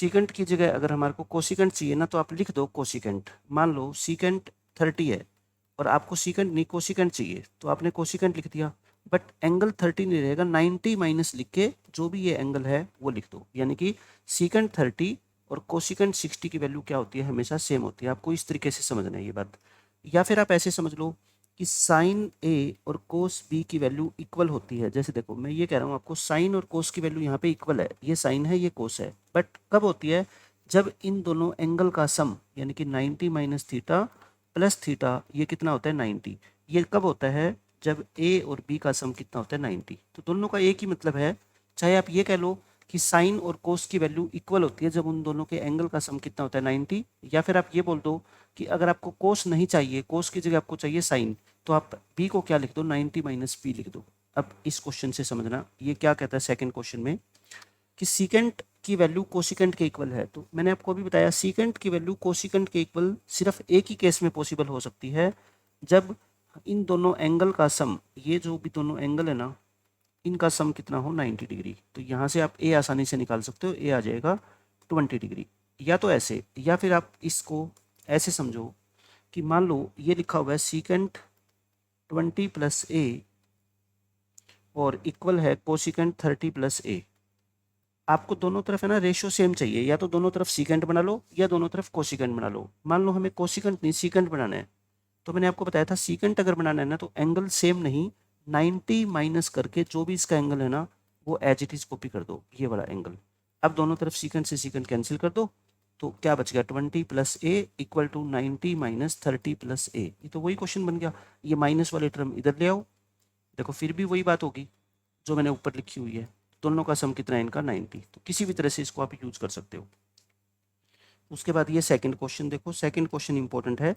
Secant की जगह अगर हमारे को कोसिकेंट चाहिए ना, तो आप लिख दो कोसिकेंट। मान लो सीकेंट 30 है और आपको सीकेंट नहीं कोसिकेंट चाहिए, तो आपने कोसिकेंट लिख दिया, बट एंगल 30 नहीं रहेगा, 90 माइनस लिख के जो भी ये एंगल है वो लिख दो। यानी कि सीकेंट 30 और कोसिकेंट 60 की वैल्यू क्या होती है, हमेशा सेम होती है। आपको इस तरीके से समझना है ये बात। या फिर आप ऐसे समझ लो कि साइन ए और कोस बी की वैल्यू इक्वल होती है। जैसे देखो मैं ये कह रहा हूँ आपको, साइन और कोस की वैल्यू यहाँ पे इक्वल है, ये साइन है ये कोस है, बट कब होती है, जब इन दोनों एंगल का सम यानी कि 90 माइनस थीटा प्लस थीटा ये कितना होता है 90। ये कब होता है, जब ए और बी का सम कितना होता है 90। तो दोनों का एक ही मतलब है। चाहे आप ये कह लो कि साइन और कोस की वैल्यू इक्वल होती है जब उन दोनों के एंगल का सम कितना होता है 90, या फिर आप ये बोल दो कि अगर आपको कोस नहीं चाहिए, कोस की जगह आपको चाहिए साइन, तो आप बी को क्या लिख दो, 90 माइनस बी लिख दो। अब इस क्वेश्चन से समझना ये क्या कहता है सेकंड क्वेश्चन में, कि सीकेंट की वैल्यू कोसिकेंट के इक्वल है। तो मैंने आपको अभी बताया सीकेंट की वैल्यू कोसिकेंट के इक्वल सिर्फ एक ही केस में पॉसिबल हो सकती है, जब इन दोनों एंगल का सम, ये जो भी दोनों एंगल है ना, इनका सम कितना हो 90 डिग्री। तो यहाँ से आप ए आसानी से निकाल सकते हो, ए आ जाएगा 20 डिग्री। या तो ऐसे, या फिर आप इसको ऐसे समझो कि मान लो ये लिखा हुआ है सीकेंट 20 प्लस ए और इक्वल है कोसिकेंट 30 प्लस ए। आपको दोनों तरफ है ना रेशियो सेम चाहिए, या तो दोनों तरफ सीकेंट बना लो या दोनों तरफ कोसिकेंट बना लो। मान लो हमें कोसिकेंट नहीं सीकेंट बनाना है, तो मैंने आपको बताया था सीकेंट अगर बनाना है ना, तो एंगल सेम नहीं, 90 माइनस करके जो भी इसका एंगल है ना वो एज इट इज कॉपी कर दो, ये वाला एंगल। अब दोनों तरफ सीकेंट से सीकेंट कैंसिल कर दो, तो क्या बच गया 20 plus A equal to 90 minus 30 plus A. ये तो वही क्वेश्चन बन गया। ये माइनस वाले टर्म इधर ले आओ, देखो फिर भी वही बात होगी जो मैंने ऊपर लिखी हुई है। दोनों का सम कितना है इनका 90। तो किसी भी तरह से इसको आप यूज कर सकते हो। उसके बाद ये सेकंड क्वेश्चन देखो, सेकंड क्वेश्चन इंपॉर्टेंट है।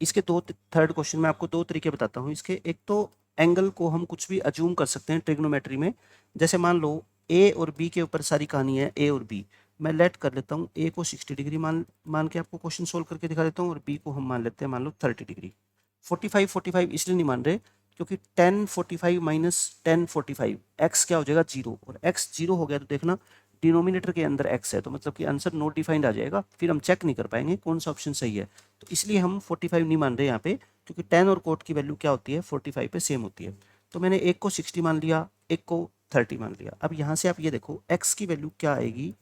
इसके दो, थर्ड क्वेश्चन में आपको दो तरीके बताता हूँ इसके। एक तो एंगल को हम कुछ भी अज्यूम कर सकते हैं ट्रिग्नोमेट्री में। जैसे मान लो ए और बी के ऊपर सारी कहानी है, ए और बी। मैं लेट कर लेता हूँ ए को 60 डिग्री मान के आपको क्वेश्चन सोल्व करके दिखा देता हूँ, और बी को हम मान लेते हैं मान लो 30 डिग्री। 45 इसलिए नहीं मान रहे क्योंकि 10 45 माइनस 10 45 एक्स क्या हो जाएगा 0, और एक्स 0 हो गया तो देखना डिनोमिनेटर के अंदर एक्स है, तो मतलब कि आंसर नॉट डिफाइंड आ जाएगा, फिर हम चेक नहीं कर पाएंगे कौन सा ऑप्शन सही है। तो इसलिए हम 45 नहीं मान रहे यहाँ पे, क्योंकि 10 और कोट की वैल्यू क्या होती है 45 पे सेम होती है। तो मैंने एक को 60 मान लिया, एक को 30 मान लिया। अब यहाँ से आप ये देखो एक्स की वैल्यू क्या आएगी,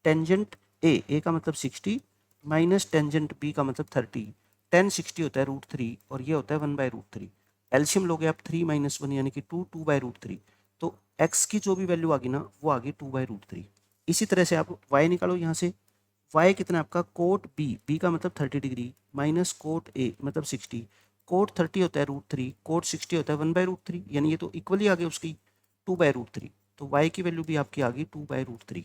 टेंजेंट ए का मतलब 60 माइनस टेंजेंट बी का मतलब 30। 10 60 होता है √3 और ये होता है 1/√3। एल्शियम लोगे आप 3 माइनस 1 यानी कि 2/√3। तो x की जो भी वैल्यू आ गई ना वो आ गई 2/√3। इसी तरह से आप y निकालो यहाँ से। y कितना आपका कोट b का मतलब 30 डिग्री माइनस कोट a मतलब 60। कोट 30 होता है √3, कोट 60 होता है 1/√3, यानी ये तो इक्वली आ गए उसकी 2/√3। तो y की वैल्यू भी आपकी आ गई 2/√3।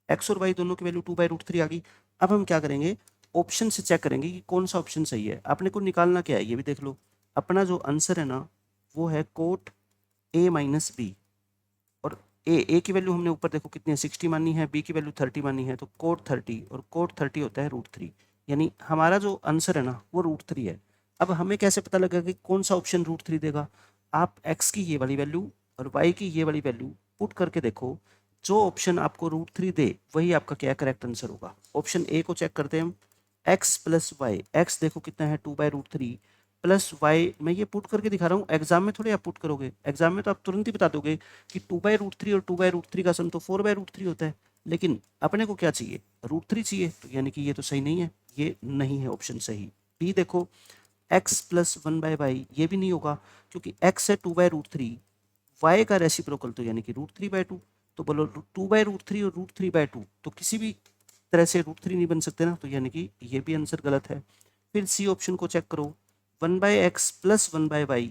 एक्स और वाई दोनों की वैल्यू 2/√3 आ गई। अब हम क्या करेंगे, ऑप्शन से चेक करेंगे कि कौन सा ऑप्शन सही है। आपने को निकालना क्या है ये भी देख लो। अपना जो आंसर है ना वो है कोट ए माइनस बी, और ए की वैल्यू हमने ऊपर देखो कितनी है 60 मानी है, बी की वैल्यू 30 मानी है, तो कोट 30, और कोट 30 होता है √3, यानी हमारा जो आंसर है ना वो √3 है। अब हमें कैसे पता लगेगा कि कौन सा ऑप्शन √3 देगा, आप एक्स की ये वाली वैल्यू और वाई की ये वाली वैल्यू पुट करके देखो, जो ऑप्शन आपको √3 दे वही आपका क्या करेक्ट आंसर होगा। ऑप्शन ए को चेक करते हैं हम, एक्स प्लस वाई, एक्स देखो कितना है 2/√3 प्लस वाई, मैं ये पुट करके दिखा रहा हूँ, एग्जाम में थोड़ी आप पुट करोगे, एग्जाम में तो आप तुरंत ही बता दोगे कि 2/√3 और 2/√3 का सम तो 4/√3 होता है। लेकिन अपने को क्या चाहिए, √3 चाहिए, तो यानी कि ये तो सही नहीं है, ये नहीं है ऑप्शन सही। बी देखो एक्स प्लस 1/y, ये भी नहीं होगा क्योंकि एक्स है 2/√3, वाई का रेसिप्रोकल तो यानी कि √3/2। तो बोलो 2/√3 और √3/2 तो किसी भी तरह से √3 नहीं बन सकते ना, तो यानी कि ये भी आंसर गलत है। फिर सी ऑप्शन को चेक करो, 1/x प्लस 1/y,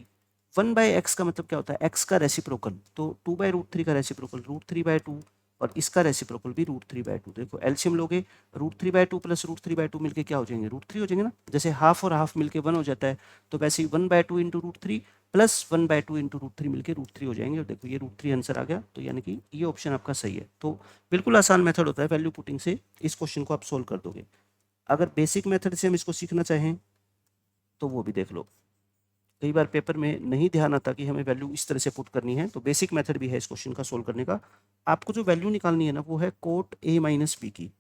1/x का मतलब क्या होता है x का रेसिप्रोकल, तो 2/√3 का रेसिप्रोकल √3/2, और इसका रेसिप्रोकल भी √3/2। देखो एलसीएम लोगे, √3/2 प्लस √3/2 मिलके क्या हो जाएंगे, √3 हो जाएंगे ना। जैसे हाफ और हाफ मिलके 1 हो जाता है, तो वैसे ही 1/2 इंटू √3 प्लस 1/2 इंटू √3 मिलके √3 हो जाएंगे, और देखो ये √3 आंसर आ गया, तो यानी कि ये ऑप्शन आपका सही है। तो बिल्कुल आसान मेथड होता है वैल्यू पुटिंग से, इस क्वेश्चन को आप सोल्व कर दोगे। अगर बेसिक मेथड से हम इसको सीखना चाहें तो वो भी देख लो। कई बार पेपर में नहीं ध्यान आता कि हमें वैल्यू इस तरह से पुट करनी है, तो बेसिक मेथड भी है इस क्वेश्चन का सोल्व करने का। आपको जो वैल्यू निकालनी है ना वो है कोट ए माइनस बी की।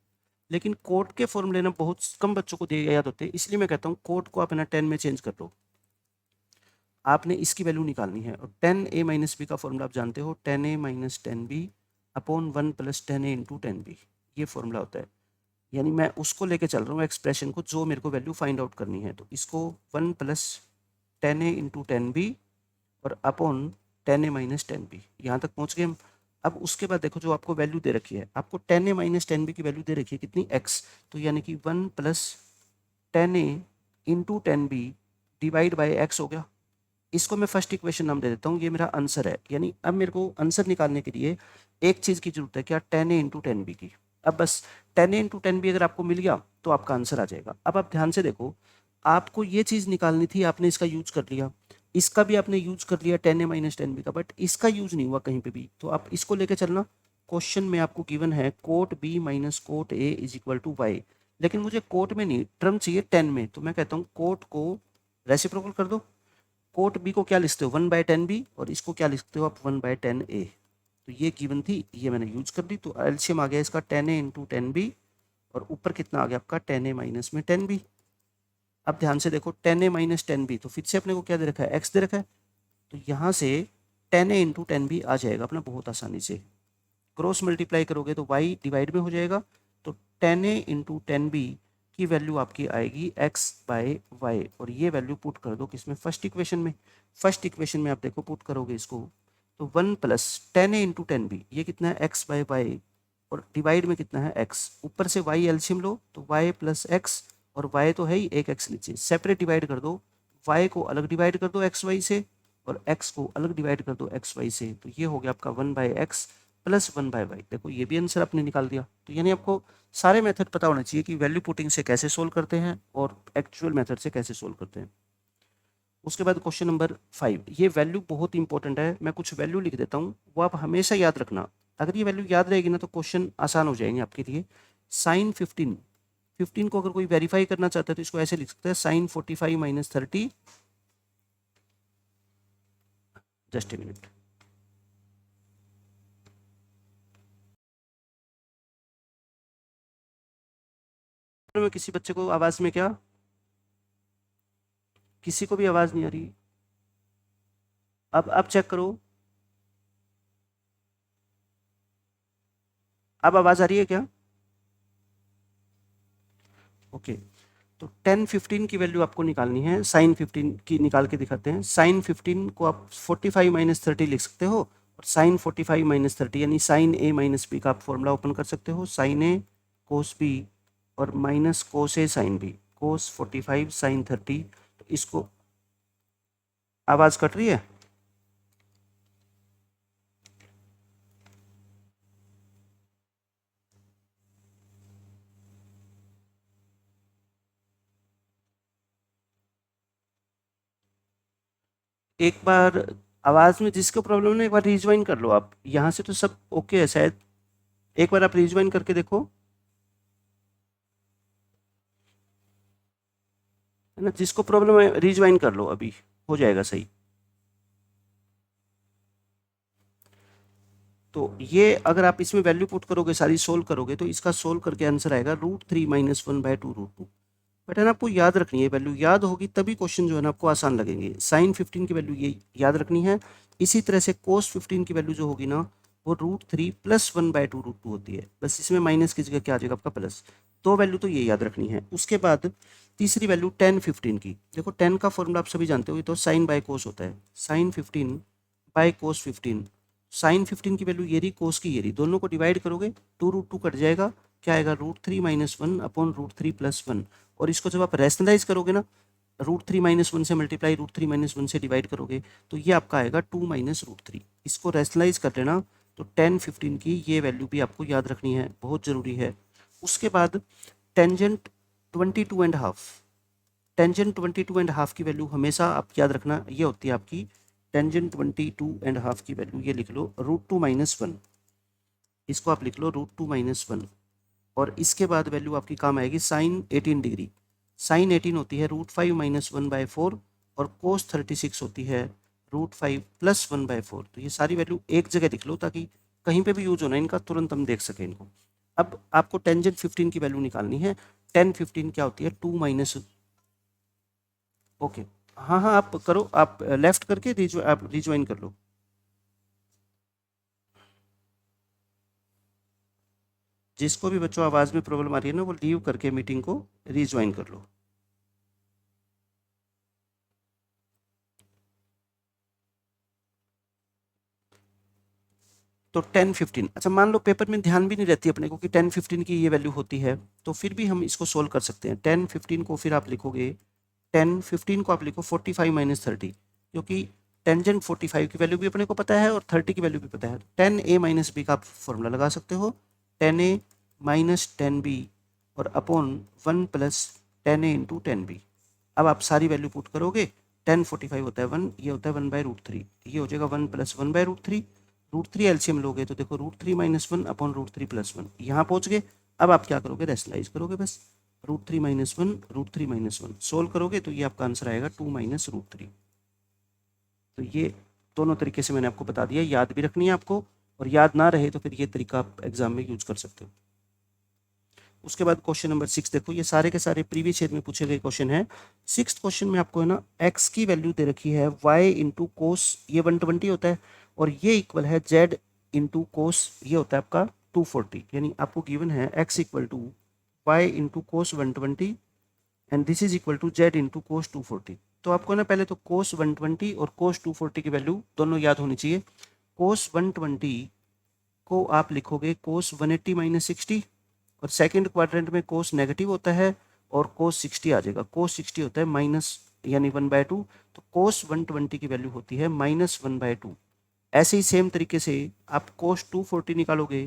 लेकिन कोट के फॉर्मूले ना बहुत कम बच्चों को दे याद होते हैं, इसलिए मैं कहता हूँ कोट को आप ना 10 में चेंज कर लो। आपने इसकी वैल्यू निकालनी है और 10a माइनस बी का फॉर्मूला आप जानते हो, 10a minus 10b upon 1 plus 10a into 10b, ये फॉर्मूला होता है। यानी मैं उसको लेके चल रहा हूँ एक्सप्रेशन को जो मेरे को वैल्यू फाइंड आउट करनी है, तो इसको 1 प्लस 10a इंटू 10b और अपॉन 10a माइनस 10b, यहाँ तक पहुँच गए हम। अब उसके बाद देखो जो आपको वैल्यू दे रखी है, आपको 10a माइनस 10b की वैल्यू दे रखी है कितनी, x, तो यानी कि 1 plus 10a into 10b divide by x हो गया। इसको मैं फर्स्ट इक्वेशन नाम दे देता हूँ, ये मेरा आंसर है। यानी अब मेरे को आंसर निकालने के लिए एक चीज़ की जरूरत है, क्या, 10a इंटू 10b की। अब बस 10a इंटू 10b अगर आपको मिल गया तो आपका आंसर आ जाएगा। अब आप ध्यान से देखो, आपको ये चीज़ निकालनी थी, आपने इसका यूज कर लिया, इसका भी आपने यूज कर लिया 10a माइनस 10b का, बट इसका यूज नहीं हुआ कहीं पे भी, तो आप इसको लेके चलना। क्वेश्चन में आपको गिवन है quote b minus quote a is equal to Y, लेकिन मुझे कोट में नहीं, टर्म चाहिए 10 में, तो मैं कहता हूँ कोट को रेसिप्रोकल कर दो। कोट बी को क्या लिखते हो, 1/10b, और इसको क्या लिखते हो आप, 1/10a। तो ये गिवन थी, ये मैंने यूज कर दी, तो एलसीएम आ गया इसका 10a इंटू 10b, और ऊपर कितना आ गया आपका 10a माइनस में 10b। अब ध्यान से देखो 10a माइनस 10b, तो फिर से अपने को क्या दे रखा है, x दे रखा है, तो यहाँ से 10a इंटू 10b आ जाएगा अपना बहुत आसानी से। क्रॉस मल्टीप्लाई करोगे तो y डिवाइड में हो जाएगा, तो 10a इंटू 10b की वैल्यू आपकी आएगी x बाय वाई, और ये वैल्यू पुट कर दो किसमें, फर्स्ट इक्वेशन में। फर्स्ट इक्वेशन में आप देखो पुट करोगे इसको, तो 1 प्लस 10a इंटू 10b, ये कितना है x बाय वाई, और डिवाइड में कितना है x, ऊपर से y एल्शियम लो तो y प्लस x, और y तो है ही एक x नीचे, सेपरेट डिवाइड कर दो, y को अलग डिवाइड कर दो एक्स वाई से, और x को अलग डिवाइड कर दो एक्स वाई से, तो ये हो गया आपका 1/x प्लस 1/y। देखो ये भी आंसर आपने निकाल दिया। तो यानी आपको सारे मेथड पता होना चाहिए कि वैल्यू पुटिंग से कैसे सोल्व करते हैं और एक्चुअल मेथड से कैसे सोल्व करते हैं। उसके बाद क्वेश्चन नंबर 5, ये वैल्यू बहुत इंपॉर्टेंट है, मैं कुछ वैल्यू लिख देता हूँ, वो आप हमेशा याद रखना। अगर ये वैल्यू याद रहेगी ना तो क्वेश्चन आसान हो जाएंगे आपके लिए। साइन 15 को अगर कोई वेरीफाई करना चाहता है तो इसको ऐसे लिख सकते हैं, sine 45 minus 30, just a minute, में किसी बच्चे को आवाज में क्या, किसी को भी आवाज नहीं आ रही, अब चेक करो, अब आवाज आ रही है क्या, ओके। तो 10 15 की वैल्यू आपको निकालनी है, साइन 15 की निकाल के दिखाते हैं। साइन 15 को आप 45 माइनस 30 लिख सकते हो, और साइन 45 माइनस 30 यानी साइन ए माइनस बी का आप फॉर्मूला ओपन कर सकते हो, साइन ए कोस बी और माइनस कोस ए साइन बी, कोस 45 साइन 30। तो इसको, आवाज़ कट रही है, एक बार आवाज़ में जिसको प्रॉब्लम है ना, एक बार रिज्वाइन कर लो आप, यहाँ से तो सब ओके है शायद, एक बार आप रिज्वाइन करके देखो, है ना, जिसको प्रॉब्लम है रिज्वाइन कर लो, अभी हो जाएगा सही। तो ये अगर आप इसमें वैल्यू पुट करोगे, सारी सोल्व करोगे, तो इसका सोल्व करके आंसर आएगा √3 माइनस 1/2√2। बट है ना, आपको याद रखनी है, वैल्यू याद होगी तभी क्वेश्चन जो है ना आपको आसान लगेंगे। साइन 15 की वैल्यू ये याद रखनी है, इसी तरह से कोस 15 की वैल्यू जो होगी ना वो √3 प्लस 1/2√2 होती है, बस इसमें माइनस की जगह क्या आ जाएगा आपका प्लस। दो वैल्यू तो ये याद रखनी है। उसके बाद तीसरी वैल्यू 10 15 की, देखो 10 का फॉर्मूला आप सभी जानते हो, ये तो साइन बाय कोस होता है, साइन 15 बाय कोस 15। साइन 15 की वैल्यू ये रही, कोस की ये रही, दोनों को डिवाइड करोगे 2√2 कट जाएगा, क्या आएगा √3 माइनस 1 अपॉन √3 प्लस 1। और इसको जब आप रैशनलाइज करोगे ना, √3 माइनस 1 से मल्टीप्लाई √3 माइनस 1 से डिवाइड करोगे, तो ये आपका आएगा 2 माइनस √3। इसको रैशनलाइज कर लेना, तो 10 15 की ये वैल्यू भी आपको याद रखनी है, बहुत ज़रूरी है। उसके बाद टेंजेंट 22.5, टेंजेंट 22.5 की वैल्यू हमेशा आप याद रखना, ये होती है आपकी टेंजेंट 22.5 की वैल्यू, ये लिख लो √2 माइनस 1, इसको आप लिख लो √2 माइनस 1। और इसके बाद वैल्यू आपकी काम आएगी साइन 18 डिग्री, साइन 18 होती है √5 माइनस 1/4, और कोस 36 होती है √5 प्लस 1/4। तो ये सारी वैल्यू एक जगह लिख लो ताकि कहीं पे भी यूज होना इनका तुरंत हम देख सकें इनको। अब आपको टेंजेंट 15 की वैल्यू निकालनी है। टेन 15 क्या होती है, 2 माइनस, ओके, हाँ हाँ आप करो, आप लेफ्ट करके आप रिज्वाइन कर लो। जिसको भी बच्चों आवाज़ में प्रॉब्लम आ रही है ना, वो लीव करके मीटिंग को रिज्वाइन कर लो। तो 10 15, अच्छा मान लो पेपर में ध्यान भी नहीं रहती अपने को कि 10 15 की ये वैल्यू होती है, तो फिर भी हम इसको सोल्व कर सकते हैं। 10 15 को फिर आप लिखोगे, 10 15 को आप लिखो 45 माइनस 30, क्योंकि टेंजेंट 45 की वैल्यू भी अपने को पता है और 30 की वैल्यू भी पता है। 10a माइनस बी का आप फॉर्मूला लगा सकते हो, 10a माइनस 10b और upon 1 plus 10a into 10b। अब आप सारी वैल्यू पुट करोगे, 1045 होता है 1, ये होता है 1/√3, ये हो जाएगा 1 प्लस 1/√3, √3 एलसीएम लोगे तो देखो √3 माइनस 1 अपॉन √3 प्लस 1, यहाँ पहुँच गए। अब आप क्या करोगे, रेशनलाइज करोगे बस, √3 माइनस 1, √3 माइनस 1 सोल्व करोगे तो ये आपका आंसर आएगा 2 माइनस √3। तो ये दोनों तरीके से मैंने आपको बता दिया, याद भी रखनी है आपको, और याद ना रहे तो फिर ये तरीका आप एग्जाम में यूज कर सकते हो। उसके बाद क्वेश्चन नंबर 6 देखो, ये सारे के सारे प्रीवियस ईयर में पूछे गए क्वेश्चन है। 6th क्वेश्चन में आपको है ना x की वैल्यू दे रखी है y इंटू कोस, ये 120 होता है, और ये इक्वल है z इंटू कोस, ये होता है आपका 240, यानी आपको गिवन है x equal to y into cos 120 and this is equal to z into cos 240। तो आपको ना पहले तो कोस 120 और कोस 240 की वैल्यू दोनों याद होनी चाहिए। कोस 120 को आप लिखोगे कोस 180 माइनस 60, और सेकंड क्वाड्रेंट में कोस नेगेटिव होता है और कोस 60 आ जाएगा, कोस 60 होता है माइनस यानी 1/2, तो कोस 120 की वैल्यू होती है -1/2। ऐसे ही सेम तरीके से आप कोस 240 निकालोगे,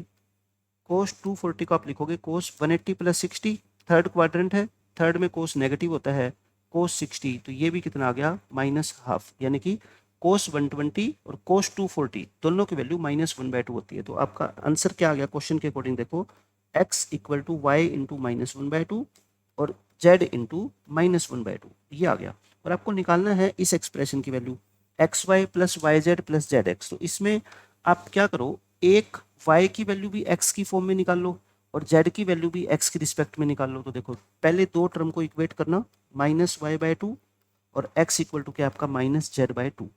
कोस 240 को आप लिखोगे कोस 180 प्लस 60, थर्ड क्वाड्रेंट है, थर्ड में कोस नेगेटिव होता है, कोस 60, तो ये भी कितना आ गया -हाफ, यानी कि कोस 120 और कोस 240 दोनों की वैल्यू -1/2 होती है। तो आपका आंसर क्या आ गया क्वेश्चन के अकॉर्डिंग, देखो x equal to Y into -1/2 और z इंटू -1/2, ये आ गया। और आपको निकालना है इस एक्सप्रेशन की value X Y plus Y Z plus Z X. तो इसमें आप क्या करो, एक y की वैल्यू भी x की फॉर्म में निकाल लो और z की वैल्यू भी x की रिस्पेक्ट में निकाल लो। तो देखो पहले दो टर्म को इक्वेट करना, -y/2 और x इक्वल टू क्या आपका -z/2,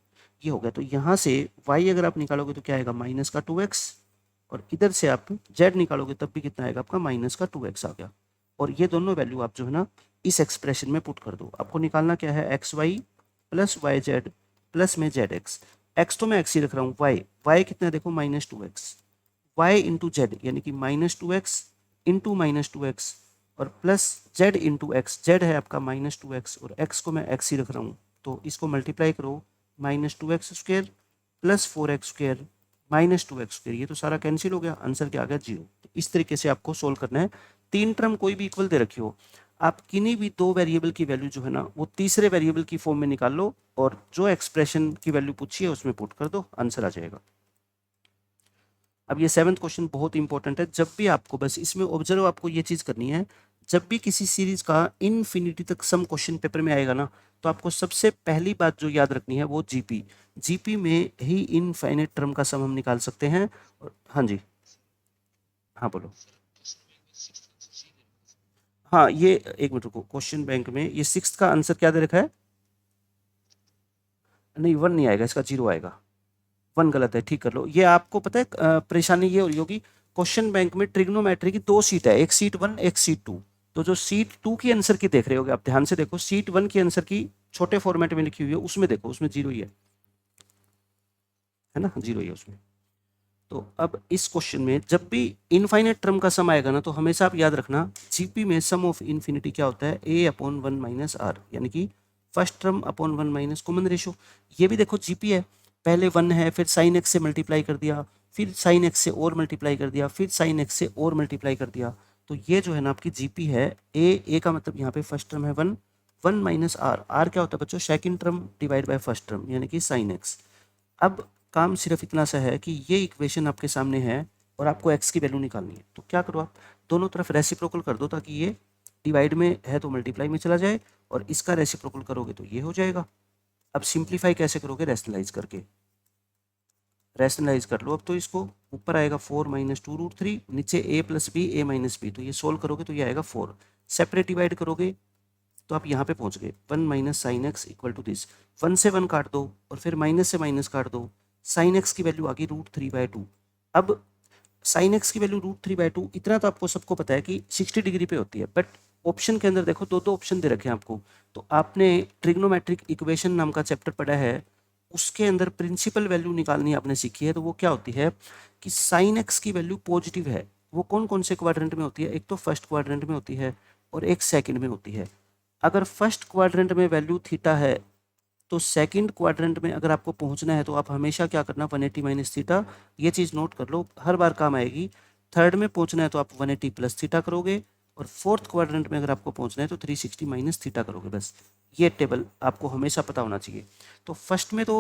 ये हो गया। तो यहाँ से y अगर आप निकालोगे तो क्या आएगा माइनस का 2x, और इधर से आप z निकालोगे तब भी कितना आएगा आपका माइनस का 2x आ गया। और ये दोनों वैल्यू आप जो है ना इस एक्सप्रेशन में पुट कर दो। आपको निकालना क्या है, X Y plus Y Z plus में जेड एक्स, एक्स तो मैं एक्स ही रख रहा हूँ, वाई कितना है देखो -2x, वाई इंटू जेड यानी कि -2x इंटू -2x और plus Z into x, Z है आपका -2x और एक्स को मैं एक्स ही रख रहा हूँ, तो इसको मल्टीप्लाई करो, -2x² प्लस 4x² -2x², ये तो सारा कैंसिल हो गया, आंसर क्या आ गया 0। तो इस तरीके से आपको सोल्व करना है। तीन टर्म कोई भी इक्वल दे रखी हो, आप किन्हीं भी दो वेरिएबल की वैल्यू जो है ना वो तीसरे वेरिएबल की फॉर्म में निकाल लो और जो एक्सप्रेशन की वैल्यू पूछी है उसमें पुट कर दो, आंसर आ जाएगा। अब ये 7th क्वेश्चन बहुत इंपॉर्टेंट है, जब भी आपको बस इसमें ऑब्जर्व आपको ये चीज़ करनी है, जब भी किसी सीरीज का इनफिनिटी तक सम क्वेश्चन पेपर में आएगा ना, तो आपको सबसे पहली बात जो याद रखनी है वो जीपी में ही इनफाइनाइट टर्म का सम हम निकाल सकते हैं। और हाँ जी, हाँ बोलो। हाँ ये एक मिनट रुको, क्वेश्चन बैंक में ये 6th का आंसर क्या दे रखा है, नहीं 1 नहीं आएगा, इसका 0 आएगा, 1 गलत है, ठीक कर लो। ये आपको पता है परेशानी ये हो रही होगी, क्वेश्चन बैंक में ट्रिग्नोमेट्री की 2 सीट है, एक सीट 1 एक सीट 2, तो जो सीट 2 की आंसर की देख रहे होगे आप ध्यान से देखो, सीट 1 की आंसर की छोटे फॉर्मेट में लिखी हुई है उसमें देखो, उसमें 0 ही है ना, 0 ही है उसमें। तो अब इस क्वेश्चन में जब भी इनफाइनाइट टर्म का सम आएगा ना, तो हमेशा आप याद रखना जीपी में सम ऑफ इन्फिनिटी क्या होता है, a/1 माइनस आर, यानी कि first term upon 1 minus common ratio. ये भी देखो जीपी है, पहले 1 है फिर साइन एक्स से मल्टीप्लाई कर दिया, फिर साइन एक्स से और मल्टीप्लाई कर दिया, फिर साइन एक्स से और मल्टीप्लाई कर दिया, तो ये जो है ना आपकी जीपी है। ए का मतलब यहाँ पे फर्स्ट टर्म है 1, 1 माइनस आर क्या होता है बच्चों, second term divide by first term यानी कि साइन एक्स। अब काम सिर्फ इतना सा है कि ये इक्वेशन आपके सामने है और आपको x की वैल्यू निकालनी है, तो क्या करो आप दोनों तरफ रेसिप्रोकल कर दो, ताकि ये डिवाइड में है तो मल्टीप्लाई में चला जाए और इसका रेसिप्रोकल करोगे तो ये हो जाएगा। अब सिंप्लीफाई कैसे करोगे, रैशनलाइज करके। रैशनलाइज कर लो। अब तो इसको ऊपर आएगा 4 माइनस 2√3, नीचे a plus B a minus B, तो ये सोल्व करोगे तो ये आएगा 4। सेपरेट डिवाइड करोगे तो आप यहाँ पे पहुँच गए 1 minus sine X equal to this. 1 से 1 काट दो और फिर माइनस से माइनस काट दो, साइन एक्स की वैल्यू आ गई √3/2। अब साइन एक्स की वैल्यू √3/2, इतना तो आपको सबको पता है कि 60 डिग्री पे होती है, बट ऑप्शन के अंदर देखो दो दो ऑप्शन दे रखे हैं आपको। तो आपने ट्रिग्नोमेट्रिक इक्वेशन नाम का चैप्टर पढ़ा है, उसके अंदर प्रिंसिपल वैल्यू निकालनी आपने सीखी है। तो वो क्या होती है कि साइन एक्स की वैल्यू पॉजिटिव है, वो कौन कौन से क्वाड्रेंट में होती है? एक तो फर्स्ट क्वाड्रेंट में होती है और एक सेकंड में होती है। अगर फर्स्ट क्वाड्रेंट में वैल्यू थीटा है तो सेकंड क्वाड्रेंट में अगर आपको पहुंचना है तो आप हमेशा क्या करना, 180 माइनस थीटा, ये चीज़ नोट कर लो, हर बार काम आएगी। थर्ड में पहुंचना है तो आप 180 प्लस थीटा करोगे, और फोर्थ क्वाड्रेंट में अगर आपको पहुंचना है तो 360 माइनस थीटा करोगे। बस ये टेबल आपको हमेशा पता होना चाहिए। तो फर्स्ट में तो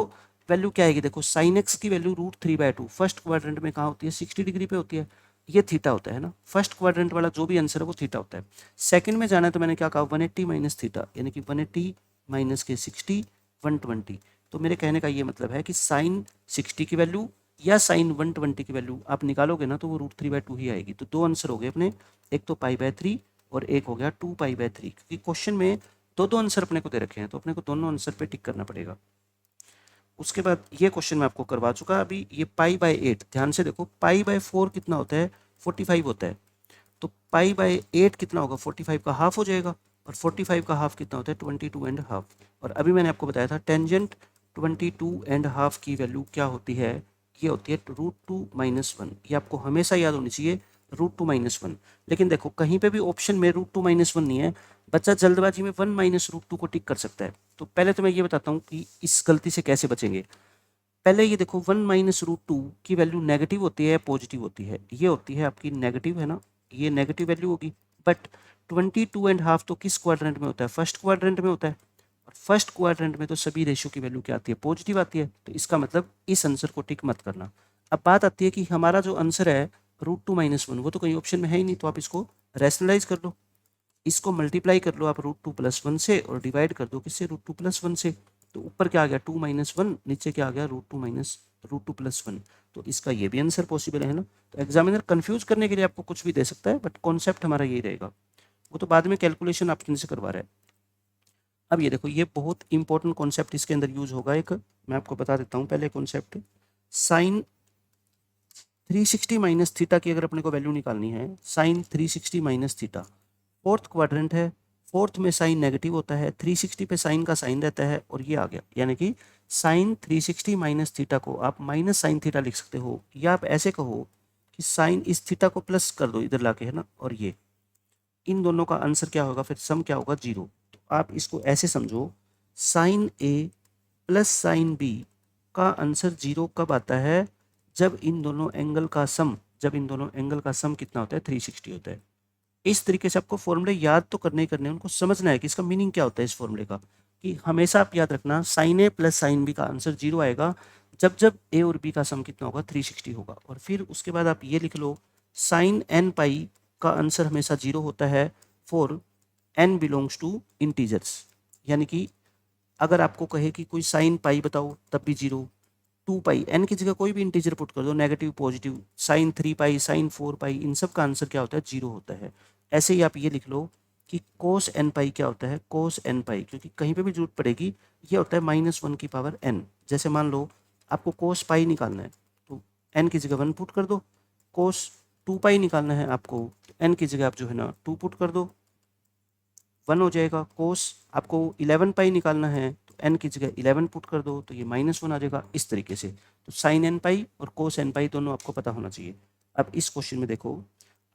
वैल्यू क्या आएगी, देखो साइन एक्स की वैल्यू √3/2 फर्स्ट क्वाड्रेंट में कहाँ होती है, 60 डिग्री पे होती है, ये थीटा होता है ना। फर्स्ट क्वाड्रेंट वाला जो भी आंसर है वो थीटा होता है। सेकंड में जाना है तो मैंने क्या कहा, 180 माइनस थीटा, यानी कि 180 माइनस के 60 120। तो मेरे कहने का ये मतलब है कि साइन 60 की वैल्यू या साइन 120 की वैल्यू आप निकालोगे ना तो वो √3/2 ही आएगी। तो दो आंसर हो गए अपने, एक तो π/3 और एक हो गया 2π/3, क्योंकि क्वेश्चन में दो दो आंसर अपने को दे रखे हैं तो अपने को दोनों आंसर पे टिक करना पड़ेगा। उसके बाद ये क्वेश्चन मैं आपको करवा चुका। अभी ये π/8, ध्यान से देखो, π/4 कितना होता है, 45 होता है। तो π/8 कितना होगा, 45 का हाफ हो जाएगा, और 45 का हाफ कितना होता है, 22.5। और अभी मैंने आपको बताया था टेंजेंट 22.5 की वैल्यू क्या होती है, ये होती है √2 - 1। ये आपको हमेशा याद होनी चाहिए, √2 - 1। लेकिन देखो कहीं पे भी ऑप्शन में √2 - 1 नहीं है, बच्चा जल्दबाजी में 1 माइनस √2 को टिक कर सकता है। तो पहले तो मैं ये बताता हूँ कि इस गलती से कैसे बचेंगे। पहले ये देखो 1 माइनस √2 की वैल्यू नेगेटिव होती है या पॉजिटिव होती है, ये होती है आपकी नेगेटिव, है ना, ये नेगेटिव वैल्यू होगी। बट 22.5 तो किस क्वाड्रेंट में होता है, फर्स्ट क्वाड्रेंट में होता है, और फर्स्ट क्वाड्रेंट में तो सभी रेशियो की वैल्यू क्या आती है, पॉजिटिव आती है। तो इसका मतलब इस आंसर को टिक मत करना। अब बात आती है कि हमारा जो आंसर है √2 - 1, वो तो कहीं ऑप्शन में है ही नहीं, तो आप इसको रैशनलाइज कर लो, इसको मल्टीप्लाई कर लो आप √2 + 1 से, और डिवाइड कर दो किससे, √2 + 1 से। तो ऊपर क्या आ गया 2 - 1, नीचे क्या आ गया √2 + 1। तो इसका ये भी आंसर पॉसिबल है ना। तो एग्जामिनर कंफ्यूज करने के लिए आपको कुछ भी दे सकता है, बट कॉन्सेप्ट हमारा यही रहेगा। वो तो बाद में कैलकुलेशन आपके से करवा रहा है। अब ये देखो, ये बहुत इंपॉर्टेंट कॉन्सेप्ट इसके अंदर यूज होगा। एक मैं आपको बता देता हूँ पहले कॉन्सेप्ट। साइन 360 माइनस थीटा की अगर अपने को वैल्यू निकालनी है, sine 360 minus theta, fourth quadrant है, फोर्थ में साइन नेगेटिव होता है, 360 पे साइन का साइन रहता है, और ये आ गया, यानी कि साइन 360 माइनस थीटा को आप माइनस साइन थीटा लिख सकते हो, या आप ऐसे कहो कि साइन इस थीटा को प्लस कर दो इधर लाके, है ना, और ये इन दोनों का आंसर क्या होगा, फिर सम क्या होगा, 0। तो आप इसको ऐसे समझो, sign A plus sine B का आंसर 0 कब आता है, जब इन दोनों एंगल का सम, जब इन दोनों एंगल का सम कितना होता है, 360 होता है। इस तरीके से आपको फॉर्मूले याद तो करने ही करने, उनको समझना है कि इसका मीनिंग क्या होता है इस फॉर्मूले का। कि हमेशा आप याद रखना, sign A plus sine B का आंसर 0 आएगा जब जब ए और बी का सम कितना होगा, 360 होगा। और फिर उसके बाद आप ये लिख लो, साइन एन पाई का आंसर हमेशा 0 होता है for N belongs to integers. यानी कि अगर आपको कहे कि कोई साइन पाई बताओ तब भी 0, 2 पाई, एन की जगह कोई भी इंटीजर पुट कर दो, negative positive, sine 3 pi sine 4 pi, इन सब का आंसर क्या होता है, 0 होता है। ऐसे ही आप ये लिख लो कि कोस एन पाई क्या होता है, कोस एन पाई, क्योंकि कहीं पे भी जरूरत पड़ेगी, ये होता है -1 की पावर एन। जैसे मान लो आपको कोस पाई निकालना है तो एन की जगह 1 पुट कर दो, कोस 2 पाई निकालना है आपको, एन की जगह आप जो है ना 2 पुट कर दो, 1 हो जाएगा। कोस आपको 11 पाई निकालना है तो एन की जगह 11 पुट कर दो, तो ये -1 आ जाएगा। इस तरीके से तो साइन एन पाई और कोस एन पाई दोनों आपको पता होना चाहिए। अब इस क्वेश्चन में देखो,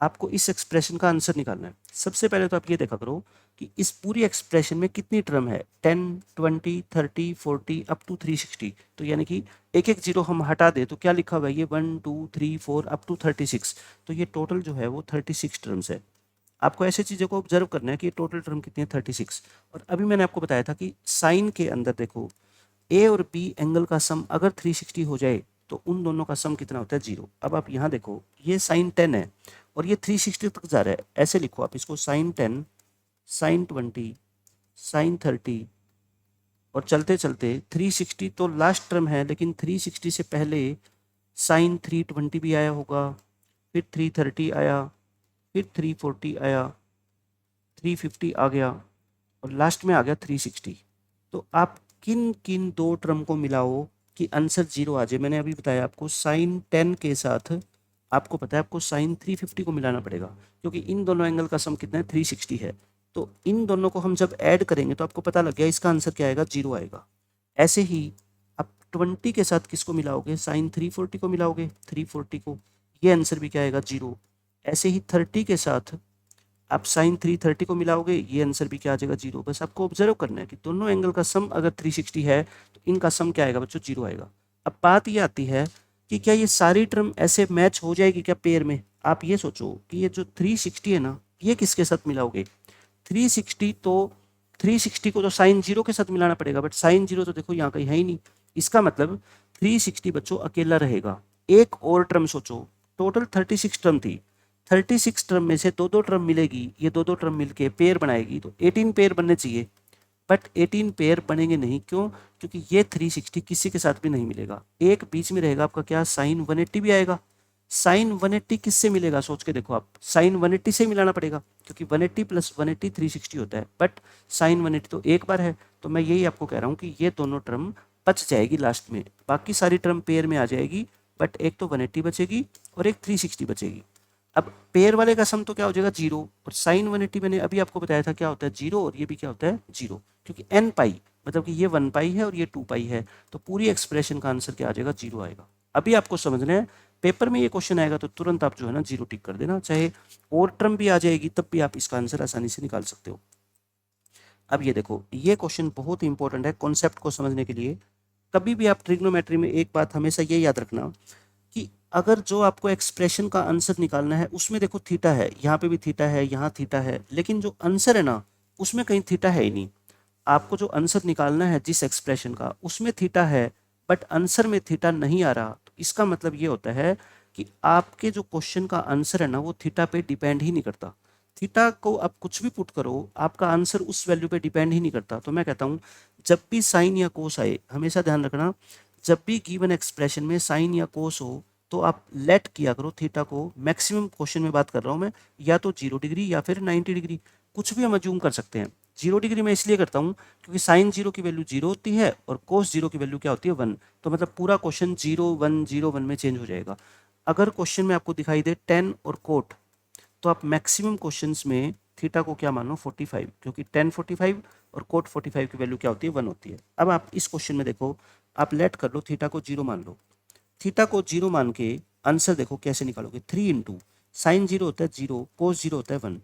आपको इस एक्सप्रेशन का आंसर निकालना है। सबसे पहले तो आप ये देखा करो कि इस पूरी एक्सप्रेशन में कितनी टर्म है, 10 20 30 40 अप टू 360। तो यानी कि एक एक जीरो हम हटा दे तो क्या लिखा हुआ है, ये 1 2 3 4 अप टू 36। तो ये टोटल जो है वो 36 टर्म्स है। आपको ऐसी चीज़ों को ऑब्जर्व करना है कि टोटल टर्म कितनी है, 36। और अभी मैंने आपको बताया था कि साइन के अंदर देखो, ए और बी एंगल का सम अगर 360 हो जाए तो उन दोनों का सम कितना होता है, 0। अब आप यहाँ देखो, ये साइन 10 है और ये 360 तक जा रहा है, ऐसे लिखो आप इसको, साइन 10 साइन 20 साइन 30, और चलते चलते 360 तो लास्ट टर्म है, लेकिन 360 से पहले साइन 320 भी आया होगा, फिर 330 आया, फिर 340 आया, 350 आ गया और लास्ट में आ गया 360। तो आप किन किन दो टर्म को मिलाओ कि आंसर जीरो आ जाए? मैंने अभी बताया आपको साइन 10 के साथ आपको पता है आपको साइन 350 को मिलाना पड़ेगा, क्योंकि इन दोनों एंगल का सम कितना है 360 है। तो इन दोनों को हम जब ऐड करेंगे तो आपको पता लग गया इसका आंसर क्या आएगा, जीरो आएगा। ऐसे ही आप 20 के साथ किसको मिलाओगे, साइन 340 को मिलाओगे 340 को, ये आंसर भी क्या आएगा, जीरो। ऐसे ही 30 के साथ आप साइन 330 को मिलाओगे, ये आंसर भी क्या आ जाएगा, जीरो। बस आपको ऑब्जर्व करना है कि दोनों एंगल का सम अगर 360 है तो इनका सम क्या आएगा बच्चों, जीरो आएगा। अब बात ये आती है कि क्या ये सारी टर्म ऐसे मैच हो जाएगी क्या पेयर में? आप ये सोचो कि ये जो 360 है ना, ये किसके साथ मिलाओगे, 360 तो 360 को तो साइन जीरो के साथ मिलाना पड़ेगा, बट साइन जीरो तो देखो यहाँ कहीं है ही नहीं। इसका मतलब 360 बच्चों अकेला रहेगा। एक और टर्म सोचो, टोटल 36 टर्म थी, 36 टर्म में से दो दो टर्म मिलेगी, ये दो दो टर्म मिलके पेयर बनाएगी, तो 18 पेयर बनने चाहिए। बट 18 पेयर बनेंगे नहीं, क्यों? क्योंकि ये 360 किसी के साथ भी नहीं मिलेगा। एक बीच में रहेगा आपका क्या, साइन 180 भी आएगा। साइन 180 किससे मिलेगा, सोच के देखो आप, साइन 180 से मिलाना पड़ेगा, क्योंकि 180 प्लस 180 360 होता है, बट साइन 180 तो एक बार है। तो मैं यही आपको कह रहा हूँ कि ये दोनों टर्म बच जाएगी लास्ट में, बाकी सारी टर्म पेयर में आ जाएगी, बट एक तो 180 बचेगी और एक 360 बचेगी। अब पेयर वाले का सम तो क्या हो जाएगा, जीरो। और साइन 180 मैंने अभी आपको बताया था क्या होता है, जीरो, और ये भी क्या होता है, जीरो, क्योंकि एन पाई मतलब कि ये 1 पाई है और ये 2 पाई है, तो पूरी एक्सप्रेशन का आंसर क्या आ जाएगा, जीरो आएगा। अभी आपको समझना है, पेपर में ये क्वेश्चन आएगा तो तुरंत आप जो है ना जीरो टिक कर देना, चाहे और टर्म भी आ जाएगी तब भी आप इसका आंसर आसानी से निकाल सकते हो। अब ये देखो, ये क्वेश्चन बहुत इंपॉर्टेंट है कॉन्सेप्ट को समझने के लिए। कभी भी आप ट्रिग्नोमेट्री में एक बात हमेशा ये याद रखना कि अगर जो आपको एक्सप्रेशन का आंसर निकालना है उसमें देखो थीटा है, यहाँ पे भी थीटा है, यहाँ थीटा है, लेकिन जो आंसर है ना उसमें कहीं थीटा है ही नहीं। आपको जो आंसर निकालना है जिस एक्सप्रेशन का, उसमें थीटा है, बट आंसर में थीटा नहीं आ रहा, तो इसका मतलब ये होता है कि आपके जो क्वेश्चन का आंसर है ना वो थीटा पे डिपेंड ही नहीं करता। थीटा को आप कुछ भी पुट करो, आपका आंसर उस वैल्यू पे डिपेंड ही नहीं करता। तो मैं कहता हूँ जब भी साइन या कोस आए, हमेशा ध्यान रखना, जब भी गिवन एक्सप्रेशन में साइन या कोस हो तो आप लेट किया करो थीटा को, मैक्सिमम क्वेश्चन में बात कर रहा हूँ मैं, या तो 0 डिग्री या फिर 90 डिग्री, कुछ भी हम अज्यूम कर सकते हैं। 0 डिग्री मैं इसलिए करता हूँ क्योंकि साइन जीरो की वैल्यू जीरो होती है और कोस जीरो की वैल्यू क्या होती है, 1। तो मतलब पूरा क्वेश्चन 0 1 0 1 में चेंज हो जाएगा। अगर क्वेश्चन में आपको दिखाई दे 10 और कोट, तो आप मैक्सिमम क्वेश्चंस में थीटा को क्या मानो, 45, क्योंकि 10 45 और कोट 45 की वैल्यू क्या होती है, 1 होती है। अब आप इस क्वेश्चन में देखो, आप लेट कर लो, थीटा को जीरो मान लो। थीटा को जीरो मान के आंसर देखो कैसे निकालोगे, 3 इंटू साइन जीरो होता है जीरो, कोस जीरो होता है 1,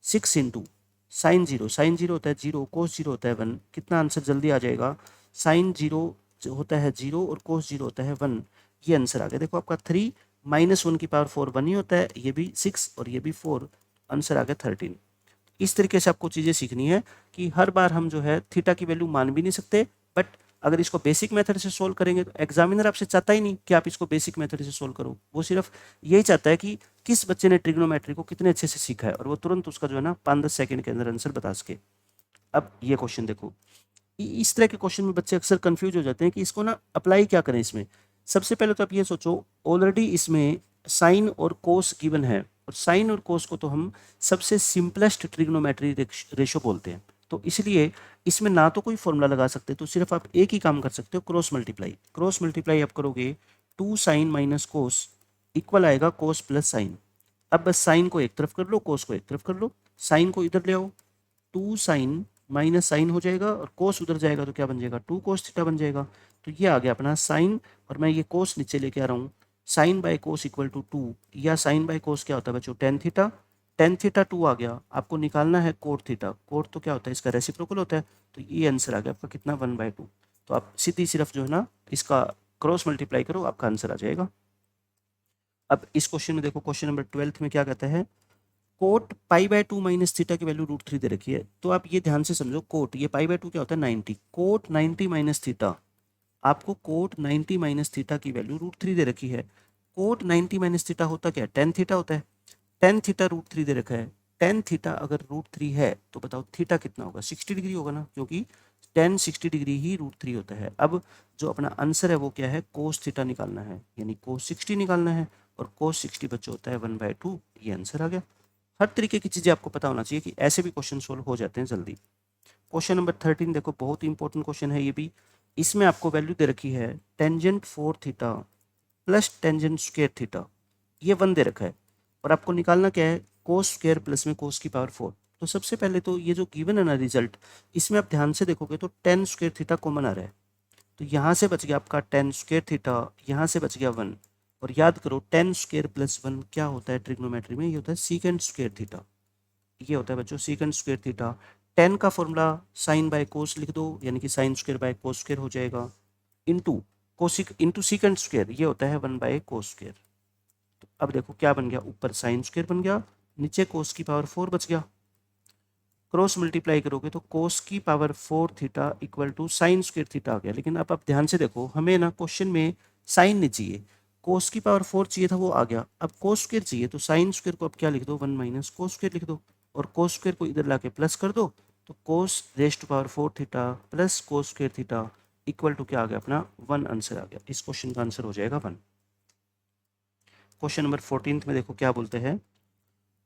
6 इंटू साइन जीरो होता है जीरो, कोस जीरो होता है 1, कितना आंसर जल्दी आ जाएगा, साइन जीरो होता है जीरो और कोस जीरो होता है 1, ये आंसर आ गया। देखो आपका 3 -1 की पावर 4 1 ही होता है, ये भी 6 और ये भी 4, आंसर आ गया 13। इस तरीके से आपको चीज़ें सीखनी है कि हर बार हम जो है थीटा की वैल्यू मान भी नहीं सकते, बट अगर इसको बेसिक मेथड से सोल्व करेंगे तो एग्जामिनर आपसे चाहता ही नहीं कि आप इसको बेसिक मेथड से सोल्व करो, वो सिर्फ यही चाहता है कि किस बच्चे ने ट्रिग्नोमेट्री को कितने अच्छे से सीखा है, और वो तुरंत उसका जो है ना 5-10 सेकंड के अंदर आंसर बता सके। अब ये क्वेश्चन देखो, इस तरह के क्वेश्चन में बच्चे अक्सर कंफ्यूज हो जाते हैं कि इसको ना अप्लाई क्या करें इसमें। सबसे पहले तो आप ये सोचो, ऑलरेडी इसमें साइन और कोस गिवन है, और साइन और कोस को तो हम सबसे सिंपलेस्ट ट्रिग्नोमेट्री रेशो बोलते हैं, तो इसलिए इसमें ना तो कोई फॉर्मूला लगा सकते, तो सिर्फ आप एक ही काम कर सकते हो, क्रॉस मल्टीप्लाई। क्रॉस मल्टीप्लाई आप करोगे 2 साइन माइनस कोस इक्वल आएगा कोस प्लस साइन। अब बस साइन को एक तरफ कर लो, कोस को एक तरफ कर लो, साइन को इधर ले आओ, 2 साइन माइनस साइन हो जाएगा, और कोस उधर जाएगा तो क्या बन जाएगा, 2 कोस थीटा बन जाएगा। तो ये आ गया अपना साइन, और मैं ये कोस नीचे लेके आ रहा हूँ, sine by cos equal to 2, या साइन बाय कोस क्या होता है बच्चों, टेन थीटा। टेन थीटा 2 आ गया, आपको निकालना है कोट थीटा, कोट तो क्या होता है, इसका रेसिप्रोकल होता है, तो ये आंसर आ गया आपका कितना, 1/2। तो आप सीधी सिर्फ जो है ना इसका क्रॉस मल्टीप्लाई करो, आपका आंसर आ जाएगा। अब इस क्वेश्चन में देखो, क्वेश्चन नंबर 12 में क्या कहता है, कोट पाई/2 माइनस थीटा की वैल्यू √3 दे रखी है। तो आप ये ध्यान से समझो, कोट ये पाई/2 क्या होता है, 90, कोट 90 माइनस थीटा, आपको कोट 90 माइनस थीटा की वैल्यू √3 दे रखी है। कोट 90 माइनस थीटा होता क्या है, टेन थीटा होता है। टेन थीटा √3 दे रखा है, टेन थीटा अगर √3 है तो बताओ थीटा कितना होगा, 60 डिग्री होगा ना, क्योंकि टेन 60 डिग्री ही √3 होता है। अब जो अपना आंसर है वो क्या है, कोस थीटा निकालना है, यानी कोस 60 निकालना है, और कोस 60 बच्चों होता है 1/2। ये आंसर आ गया। हर तरीके की चीज़ें आपको पता होना चाहिए कि ऐसे भी क्वेश्चन सोल्व हो जाते हैं जल्दी। क्वेश्चन नंबर 13 देखो, बहुत ही इंपॉर्टेंट क्वेश्चन है ये भी। इसमें आपको वैल्यू दे रखी है tangent 4 theta plus tangent square theta, ये 1 दे रखा है, और आपको निकालना क्या है, कोस स्क्वायर प्लस में कोस की पावर 4। तो सबसे पहले तो ये जो गिवन है ना रिजल्ट, इसमें आप ध्यान से देखोगे तो टेन स्क्वायर थीटा कॉमन आ रहा है, तो यहाँ से बच गया आपका टेन स्क्वायर थीटा, यहाँ से बच गया 1। और याद करो टेन स्क्वायर प्लस 1 क्या होता है ट्रिग्नोमेट्री में, ये होता है सीकेंड स्क्वायर थीटा। ये होता है बच्चों सीकेंड स्क्वायर थीटा। टेन का फॉर्मूला साइन बाय कोस लिख दो, यानी कि sine square by cos square हो जाएगा, into cosec into secant square, ये होता है 1/कोस स्क्वायर। तो अब देखो क्या बन गया, ऊपर साइन स्क्वायर बन गया, नीचे कोस की पावर 4 बच गया। क्रॉस मल्टीप्लाई करोगे तो कोस की power 4 theta equal to sine square theta आ गया। लेकिन अब आप ध्यान से देखो, हमें ना क्वेश्चन में साइन नहीं चाहिए, कोस की पावर 4 चाहिए था, वो आ गया। अब कोस स्क्वायर चाहिए, तो साइन स्क्वायर को अब क्या लिख दो, 1 - कोस स्क्वायर लिख दो, और कोस स्क्वायर को इधर लाके प्लस कर दो, तो cos raised to power 4 theta plus cos square theta equal to क्या आ गया अपना 1 आंसर आ गया। इस क्वेश्चन का आंसर हो जाएगा 1। क्वेश्चन नंबर 14 में देखो क्या बोलते हैं,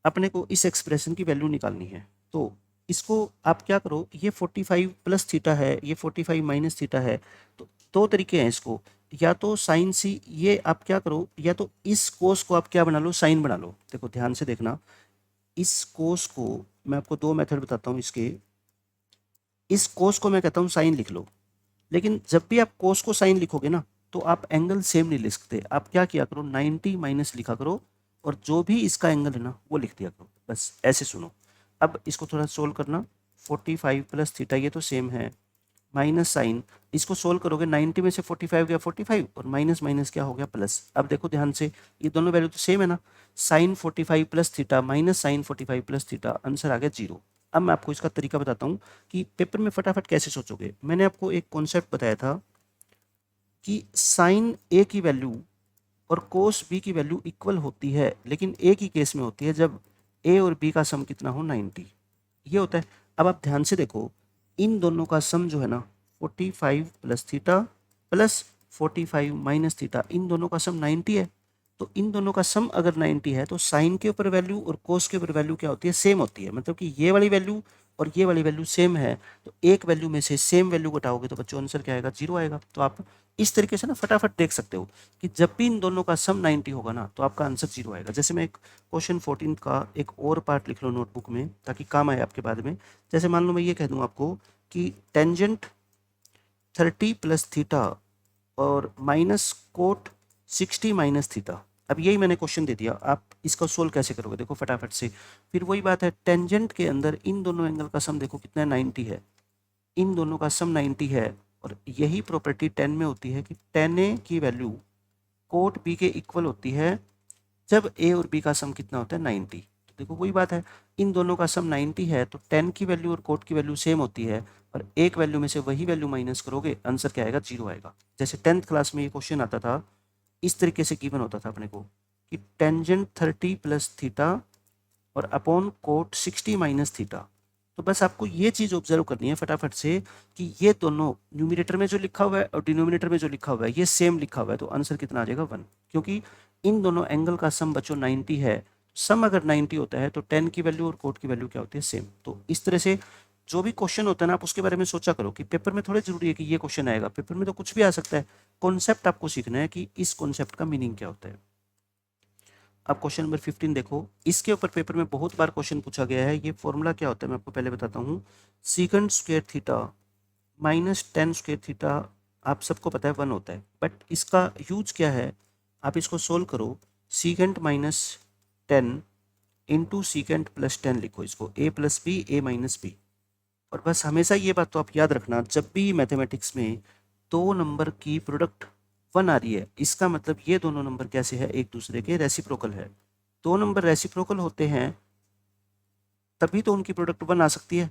अपने को इस एक्सप्रेशन की वैल्यू निकालनी है। तो इसको आप क्या करो, ये 45 प्लस थीटा है, ये 45 माइनस थीटा है, तो दो तरीके हैं इसको, या तो साइन सी, ये आप क्या करो, या तो इस कोस को आप क्या बना लो, साइन बना लो। देखो ध्यान से देखना, इस कोस को मैं आपको दो मेथड बताता हूँ इसके। इस कोस को मैं कहता हूँ साइन लिख लो, लेकिन जब भी आप कोस को साइन लिखोगे ना, तो आप एंगल सेम नहीं लिख सकते। आप क्या किया करो, 90 माइनस लिखा करो, और जो भी इसका एंगल है ना वो लिख दिया करो, बस ऐसे सुनो। अब इसको थोड़ा सोल्व करना, 45 प्लस थीटा ये तो सेम है, माइनस साइन, इसको सोल्व करोगे 90 में से 45 गया 45, और माइनस माइनस क्या हो गया प्लस। अब देखो ध्यान से, ये दोनों वैल्यू तो सेम है ना, sine 45 plus theta minus sine 45 plus theta, answer आ गया 0। अब मैं आपको इसका तरीका बताता हूँ कि पेपर में फटाफट कैसे सोचोगे। मैंने आपको एक कॉन्सेप्ट बताया था कि साइन ए की वैल्यू और कोस बी की वैल्यू इक्वल होती है, लेकिन एक ही केस में होती है, जब ए और बी का सम कितना हो, 90, ये होता है। अब आप ध्यान से देखो, इन दोनों का सम जो है ना 45 plus theta plus 45 minus theta, इन दोनों का सम 90 है। तो इन दोनों का सम अगर 90 है, तो साइन के ऊपर वैल्यू और कोस के ऊपर वैल्यू क्या होती है, सेम होती है। मतलब कि ये वाली वैल्यू और ये वाली वैल्यू सेम है, तो एक वैल्यू में से सेम वैल्यू घटाओगे तो बच्चों आंसर क्या आएगा, 0 आएगा। तो आप इस तरीके से ना फटाफट देख सकते हो कि जब भी इन दोनों का सम 90 होगा ना, तो आपका आंसर 0 आएगा। जैसे मैं एक क्वेश्चन 14 का एक और पार्ट लिख लो नोटबुक में, ताकि काम आए आपके बाद में। जैसे मान लो मैं ये कह दूं आपको कि टेंजेंट 30 प्लस थीटा और माइनस कोट 60 माइनस थीटा। अब यही मैंने क्वेश्चन दे दिया, आप इसको सोल्व कैसे करोगे, देखो फटाफट से। फिर वही बात है, टेंजेंट के अंदर इन दोनों एंगल का सम देखो कितना है, 90 है, इन दोनों का सम 90 है। और यही प्रॉपर्टी 10 में होती है कि tan ए की वैल्यू कोट बी के इक्वल होती है जब ए और बी का सम कितना होता है, 90। तो देखो वही बात है, इन दोनों का सम 90 है, तो tan की वैल्यू और कोट की वैल्यू सेम होती है, और एक वैल्यू में से वही वैल्यू माइनस करोगे, आंसर क्या आएगा, 0 आएगा। जैसे 10th क्लास में ये क्वेश्चन आता था, इस तरीके से गिवन होता था अपने को कि टेंजेंट 30 प्लस थीटा और अपॉन कोट 60 माइनस थीटा। तो बस आपको ये चीज़ ऑब्जर्व करनी है फटाफट से कि ये दोनों न्यूमिनेटर में जो लिखा हुआ है और डिनोमिनेटर में जो लिखा हुआ है ये सेम लिखा हुआ है, तो आंसर कितना आ जाएगा, 1। क्योंकि इन दोनों एंगल का सम बच्चों 90 है, सम अगर 90 होता है तो tan की वैल्यू और कोट की वैल्यू क्या होती है, सेम। तो इस तरह से जो भी क्वेश्चन होता है ना, आप उसके बारे में सोचा करो कि पेपर में थोड़ी जरूरी है कि ये क्वेश्चन आएगा, पेपर में तो कुछ भी आ सकता है। कॉन्सेप्ट आपको सीखना है कि इस कॉन्सेप्ट का मीनिंग क्या होता है। अब क्वेश्चन नंबर 15 देखो, इसके ऊपर पेपर में बहुत बार क्वेश्चन पूछा गया है। ये फॉर्मूला क्या होता है मैं आपको पहले बताता हूँ। Secant square theta minus ten square theta आप सबको पता है 1 होता है, बट इसका यूज क्या है, आप इसको सोल्व करो। Secant minus 10 into secant plus 10 लिखो, इसको a plus B A minus B. और बस हमेशा ये बात तो आप याद रखना, जब भी मैथमेटिक्स में दो नंबर की प्रोडक्ट 1 आ रही है, इसका मतलब ये दोनों नंबर कैसे है, एक दूसरे के रेसिप्रोकल है। दो नंबर रेसिप्रोकल होते हैं तभी तो उनकी प्रोडक्ट 1 आ सकती है,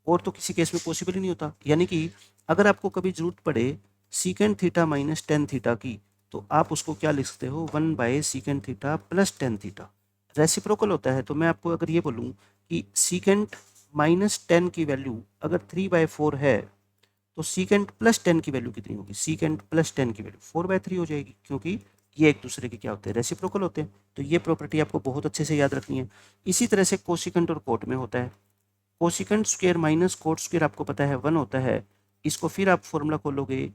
और तो किसी केस में पॉसिबल ही नहीं होता। यानी कि अगर आपको कभी जरूरत पड़े secant theta minus tan theta की, तो आप उसको क्या लिख सकते हो, 1/सीकेंड theta plus tan theta. Reciprocal होता है, तो मैं आपको अगर ये बोलूँ कि सीकेंड माइनस टेन की वैल्यू अगर 3/4 है, तो सीकेंट प्लस 10 की वैल्यू कितनी होगी, सीकेंट प्लस 10 की वैल्यू 4/3 हो जाएगी, क्योंकि ये एक दूसरे के क्या होते हैं, रेसिप्रोकल होते हैं। तो ये प्रॉपर्टी आपको बहुत अच्छे से याद रखनी है। इसी तरह से कोसिकेंट और कोट में होता है, cosecant square minus cot square आपको पता है 1 होता है। इसको फिर आप फॉर्मूला खोलोगे,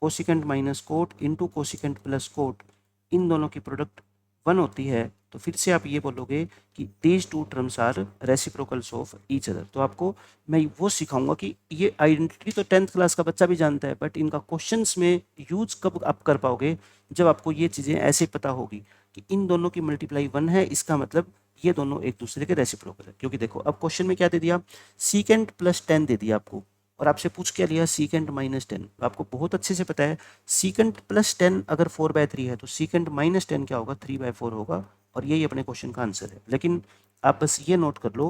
cosecant minus cot into cosecant plus cot, इन दोनों की प्रोडक्ट 1 होती है। तो फिर से आप ये बोलोगे कि these two terms are reciprocals of each other. तो आपको मैं वो सिखाऊंगा कि ये आइडेंटिटी तो 10th क्लास का बच्चा भी जानता है, बट इनका क्वेश्चंस में यूज कब आप कर पाओगे, जब आपको ये चीज़ें ऐसे पता होगी कि इन दोनों की मल्टीप्लाई 1 है, इसका मतलब ये दोनों एक दूसरे के रेसिप्रोकल है। क्योंकि देखो अब क्वेश्चन में क्या दे दिया, सीकेंट प्लस 10 दे दिया आपको, और आपसे पूछ क्या लिया, सीकेंट माइनस 10। तो आपको बहुत अच्छे से पता है सीकेंट प्लस 10 अगर 4/3 है तो सीकेंट माइनस 10 क्या होगा, 3/4 होगा, और यही अपने क्वेश्चन का आंसर है। लेकिन आप बस ये नोट कर लो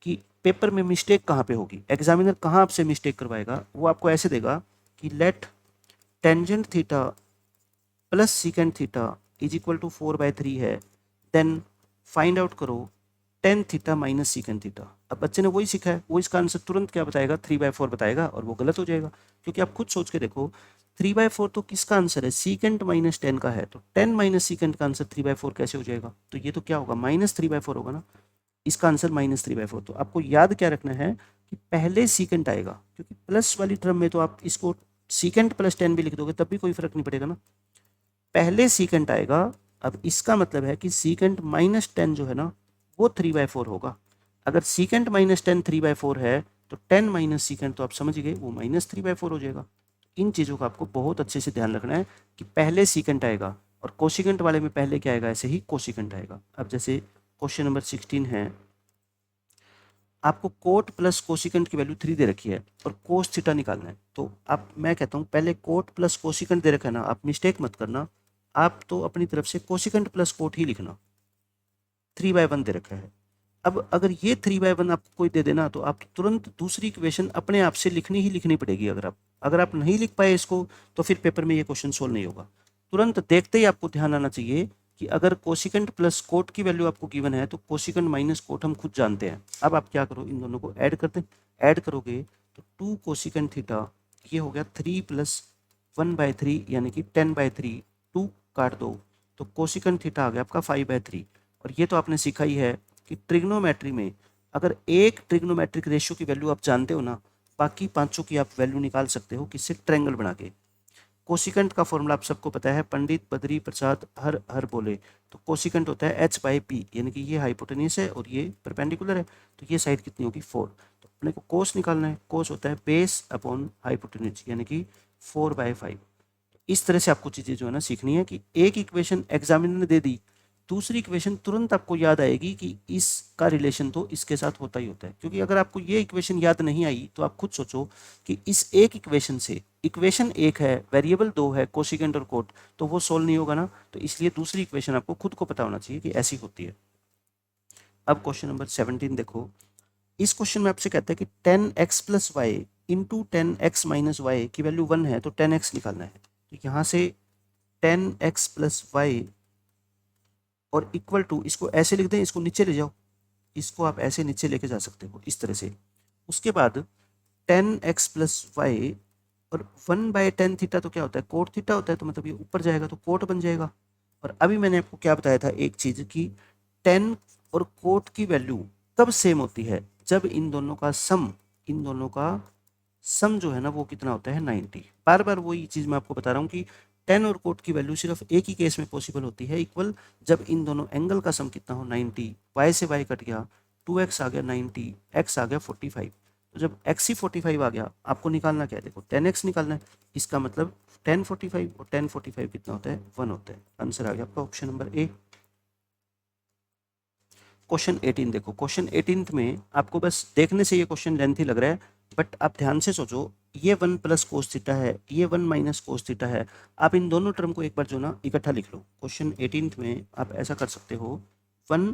कि पेपर में मिस्टेक कहाँ पे होगी, एग्जामिनर कहाँ आपसे मिस्टेक करवाएगा। वो आपको ऐसे देगा कि let tangent theta plus secant theta is equal to 4/3 है, देन फाइंड आउट करो tan theta minus secant theta. अब बच्चे ने वही सीखा है, वो इसका आंसर तुरंत क्या बताएगा, 3/4 बताएगा, और वो गलत हो जाएगा। क्योंकि आप खुद सोच के देखो 3/4 तो किसका आंसर है, सीकेंट माइनस 10 का है, तो 10 माइनस सीकेंट का आंसर 3/4 कैसे हो जाएगा। तो ये तो क्या होगा, -3/4 होगा ना, इसका आंसर -3/4। तो आपको याद क्या रखना है कि पहले सीकेंट आएगा, क्योंकि प्लस वाली टर्म में तो आप इसको सीकेंट प्लस 10 भी लिख दोगे तब भी कोई फर्क नहीं पड़ेगा ना, पहले सीकेंट आएगा। अब इसका मतलब है कि सीकेंट -10 जो है ना वो 3/4 होगा। अगर सीकेंट -10 3/4 है तो 10 माइनस सीकेंट तो आप समझ गए वो -3/4 हो जाएगा। इन चीज़ों का आपको बहुत अच्छे से ध्यान रखना है कि पहले सीकेंट आएगा, और कोसिकेंट वाले में पहले क्या आएगा, ऐसे ही कोसिकेंट आएगा। अब जैसे क्वेश्चन नंबर 16 है, आपको कोट प्लस कोसिकेंट की वैल्यू 3 दे रखी है और कोस थीटा निकालना है। तो आप, मैं कहता हूँ पहले कोट प्लस कोसिकेंट दे रखा है ना, आप मिस्टेक मत करना, आप तो अपनी तरफ से कोसिकेंट प्लस कोट ही लिखना, 3/1 दे रखा है। अब अगर ये 3/1 आपको कोई दे देना तो आप तुरंत दूसरी इक्वेशन अपने आप से लिखनी ही लिखनी पड़ेगी। अगर आप नहीं लिख पाए इसको तो फिर पेपर में ये क्वेश्चन सोल्व नहीं होगा। तुरंत देखते ही आपको ध्यान आना चाहिए कि अगर कोसिकेंट प्लस कोट की वैल्यू आपको गिवन है तो कोसिकेंट माइनस कोट हम खुद जानते हैं। अब आप क्या करो, इन दोनों को ऐड कर दें, ऐड करोगे तो 2 कोसिकेंट थीटा, ये हो गया 3 प्लस 1/3 यानी कि 10/3, 2 काट दो तो कोसिकेंट थीटा आ गया आपका 5/3। और ये तो आपने सीखा ही है कि ट्रिग्नोमेट्री में अगर एक ट्रिग्नोमेट्रिक रेशियो की वैल्यू आप जानते हो ना, बाकी पांचों की आप वैल्यू निकाल सकते हो किससे, ट्रायंगल बना के। कोसिकेंट का फॉर्मूला आप सबको पता है, पंडित बद्री प्रसाद हर हर बोले। तो कोसिकेंट होता है h/p, यानी कि ये हाइपोटेन्यूस है और ये परपेंडिकुलर है, तो ये साइड कितनी होगी 4। तो अपने को कोस निकालना है, कोस होता है बेस अपॉन हाइपोटेन्यूस यानी कि 4/5। इस तरह से आपको चीज़ें जो है ना सीखनी है कि एक इक्वेशन एग्जामिनर ने दे दी, दूसरी इक्वेशन तुरंत आपको याद आएगी कि इसका रिलेशन तो इसके साथ होता ही होता है। क्योंकि अगर आपको ये इक्वेशन याद नहीं आई तो आप खुद सोचो कि इस एक इक्वेशन से, इक्वेशन एक है, वेरिएबल दो है, कोसिकेंट और कोट, तो वो सोल्व नहीं होगा ना। तो इसलिए दूसरी इक्वेशन आपको खुद को पता होना चाहिए कि ऐसी होती है। अब क्वेश्चन नंबर 17 देखो, इस क्वेश्चन में आपसे कहता है कि 10x plus Y into 10x minus Y की वैल्यू 1 है, तो 10x निकालना है। तो यहाँ से 10x प्लस वाई और इक्वल टू, इसको ऐसे लिख दें, इसको नीचे ले जाओ, इसको आप ऐसे नीचे लेके जा सकते हो इस तरह से। उसके बाद 10x प्लस वाई और 1/10 थीटा तो क्या होता है, कोट थीटा होता है, तो मतलब ये ऊपर जाएगा तो कोट बन जाएगा। और अभी मैंने आपको क्या बताया था एक चीज़ कि 10 और कोट की वैल्यू कब सेम होती है, जब इन दोनों का सम, इन दोनों का सम जो है ना वो कितना होता है 90। बार बार वही चीज़ मैं आपको बता रहा हूँ कि 10 और कोट की वैल्यू सिर्फ एक ही केस में पॉसिबल होती है, इक्वल, जब इन दोनों एंगल का सम कितना हो 90। वाई से वाई कट गया, 2x आ गया 90, x आ गया 45। तो जब x ही 45 आ गया, आपको निकालना क्या है, देखो 10x निकालना है, इसका मतलब 1045, और 1045 कितना होता है 1 होता है। आंसर आ गया आपका ऑप्शन नंबर ए। क्वेश्चन 18 देखो, क्वेश्चन 18 में आपको बस देखने से ये क्वेश्चन लेंथी लग रहा है, बट आप ध्यान से सोचो, ये 1 प्लस कोस थीटा है, ये 1 माइनस कोस थीटा है। आप इन दोनों टर्म को एक बार जो ना इकट्ठा लिख लो। क्वेश्चन 18 में आप ऐसा कर सकते हो, 1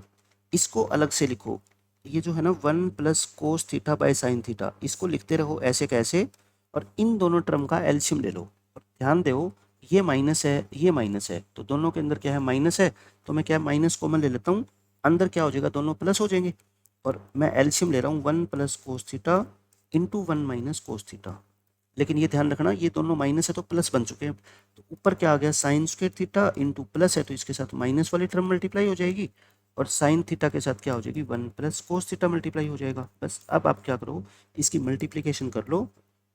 इसको अलग से लिखो, ये जो है ना 1 plus cos theta by sine theta, इसको लिखते रहो ऐसे कैसे, और इन दोनों टर्म का एलसीएम ले लो। और ध्यान दो, ये माइनस है, ये माइनस है, तो दोनों के अंदर क्या है, माइनस है, तो मैं क्या माइनस कॉमन ले लेता हूँ, अंदर क्या हो जाएगा, दोनों प्लस हो जाएंगे। और मैं एलसीएम ले रहा हूँ 1 plus cos theta into 1 minus cos theta. लेकिन ये ध्यान रखना ये दोनों माइनस है तो प्लस बन चुके हैं। तो ऊपर क्या आ गया sign square theta into plus है तो इसके साथ माइनस वाली टर्म मल्टीप्लाई हो जाएगी और साइन थीटा के साथ क्या हो जाएगी 1 प्लस कोस थीटा मल्टीप्लाई हो जाएगा। बस अब आप क्या करो इसकी मल्टीप्लीकेशन कर लो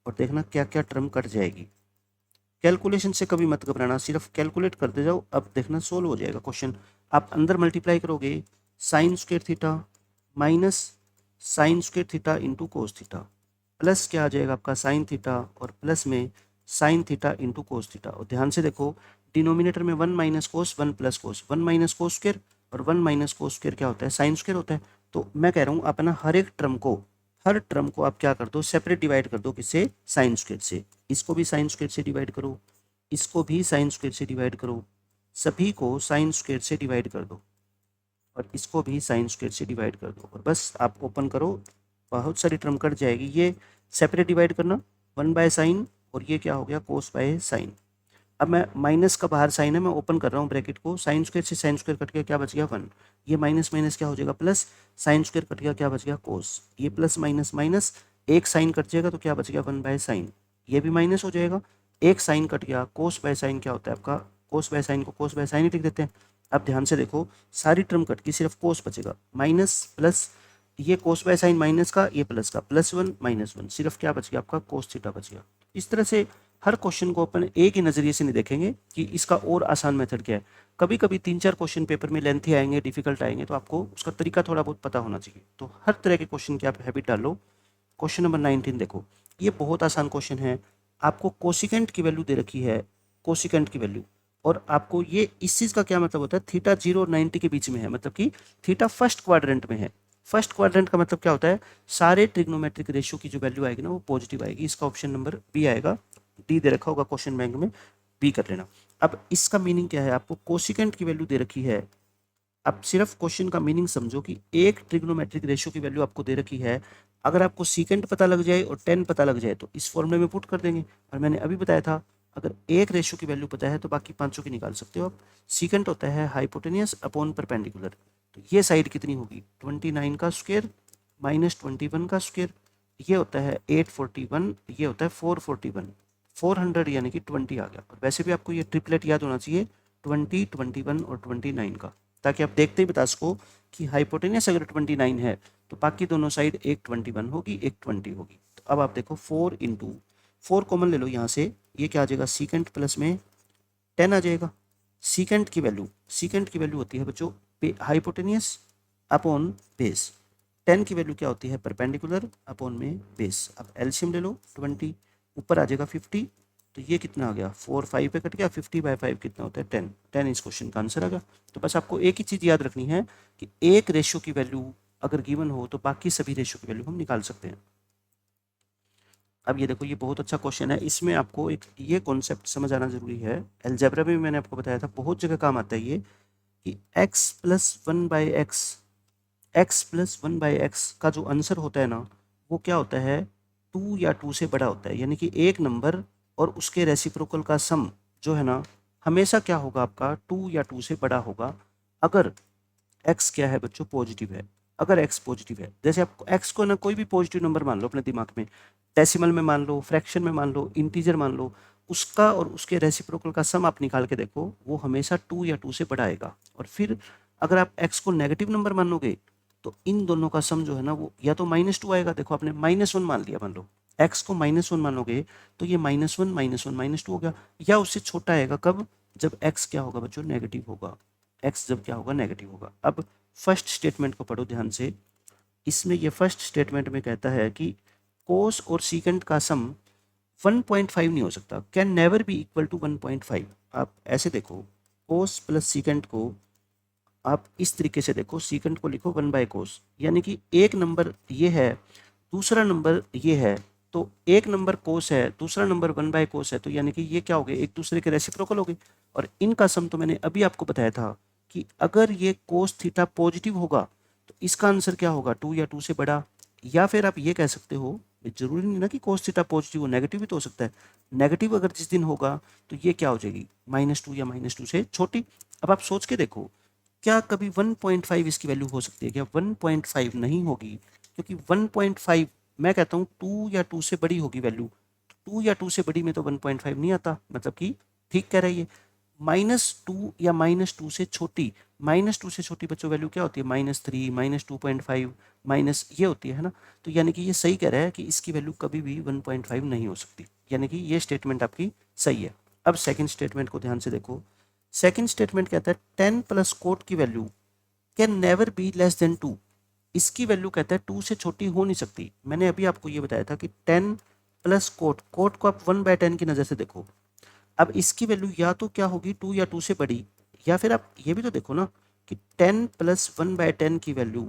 और देखना क्या क्या टर्म कट जाएगी। कैलकुलेशन से कभी मत घबराना, सिर्फ कैलकुलेट करते जाओ। अब देखना सोल्व हो जाएगा क्वेश्चन। आप अंदर मल्टीप्लाई करोगे sign square theta minus sine square theta into cos theta plus क्या आ जाएगा आपका साइन थीटा और प्लस में sign theta into cos theta. और ध्यान से देखो डिनोमिनेटर में 1 minus cos 1 plus cos 1 minus cos square और 1 माइनस कोस स्क्वायर क्या होता है साइन स्क्वायर होता है। तो मैं कह रहा हूँ अपना हर टर्म को आप क्या कर दो सेपरेट डिवाइड कर दो किससे साइन स्क्वायर से। इसको भी साइन स्क्वायर से डिवाइड करो, इसको भी साइन स्क्वायर से डिवाइड करो, सभी को साइन स्क्वायर से डिवाइड कर दो और इसको भी साइन स्क्वायर से डिवाइड कर दो और बस आप ओपन करो। बहुत सारी टर्म कट जाएगी। ये सेपरेट डिवाइड करना 1 बाय साइन और ये क्या हो गया कोस बाय साइन। अब मैं माइनस का बाहर साइन है मैं ओपन कर रहा हूँ ब्रैकेट को, साइन स्क्वायर से साइन स्क्वायर कट गया क्या बच गया 1। ये माइनस माइनस क्या हो जाएगा प्लस, साइन स्क्वायर कट गया क्या बच गया कोस। ये प्लस माइनस माइनस एक साइन कट जाएगा तो क्या बच गया 1 बाय साइन। ये भी माइनस हो जाएगा, एक साइन कट गया कोस बाय साइन क्या होता है आपका कोस बाय साइन को कोस बाय साइन ही लिख देते हैं। अब ध्यान से देखो सारी टर्म कट की सिर्फ कोस बचेगा माइनस प्लस ये कोस बाय साइन माइनस का ये प्लस का +1 -1 सिर्फ क्या बच गया आपका कोस थीटा बच गया। इस तरह से हर क्वेश्चन को अपन एक ही नज़रिए से नहीं देखेंगे कि इसका और आसान मेथड क्या है। कभी कभी 3-4 क्वेश्चन पेपर में लेंथी आएंगे डिफिकल्ट आएंगे तो आपको उसका तरीका थोड़ा बहुत पता होना चाहिए। तो हर तरह के क्वेश्चन की आप हैबिट डालो। क्वेश्चन नंबर 19 देखो, ये बहुत आसान क्वेश्चन है। आपको कोसिकेंट की वैल्यू दे रखी है, कोसिकेंट की वैल्यू, और आपको ये इस चीज़ का क्या मतलब होता है थीटा 0 और 90 के बीच में है, मतलब कि थीटा फर्स्ट क्वाड्रेंट में है। फर्स्ट क्वाड्रेंट का मतलब क्या होता है सारे ट्रिग्नोमेट्रिक रेशियो की जो वैल्यू आएगी ना वो पॉजिटिव आएगी। इसका ऑप्शन नंबर बी आएगा, डी दे रखा होगा क्वेश्चन बैंक में, बी कर लेना। अब इसका मीनिंग क्या है, आपको कोसिकेंट की वैल्यू दे रखी है। अब सिर्फ क्वेश्चन का मीनिंग समझो कि एक ट्रिग्नोमेट्रिक रेशियो की वैल्यू आपको दे रखी है। अगर आपको सीकेंट पता लग जाए और 10 पता लग जाए तो इस फॉर्मूले में पुट कर देंगे। और मैंने अभी बताया था अगर एक रेशियो की वैल्यू पता है तो बाकी पांचों की निकाल सकते हो आप। सीकेंट होता है हाइपोटेनियस अपॉन परपेंडिकुलर। तो ये साइड कितनी होगी 29 का स्क्वायर माइनस 21 का स्क्वायर, ये होता है 841, ये होता है 441, 400 यानी कि 20 आ गया। और वैसे भी आपको ये ट्रिपलेट याद होना चाहिए 20, 21 और 29 का, ताकि आप देखते ही बता सको कि हाइपोटेनियस अगर 29 है तो बाकी दोनों साइड एक 21 होगी एक 20 होगी। तो अब आप देखो 4 इंटू 4 कॉमन ले लो यहाँ से, ये क्या आ जाएगा सीकेंट प्लस में 10 आ जाएगा। सीकेंट की वैल्यू होती है बच्चों हाइपोटेनियस अपॉन बेस, 10 की वैल्यू क्या होती है परपेंडिकुलर अपॉन में बेस। अब एलसीएम ले लो 20, ऊपर आ जाएगा 50, तो ये कितना आ गया 4 5 पे कट गया, 50/5 कितना होता है 10, 10 इस क्वेश्चन का आंसर आ गया। तो बस आपको एक ही चीज़ याद रखनी है कि एक रेशियो की वैल्यू अगर गिवन हो तो बाकी सभी रेशियो की वैल्यू हम निकाल सकते हैं। अब ये देखो ये बहुत अच्छा क्वेश्चन है, इसमें आपको एक ये कॉन्सेप्ट समझ आना जरूरी है। अलजेब्रा में भी मैंने आपको बताया था बहुत जगह काम आता है ये कि x plus 1/x, x plus 1/x का जो आंसर होता है ना वो क्या होता है 2 या 2 से बड़ा होता है। यानी कि एक नंबर और उसके रेसिप्रोकल का सम जो है ना हमेशा क्या होगा आपका 2 या 2 से बड़ा होगा अगर x क्या है बच्चों पॉजिटिव है। अगर x पॉजिटिव है, जैसे आप x को ना कोई भी पॉजिटिव नंबर मान लो अपने दिमाग में, डेसिमल में मान लो, फ्रैक्शन में मान लो, इंटीजर मान लो, उसका और उसके रेसिप्रोकल का सम आप निकाल के देखो वो हमेशा 2 या 2 से बड़ा आएगा। और फिर अगर आप x को नेगेटिव नंबर मानोगे तो इन दोनों का सम जो है ना वो या तो -2 आएगा, देखो आपने -1 मान लिया, मान लो x को -1 मानोगे तो ये -1 -1 -2 हो गया, या उससे छोटा आएगा कब जब x क्या होगा बच्चों नेगेटिव होगा, x जब क्या होगा नेगेटिव होगा। अब फर्स्ट स्टेटमेंट को पढ़ो ध्यान से, इसमें ये फर्स्ट स्टेटमेंट में कहता है कि कोस और सीकेंट का सम 1.5 नहीं हो सकता, can never be equal to 1.5। आप ऐसे देखो कोस प्लस सीकेंट को आप इस तरीके से देखो, सीकेंट को लिखो 1/कोस, यानी कि एक नंबर ये है दूसरा नंबर ये है, तो एक नंबर कोस है दूसरा नंबर 1/कोस है, तो यानी कि ये क्या हो गए एक दूसरे के रेसिप्रोकल हो गए। और इनका सम तो मैंने अभी आपको बताया था कि अगर ये कोस थीटा पॉजिटिव होगा तो इसका आंसर क्या होगा 2 या 2 से बड़ा। या फिर आप ये कह सकते हो जरूरी नहीं ना कि कोस थीटा पॉजिटिव हो, नेगेटिव भी तो हो सकता है। नेगेटिव अगर जिस दिन होगा तो ये क्या हो जाएगी -2 या -2 से छोटी। अब आप सोच के देखो क्या कभी 1.5 इसकी वैल्यू हो सकती है क्या, 1.5 नहीं होगी, क्योंकि 1.5 मैं कहता हूँ 2 या 2 से बड़ी होगी वैल्यू। 2 या 2 से बड़ी में तो 1.5 नहीं आता, मतलब कि ठीक कह रही है। -2 या -2 से छोटी, -2 से छोटी बच्चों वैल्यू क्या होती है, -3, -2.5, माइनस ये होती है ना। तो यानी कि ये सही कह रहा है कि इसकी वैल्यू कभी भी 1.5 नहीं हो सकती, यानी कि ये स्टेटमेंट आपकी सही है। अब सेकंड स्टेटमेंट को ध्यान से देखो। सेकंड स्टेटमेंट कहता है 10 प्लस कोट की value can never be less than 2। इसकी वैल्यू कहता है 2 से छोटी हो नहीं सकती। मैंने अभी आपको ये बताया था कि 10 प्लस कोट, कोट को आप 1/10 की नज़र से देखो। अब इसकी वैल्यू या तो क्या होगी 2 या 2 से बड़ी, या फिर आप ये भी तो देखो ना कि 10 प्लस 1/10 की वैल्यू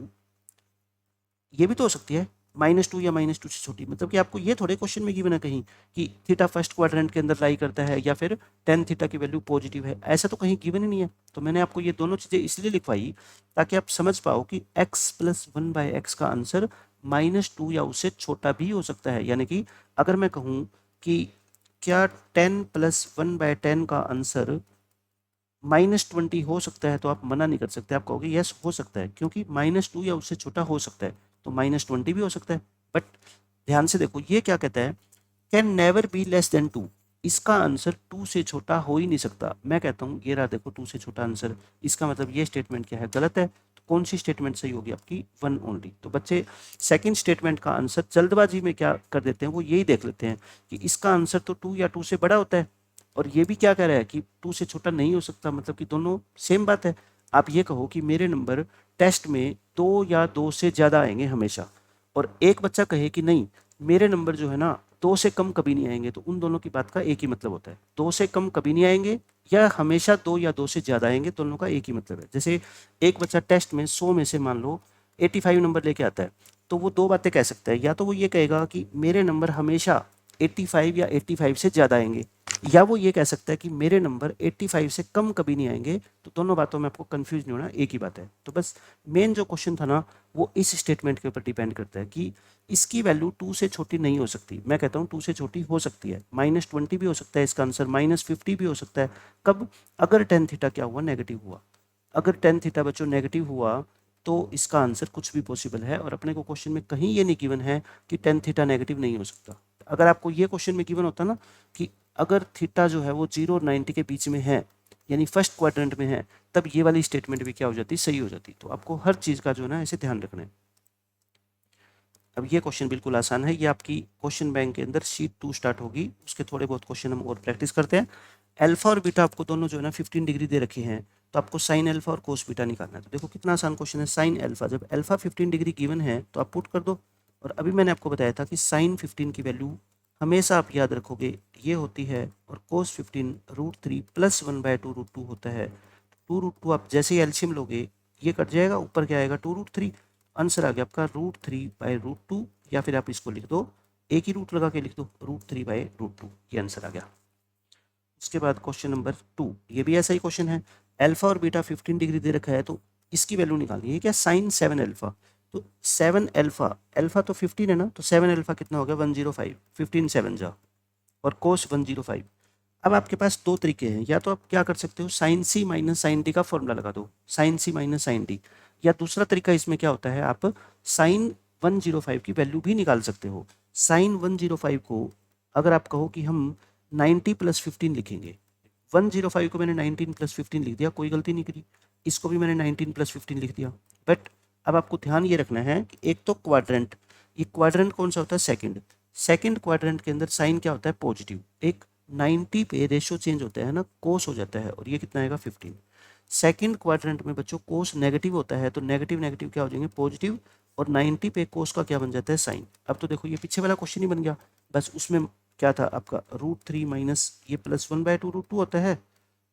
ये भी तो हो सकती है -2 या -2 से छोटी। मतलब कि आपको ये थोड़े क्वेश्चन में गिवन है कहीं कि थीटा फर्स्ट क्वाड्रेंट के अंदर लाई करता है या फिर tan थीटा की वैल्यू पॉजिटिव है, ऐसा तो कहीं गिवन ही नहीं है। तो मैंने आपको ये दोनों चीज़ें इसलिए लिखवाई ताकि आप समझ पाओ कि x प्लस 1/x का आंसर -2 या उससे छोटा भी हो सकता है। यानी कि अगर मैं कहूँ कि क्या 10 प्लस 1/10 का आंसर -20 हो सकता है, तो आप मना नहीं कर सकते, आप कहोगे यस हो सकता है, क्योंकि -2 या उससे छोटा हो सकता है, तो -20 भी हो सकता है। बट ध्यान से देखो ये क्या कहता है, can never be less than 2। इसका आंसर 2 से छोटा हो ही नहीं सकता। मैं कहता हूँ ये रहा देखो 2 से छोटा आंसर, इसका मतलब ये स्टेटमेंट क्या है, गलत है। तो कौन सी स्टेटमेंट सही होगी आपकी, 1 ओनली। तो बच्चे सेकंड स्टेटमेंट का आंसर जल्दबाजी में क्या कर देते हैं, वो यही देख लेते हैं कि इसका आंसर तो 2 या 2 से बड़ा होता है, और ये भी क्या कह रहा है कि 2 से छोटा नहीं हो सकता, मतलब कि दोनों सेम बात है। आप ये कहो कि मेरे नंबर टेस्ट में 2 या 2 से ज़्यादा आएंगे हमेशा, और एक बच्चा कहे कि नहीं मेरे नंबर जो है ना 2 से कम कभी नहीं आएंगे, तो उन दोनों की बात का एक ही मतलब होता है। 2 से कम कभी नहीं आएंगे या हमेशा 2 या 2 से ज़्यादा आएंगे, दोनों का एक ही मतलब है। जैसे एक बच्चा टेस्ट में 100 में से मान लो 85 नंबर लेके आता है, तो वो दो बातें कह सकता है, या तो वो ये कहेगा कि मेरे नंबर हमेशा 85 या 85 से ज़्यादा आएंगे, या वो ये कह सकता है कि मेरे नंबर 85 से कम कभी नहीं आएंगे। तो दोनों बातों में आपको कंफ्यूज नहीं होना, एक ही बात है। तो बस मेन जो क्वेश्चन था ना वो इस स्टेटमेंट के ऊपर डिपेंड करता है कि इसकी वैल्यू 2 से छोटी नहीं हो सकती। मैं कहता हूँ 2 से छोटी हो सकती है, -20 भी हो सकता है इसका आंसर, -50 भी हो सकता है। कब, अगर tan थीटा क्या हुआ, नेगेटिव हुआ। अगर tan थीटा बच्चों नेगेटिव हुआ तो इसका आंसर कुछ भी पॉसिबल है, और अपने को क्वेश्चन में कहीं ये नहीं गिवन है कि tan थीटा नेगेटिव नहीं हो सकता। अगर आपको ये क्वेश्चन में गिवन होता ना कि अगर थीटा जो है वो 0 और 90 के बीच में है, यानी फर्स्ट क्वाड्रेंट में है, तब ये वाली स्टेटमेंट भी क्या हो जाती, सही हो जाती। तो आपको हर चीज़ का जो है ना ऐसे ध्यान रखना है। अब ये क्वेश्चन बिल्कुल आसान है, ये आपकी क्वेश्चन बैंक के अंदर शीट 2 स्टार्ट होगी, उसके थोड़े बहुत क्वेश्चन हम और प्रैक्टिस करते हैं। अल्फा और बीटा आपको दोनों जो है ना 15 डिग्री दे रखे हैं, तो आपको साइन अल्फा और कोस बीटा निकालना है। तो देखो कितना आसान क्वेश्चन है। साइन अल्फा, जब अल्फा 15 डिग्री गिवन है तो आप पुट कर दो, और अभी मैंने आपको बताया था कि साइन 15 की वैल्यू हमेशा आप याद रखोगे ये होती है, और कोस 15 √3 + 1/2 √2 होता है। 2 √2 आप जैसे ही एल्शियम लोगे ये कट जाएगा, ऊपर क्या आएगा 2 √3। आंसर आ गया आपका √3/√2, या फिर आप इसको लिख दो, एक ही रूट लगा के लिख दो √3/√2, ये आंसर आ गया। उसके बाद क्वेश्चन नंबर 2, ये भी ऐसा ही क्वेश्चन है। अल्फा और बीटा 15 डिग्री दे रखा है, तो इसकी वैल्यू निकालनी है। क्या, साइन 7 अल्फा, तो 7 अल्फा, अल्फा तो 15 है ना, तो 7 अल्फा कितना हो गया 105, 15 7 जा, और कोस 105। अब आपके पास दो तरीके हैं, या तो आप क्या कर सकते हो साइन सी माइनस साइन डी का फॉर्मूला लगा दो, साइन सी माइनस साइन डी। या दूसरा तरीका इसमें क्या होता है, आप साइन 105 की वैल्यू भी निकाल सकते हो। साइन 105 को अगर आप कहो कि हम 90 + 15 लिखेंगे, 105 को मैंने 19 + 15 लिख दिया, कोई गलती नहीं करी। इसको भी मैंने 19 + 15 लिख दिया। बट अब आपको ध्यान ये रखना है कि एक तो क्वाड्रेंट, ये क्वाड्रेंट कौन सा होता है, सेकंड। सेकंड क्वाड्रेंट के अंदर साइन क्या होता है, पॉजिटिव। एक 90 पे रेशो चेंज होता है ना, कोस हो जाता है, और ये कितना आएगा 15। सेकंड क्वाड्रेंट में बच्चों कोस नेगेटिव होता है, तो नेगेटिव नेगेटिव क्या हो जाएंगे, पॉजिटिव, और 90 पे कोस का क्या बन जाता है, साइन। अब तो देखो ये पीछे वाला क्वेश्चन ही बन गया, बस उसमें क्या था आपका √3 माइनस ये +1/2 √2 होता है,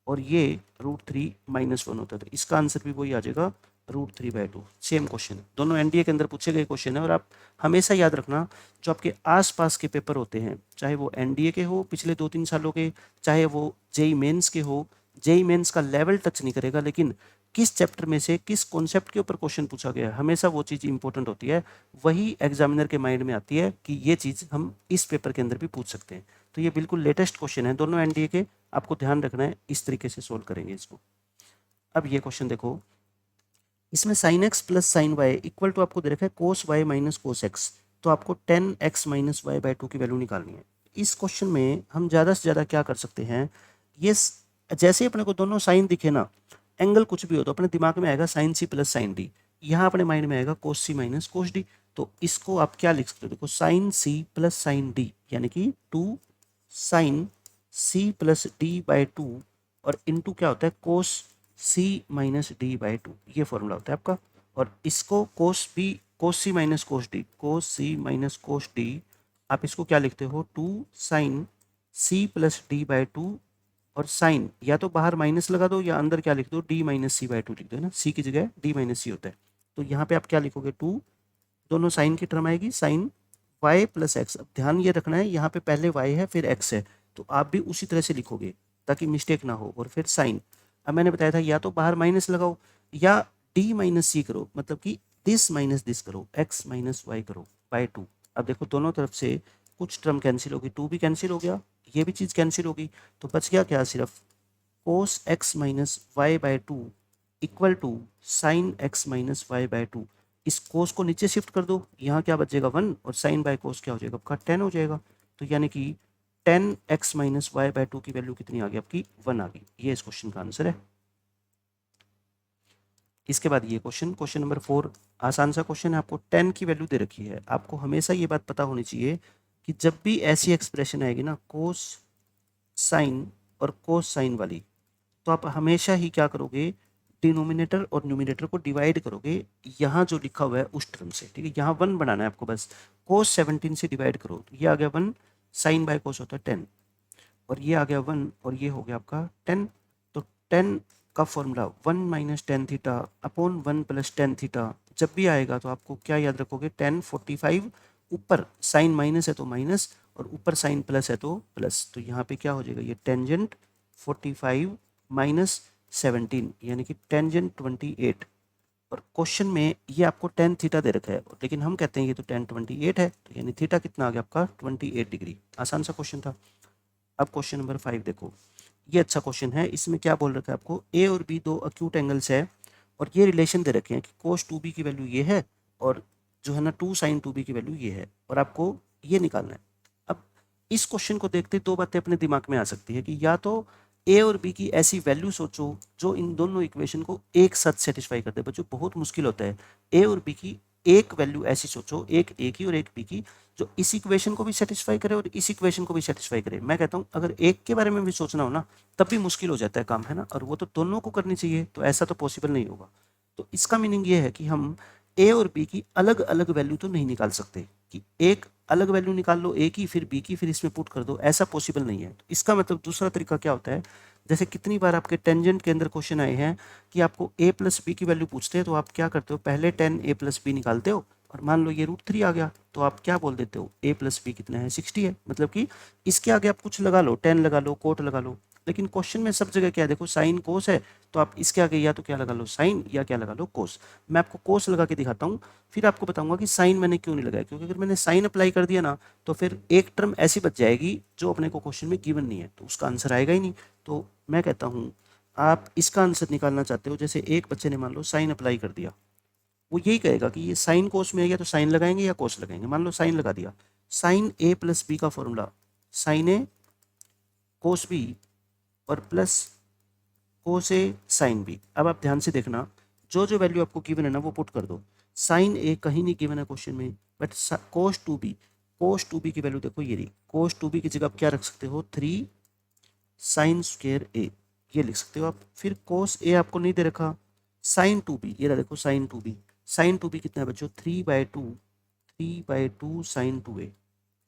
और ये √3 - 1 होता है। तो इसका आंसर भी वही आ जाएगा √3/2। सेम क्वेश्चन, दोनों एनडीए के अंदर पूछे गए क्वेश्चन है। और आप हमेशा याद रखना जो आपके आसपास के पेपर होते हैं, चाहे वो एनडीए के हो पिछले 2-3 सालों के, चाहे वो जेई मेंस के हो, जेई मेंस का लेवल टच नहीं करेगा, लेकिन किस चैप्टर में से किस कॉन्सेप्ट के ऊपर क्वेश्चन पूछा गया है, हमेशा वो चीज़ इंपॉर्टेंट होती है। वही एग्जामिनर के माइंड में आती है कि ये चीज़ हम इस पेपर के अंदर भी पूछ सकते हैं। तो ये बिल्कुल लेटेस्ट क्वेश्चन है, दोनों एनडीए के, आपको ध्यान रखना है, इस तरीके से सोल्व करेंगे इसको। अब ये क्वेश्चन देखो, इसमें sin x + sin y = आपको दे रखा है cos y - cos x, तो आपको tan x - y/2 की वैल्यू निकालनी है। इस क्वेश्चन में हम ज़्यादा से ज़्यादा क्या कर सकते हैं, ये जैसे ही अपने को दोनों साइन दिखे ना, एंगल कुछ भी हो तो अपने दिमाग में आएगा sine C plus sine D, यहाँ अपने माइंड में आएगा कोस सी माइनस कोस डी। तो इसको आप क्या लिख सकते हो, देखो sine C plus sine D यानी कि 2 sine C plus D by 2 और इनटू क्या होता है cos C minus D by 2, ये फॉर्मूला होता है आपका। और इसको cos C minus cos D, cos C minus cos D, आप इसको क्या लिखते हो 2 sine C plus D by 2 और साइन या तो बाहर माइनस लगा दो या अंदर क्या लिख दो डी माइनस सी बाई 2 लिख दो, है ना, सी की जगह डी माइनस सी होता है। तो यहाँ पे आप क्या लिखोगे 2, दोनों साइन की टर्म आएगी साइन y प्लस एक्स। अब ध्यान ये रखना है यहाँ पे पहले y है फिर x है, तो आप भी उसी तरह से लिखोगे ताकि मिस्टेक ना हो। और फिर साइन, अब मैंने बताया था या तो बाहर माइनस लगाओ या डी माइनस सी करो, मतलब कि दिस माइनस दिस करो, x माइनस वाई करो बाय 2। अब देखो दोनों तरफ से कुछ टर्म कैंसिल होगी, 2 भी कैंसिल हो गया, ये भी चीज़ कैंसिल होगी, तो बच गया क्या, सिर्फ cos x minus Y by 2 equal to sine x minus Y by 2। इस कोस को नीचे शिफ्ट कर दो, यहाँ क्या बचेगा 1 और साइन बाय कोस क्या हो जाएगा आपका 10 हो जाएगा। तो यानी कि 10x माइनस वाई बाय 2 की वैल्यू कितनी आ गई आपकी 1 आ गई। ये इस क्वेश्चन का आंसर है। इसके बाद ये क्वेश्चन नंबर 4, आसान सा क्वेश्चन है। आपको 10 की वैल्यू दे रखी है, आपको हमेशा ये बात पता होनी चाहिए कि जब भी ऐसी एक्सप्रेशन आएगी ना कोस साइन और कोस साइन वाली, तो आप हमेशा ही क्या करोगे, डिनोमिनेटर और न्यूमिनेटर को डिवाइड करोगे यहाँ जो लिखा हुआ है उस टर्म से, ठीक है। यहाँ 1 बनाना है आपको, बस कोस 17 से डिवाइड करो, तो ये आ गया 1, साइन बाय कोस होता है 10 और ये आ गया 1 और ये हो गया आपका 10। तो 10 का formula 1 minus tan theta upon 1 plus tan theta, जब भी आएगा तो आपको क्या याद रखोगे 10 45, ऊपर साइन माइनस है तो माइनस और ऊपर साइन प्लस है तो प्लस, तो यहाँ पे क्या हो जाएगा, ये टेंजेंट 45 माइनस 17 यानी कि टेंजेंट 28। और क्वेश्चन में ये आपको टेन थीटा दे रखा है, लेकिन हम कहते हैं ये तो टेन 28 है, तो यानी थीटा कितना आ गया आपका 28 डिग्री। आसान सा क्वेश्चन था। अब क्वेश्चन नंबर 5 देखो, ये अच्छा क्वेश्चन है। इसमें क्या बोल रखा है आपको, ए और बी दो अक्यूट एंगल्स है और ये रिलेशन दे रखे हैं कि कोस 2b की वैल्यू ये है और जो है ना 2 साइन 2b की वैल्यू ये है और आपको ये निकालना है। अब इस क्वेश्चन को देखते दो बातें अपने दिमाग में आ सकती है कि या तो ए और बी की ऐसी वैल्यू सोचो जो इन दोनों इक्वेशन को एक साथ सेटिस्फाई कर दे। बच्चों बहुत मुश्किल होता है, ए और बी की एक वैल्यू ऐसी सोचो, एक ए की और एक बी की, जो इस इक्वेशन को भी सेटिस्फाई करे और इस इक्वेशन को भी सेटिस्फाई करे। मैं कहता हूँ अगर एक के बारे में भी सोचना हो ना तब भी मुश्किल हो जाता है काम, है ना, और वो तो दोनों को करनी चाहिए, तो ऐसा तो पॉसिबल नहीं होगा। तो इसका मीनिंग ये है कि हम ए और बी की अलग अलग वैल्यू तो नहीं निकाल सकते कि एक अलग वैल्यू निकाल लो ए की फिर बी की फिर इसमें पुट कर दो, ऐसा पॉसिबल नहीं है। तो इसका मतलब दूसरा तरीका क्या होता है, जैसे कितनी बार आपके टेंजेंट के अंदर क्वेश्चन आए हैं कि आपको ए प्लस बी की वैल्यू पूछते हैं, तो आप क्या करते हो, पहले 10 ए प्लस बी निकालते हो और मान लो ये √3 आ गया, तो आप क्या बोल देते हो ए प्लस बी कितना है 60 है, मतलब कि इसके आगे आप कुछ लगा लो, 10 लगा लो, कोट लगा लो। लेकिन क्वेश्चन में सब जगह क्या है, देखो साइन कोस है, तो आप इसके आगे या तो क्या लगा लो साइन या क्या लगा लो कोस। मैं आपको कोस लगा के दिखाता हूँ, फिर आपको बताऊंगा कि साइन मैंने क्यों नहीं लगाया, क्योंकि अगर मैंने साइन अप्लाई कर दिया ना तो फिर एक टर्म ऐसी बच जाएगी जो अपने को क्वेश्चन में गिवन नहीं है, तो उसका आंसर आएगा ही नहीं। तो मैं कहता हूँ आप इसका आंसर निकालना चाहते हो, जैसे एक बच्चे ने मान लो साइन अप्लाई कर दिया, वो यही कहेगा कि ये साइन कोस में है, या तो साइन लगाएंगे या कोस लगाएंगे। मान लो साइन लगा दिया, साइन ए प्लस बी का फॉर्मूला साइन ए कोस बी और प्लस कोस ए साइन बी। अब आप ध्यान से देखना, जो जो वैल्यू आपको गिवन है ना वो पुट कर दो। साइन ए कहीं नहीं गिवन है क्वेश्चन में, बट कोस टू बी की वैल्यू देखो ये रही, कोस 2b की जगह आप क्या रख सकते हो 3 साइन स्क्वायर ए, ये लिख सकते हो आप। फिर कोस ए आपको नहीं दे रखा, साइन 2b, ये रहा देखो साइन 2b, साइन 2b कितना है बच्चों 3/2 साइन 2a।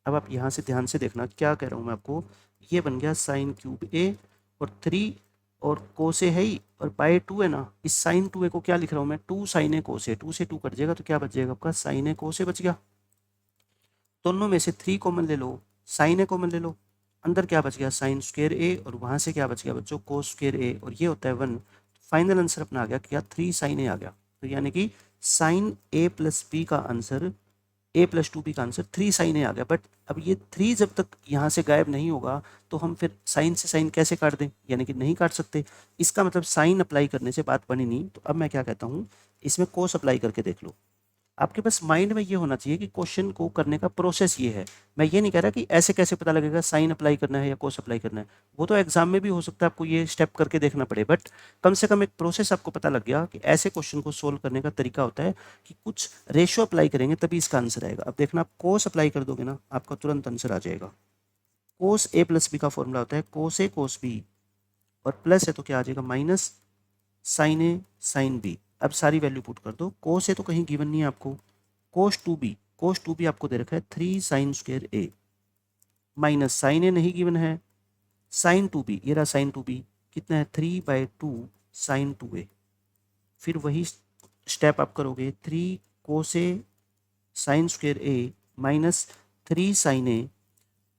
अब आप यहाँ से ध्यान से देखना क्या कह रहा हूँ मैं आपको, ये बन गया साइन क्यूब ए और 3 और कोस ए है ही और बाय 2 है ना, इस साइन 2a को क्या लिख रहा हूँ मैं 2 साइन ए कोस ए, 2 से 2 कट जाएगा तो क्या बच जाएगा आपका साइन ए कोस ए बच गया। दोनों में से 3 कॉमन ले लो, साइन ए कॉमन ले लो, अंदर क्या बच गया साइन स्क्वायर ए और वहाँ से क्या बच गया बच्चों कोस स्क्वायर ए और ये होता है 1। फाइनल आंसर अपना आ गया क्या 3 साइन ए आ गया। तो यानी कि साइन ए प्लस बी का आंसर, ए प्लस 2b का आंसर 3 साइन ए आ गया। बट अब ये 3 जब तक यहाँ से गायब नहीं होगा तो हम फिर साइन से साइन कैसे काट दें, यानी कि नहीं काट सकते। इसका मतलब साइन अप्लाई करने से बात बनी नहीं। तो अब मैं क्या कहता हूँ, इसमें कोस अप्लाई करके देख लो। आपके बस माइंड में ये होना चाहिए कि क्वेश्चन को करने का प्रोसेस ये है। मैं ये नहीं कह रहा कि ऐसे कैसे पता लगेगा साइन अप्लाई करना है या कोस अप्लाई करना है, वो तो एग्जाम में भी हो सकता है आपको ये स्टेप करके देखना पड़े, बट कम से कम एक प्रोसेस आपको पता लग गया कि ऐसे क्वेश्चन को सोल्व करने का तरीका होता है कि कुछ रेशियो अप्लाई करेंगे तभी इसका आंसर आएगा। अब देखना, आप कोस अप्लाई कर दोगे ना, आपका तुरंत आंसर आ जाएगा। कोस ए प्लस बी का फॉर्मूला होता है कोस ए कोस बी, और प्लस है तो क्या आ जाएगा, माइनस साइन ए साइन बी। अब सारी वैल्यू पुट कर दो। कोस ए तो कहीं गिवन नहीं है आपको, कोस टू बी आपको दे रखा है 3 साइन स्क्वायर ए, माइनस साइन ए नहीं गिवन है, साइन टू बी, ये रहा साइन टू बी, कितना है 3/2 साइन 2a। फिर वही स्टेप आप करोगे, 3 कोस ए साइन स्क्वायर ए माइनस 3 साइन ए,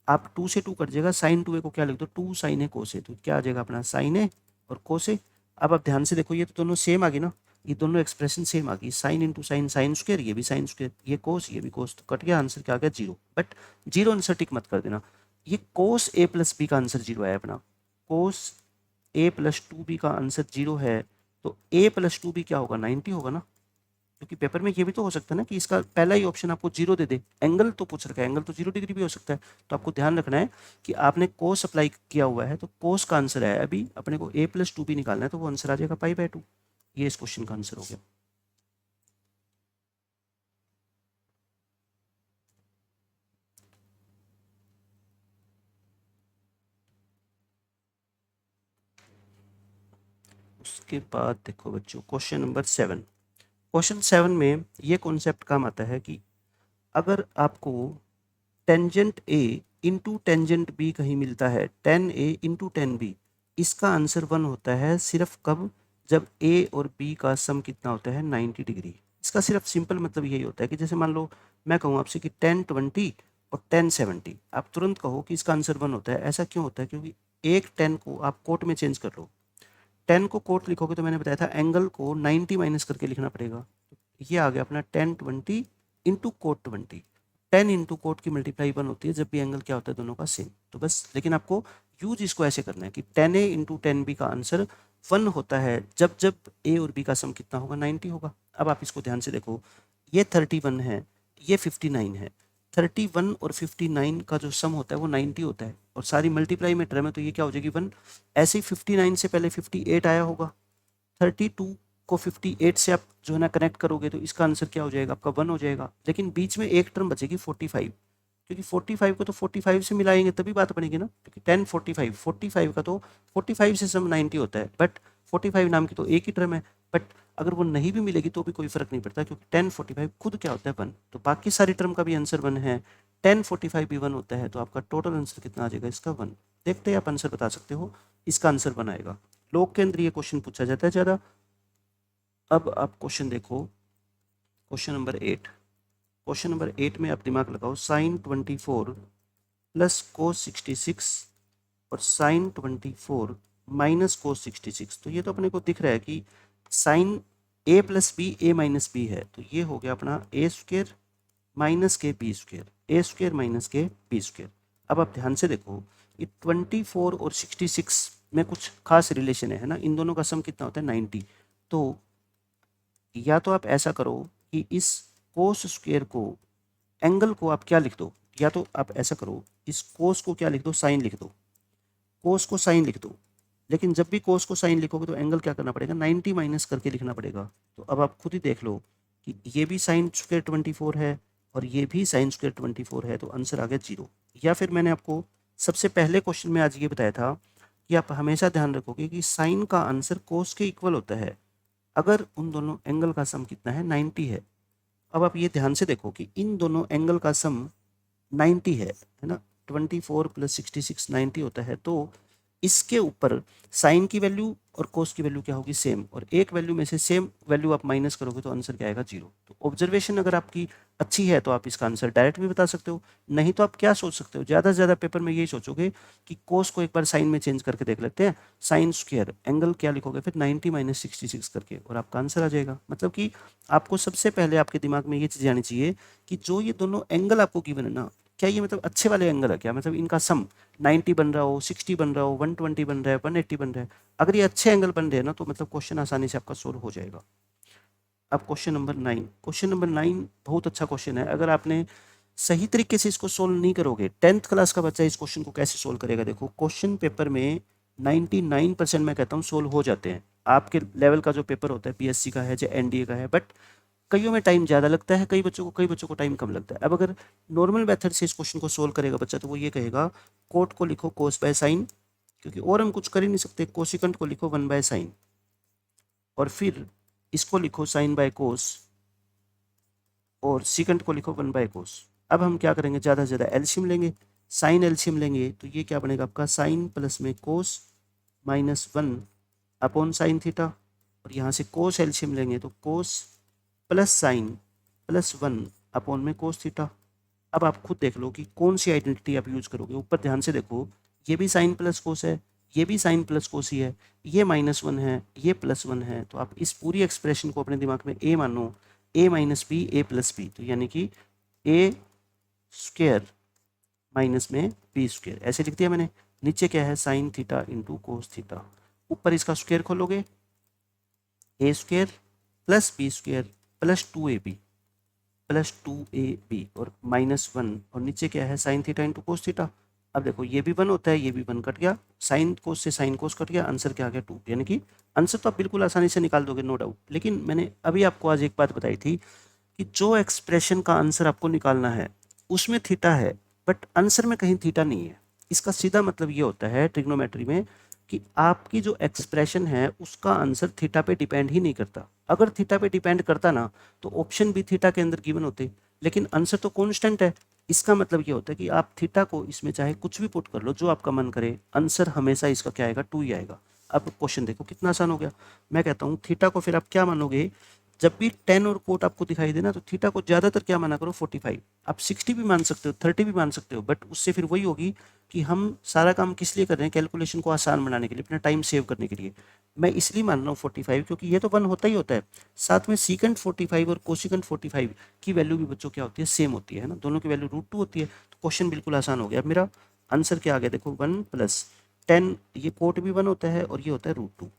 आप 2 से 2 कट जाएगा, साइन 2a को क्या लिख दो, 2 साइन ए कोस ए, तो क्या आ जाएगा अपना साइन ए और कोस ए। अब आप ध्यान से देखो, ये तो दोनों सेम आ गई ना, ये दोनों एक्सप्रेशन सेम आ गई, sine into sine sine square, ये भी साइन स्क्वायर, ये कोस ये भी कोस, तो कट गया, आंसर क्या आ गया, zero. But zero answer tick मत कर देना, ये कोस ए प्लस बी का आंसर जीरो है अपना, कोस ए प्लस 2b का आंसर जीरो है, तो a प्लस 2b क्या होगा, 90 होगा ना। क्योंकि पेपर में ये भी तो हो सकता है ना कि इसका पहला ही ऑप्शन आपको जीरो दे दे, एंगल तो पूछ रखा है, एंगल तो 0 डिग्री भी हो सकता है, तो आपको ध्यान रखना है कि आपने कोस अप्लाई किया हुआ है, तो कोस का आंसर है, अभी अपने को a प्लस 2b निकालना है, तो वो आंसर आ जाएगा पाई/2। ये इस क्वेश्चन का आंसर हो गया। उसके बाद देखो बच्चों, क्वेश्चन नंबर 7। क्वेश्चन 7 में ये कॉन्सेप्ट काम आता है कि अगर आपको tangent A into tangent B कहीं मिलता है, tan A into tan B, इसका आंसर 1 होता है सिर्फ कब, जब ए और बी का सम कितना होता है, 90 डिग्री। इसका सिर्फ सिंपल मतलब यही होता है कि जैसे मान लो मैं कहूँ आपसे कि 10-20 और 10-70, आप तुरंत कहो कि इसका आंसर 1 होता है। ऐसा क्यों होता है, क्योंकि एक 10 को आप कोट में चेंज कर लो, 10 को कोट लिखोगे तो मैंने बताया था एंगल को 90 माइनस करके लिखना पड़ेगा, ये आ गया अपना 10-20 इंटू कोट 20, 10 इंटू कोट की मल्टीप्लाई 1 होती है जब भी एंगल क्या होता है दोनों का सेम। तो बस, लेकिन आपको यूज इसको ऐसे करना है कि 10a इंटू 10b का आंसर 1 होता है जब जब a और b का सम कितना होगा, 90 होगा। अब आप इसको ध्यान से देखो, ये 31 है, ये 59 है, 31 और 59 का जो सम होता है वो 90 होता है, और सारी मल्टीप्लाई में टर्म है, तो ये क्या हो जाएगी 1। ऐसे ही 59 से पहले 58 आया होगा, 32 को 58 से आप जो है ना कनेक्ट करोगे तो इसका आंसर क्या हो जाएगा, आपका 1 हो जाएगा। लेकिन बीच में एक टर्म बचेगी 45, क्योंकि 45 को तो 45 से मिलाएंगे तभी बात बनेगी ना, क्योंकि 10 45 45 का तो 45 से सम 90 होता है, बट 45 नाम की तो एक ही टर्म है, बट अगर वो नहीं भी मिलेगी तो भी कोई फर्क नहीं पड़ता, क्योंकि 10 45 खुद क्या होता है 1, तो बाकी सारी टर्म का भी आंसर 1 है, 10 45 भी 1 होता है, तो आपका टोटल आंसर कितना आ जाएगा इसका 1। देखते हैं आप आंसर बता सकते हो, इसका आंसर 1 आएगा। लोग के अंदर ये क्वेश्चन पूछा जाता है ज़्यादा। अब आप क्वेश्चन देखो, क्वेश्चन नंबर 8। क्वेश्चन नंबर 8 में आप दिमाग लगाओ, साइन 24 प्लस कोस 66 और साइन 24 माइनस कोस 66, तो ये तो अपने को दिख रहा है कि sign A plus B A minus B है, तो ये हो गया अपना ए स्क्वेयर माइनस के बी स्क्वेयर, ए स्क्वेयर माइनस के बी स्क्वेयर। अब आप ध्यान से देखो, ये 24 और 66 में कुछ खास रिलेशन है ना, इन दोनों का सम कितना होता है, 90। तो या तो आप ऐसा करो कि इस कोस स्क्वेयर को, एंगल को आप क्या लिख दो, या तो आप ऐसा करो, इस कोस को क्या लिख दो, साइन लिख दो, कोस को साइन लिख दो। लेकिन जब भी कोस को साइन लिखोगे तो एंगल क्या करना पड़ेगा, 90 माइनस करके लिखना पड़ेगा। तो अब आप खुद ही देख लो कि ये भी साइन स्क्वेयर 24 है और ये भी साइन स्क्वेयर 24 है, तो आंसर आ गया 0। या फिर मैंने आपको सबसे पहले क्वेश्चन में आज ये बताया था कि आप हमेशा ध्यान रखोगे कि साइन का आंसर कोस के इक्वल होता है अगर उन दोनों एंगल का सम कितना है, 90 है। अब आप ये ध्यान से देखो कि इन दोनों एंगल का सम 90 है ना, 24 प्लस 66 90 होता है, तो इसके ऊपर साइन की वैल्यू और कोस की वैल्यू क्या होगी, सेम, और एक वैल्यू में से सेम वैल्यू आप माइनस करोगे तो आंसर क्या आएगा, 0। तो ऑब्जर्वेशन अगर आपकी अच्छी है तो आप इसका आंसर डायरेक्ट भी बता सकते हो, नहीं तो आप क्या सोच सकते हो, ज़्यादा से ज़्यादा पेपर में यही सोचोगे कि कोस को एक बार साइन में चेंज करके देख लेते हैं, साइन स्क्वायर एंगल क्या लिखोगे फिर 90 माइनस 66 करके, और आपका आंसर आ जाएगा। मतलब कि आपको सबसे पहले आपके दिमाग में ये चीज़ आनी चाहिए कि जो ये दोनों एंगल आपको गिवन है ना, क्या ये मतलब अच्छे वाले एंगल है क्या, मतलब इनका सम 90 बन रहा हो, 60 बन रहा हो, 120 बन रहा है, 180 बन रहा है, अगर ये अच्छे एंगल बन रहे हैं ना तो मतलब क्वेश्चन आसानी से आपका सोल्व हो जाएगा। अब क्वेश्चन नंबर 9 बहुत अच्छा क्वेश्चन है। अगर आपने सही तरीके से इसको सोल्व नहीं करोगे, 10th क्लास का बच्चा इस क्वेश्चन को कैसे सोल्व करेगा? देखो क्वेश्चन पेपर में 99% मैं कहता हूँ सोल्व हो जाते हैं। आपके लेवल का जो पेपर होता है पीएससी का है चाहे एनडीए का है, बट कईयों में टाइम ज़्यादा लगता है, कई बच्चों को टाइम कम लगता है। अब अगर नॉर्मल मेथड से इस क्वेश्चन को सोल्व करेगा बच्चा तो वो ये कहेगा कोट को लिखो कोस बाय साइन, क्योंकि और हम कुछ कर ही नहीं सकते। कोसिकेंट को लिखो 1 बाय साइन और फिर इसको लिखो साइन बाय कोस और सीकेंट को लिखो 1 बाय कोस। अब हम क्या करेंगे, ज़्यादा से ज़्यादा एलसीएम लेंगे। साइन एलसीएम लेंगे तो ये क्या बनेगा आपका, साइन प्लस में कोस माइनस 1 अपॉन साइन थीटा, और यहाँ से कोस एलसीएम लेंगे तो कोस प्लस साइन प्लस 1 अपॉन में कोस थीटा। अब आप खुद देख लो कि कौन सी आइडेंटिटी आप यूज करोगे। ऊपर ध्यान से देखो, ये भी साइन प्लस कोस है, ये भी साइन प्लस कोस ही है, ये -1 है, ये +1 है। तो आप इस पूरी एक्सप्रेशन को अपने दिमाग में ए मानो, a minus B A plus B, तो यानी कि ए स्क्वेयर माइनस में बी स्क्वेयर, ऐसे लिख दिया मैंने। नीचे क्या है, sine theta into cos theta. ऊपर इसका स्क्वेयर खोलोगे, A square plus B square plus 2ab plus 2ab और -1, और नीचे क्या है, sine theta into cos theta. अब देखो ये भी 1 होता है, ये भी 1 कट गया, साइन कोस से साइन कोस कट गया, आंसर क्या आ गया 2। यानी कि आंसर तो आप बिल्कुल आसानी से निकाल दोगे, नो डाउट। लेकिन मैंने अभी आपको आज एक बात बताई थी कि जो एक्सप्रेशन का आंसर आपको निकालना है उसमें थीटा है, बट आंसर में कहीं थीटा नहीं है। इसका सीधा मतलब ये होता है ट्रिग्नोमेट्री में कि आपकी जो एक्सप्रेशन है उसका आंसर थीटा पे डिपेंड ही नहीं करता। अगर थीटा पे डिपेंड करता ना तो ऑप्शन भी थीटा के अंदर गिवन होते, लेकिन आंसर तो कांस्टेंट है। इसका मतलब ये होता है कि आप थीटा को इसमें चाहे कुछ भी पुट कर लो, जो आपका मन करे, आंसर हमेशा इसका क्या आएगा, 2 ही आएगा। अब क्वेश्चन देखो कितना आसान हो गया। मैं कहता हूँ थीटा को फिर आप क्या मानोगे, जब भी 10 और कोट आपको दिखाई देना तो थीटा को ज़्यादातर क्या माना करो, 45। आप 60 भी मान सकते हो, 30 भी मान सकते हो, बट उससे फिर वही होगी कि हम सारा काम किस लिए कर रहे हैं, कैलकुलेशन को आसान बनाने के लिए, अपना टाइम सेव करने के लिए। मैं इसलिए मान रहा हूँ 45 क्योंकि ये तो 1 होता ही होता है। साथ में सीकेंट 45 और कोसिकेंट 45 की वैल्यू भी बच्चों क्या होती है, सेम होती है ना, दोनों की वैल्यू √2 होती है। तो क्वेश्चन बिल्कुल आसान हो गया। अब मेरा आंसर क्या आ गया, देखो 1 + 10, ये कोट भी 1 होता है और ये होता है √2,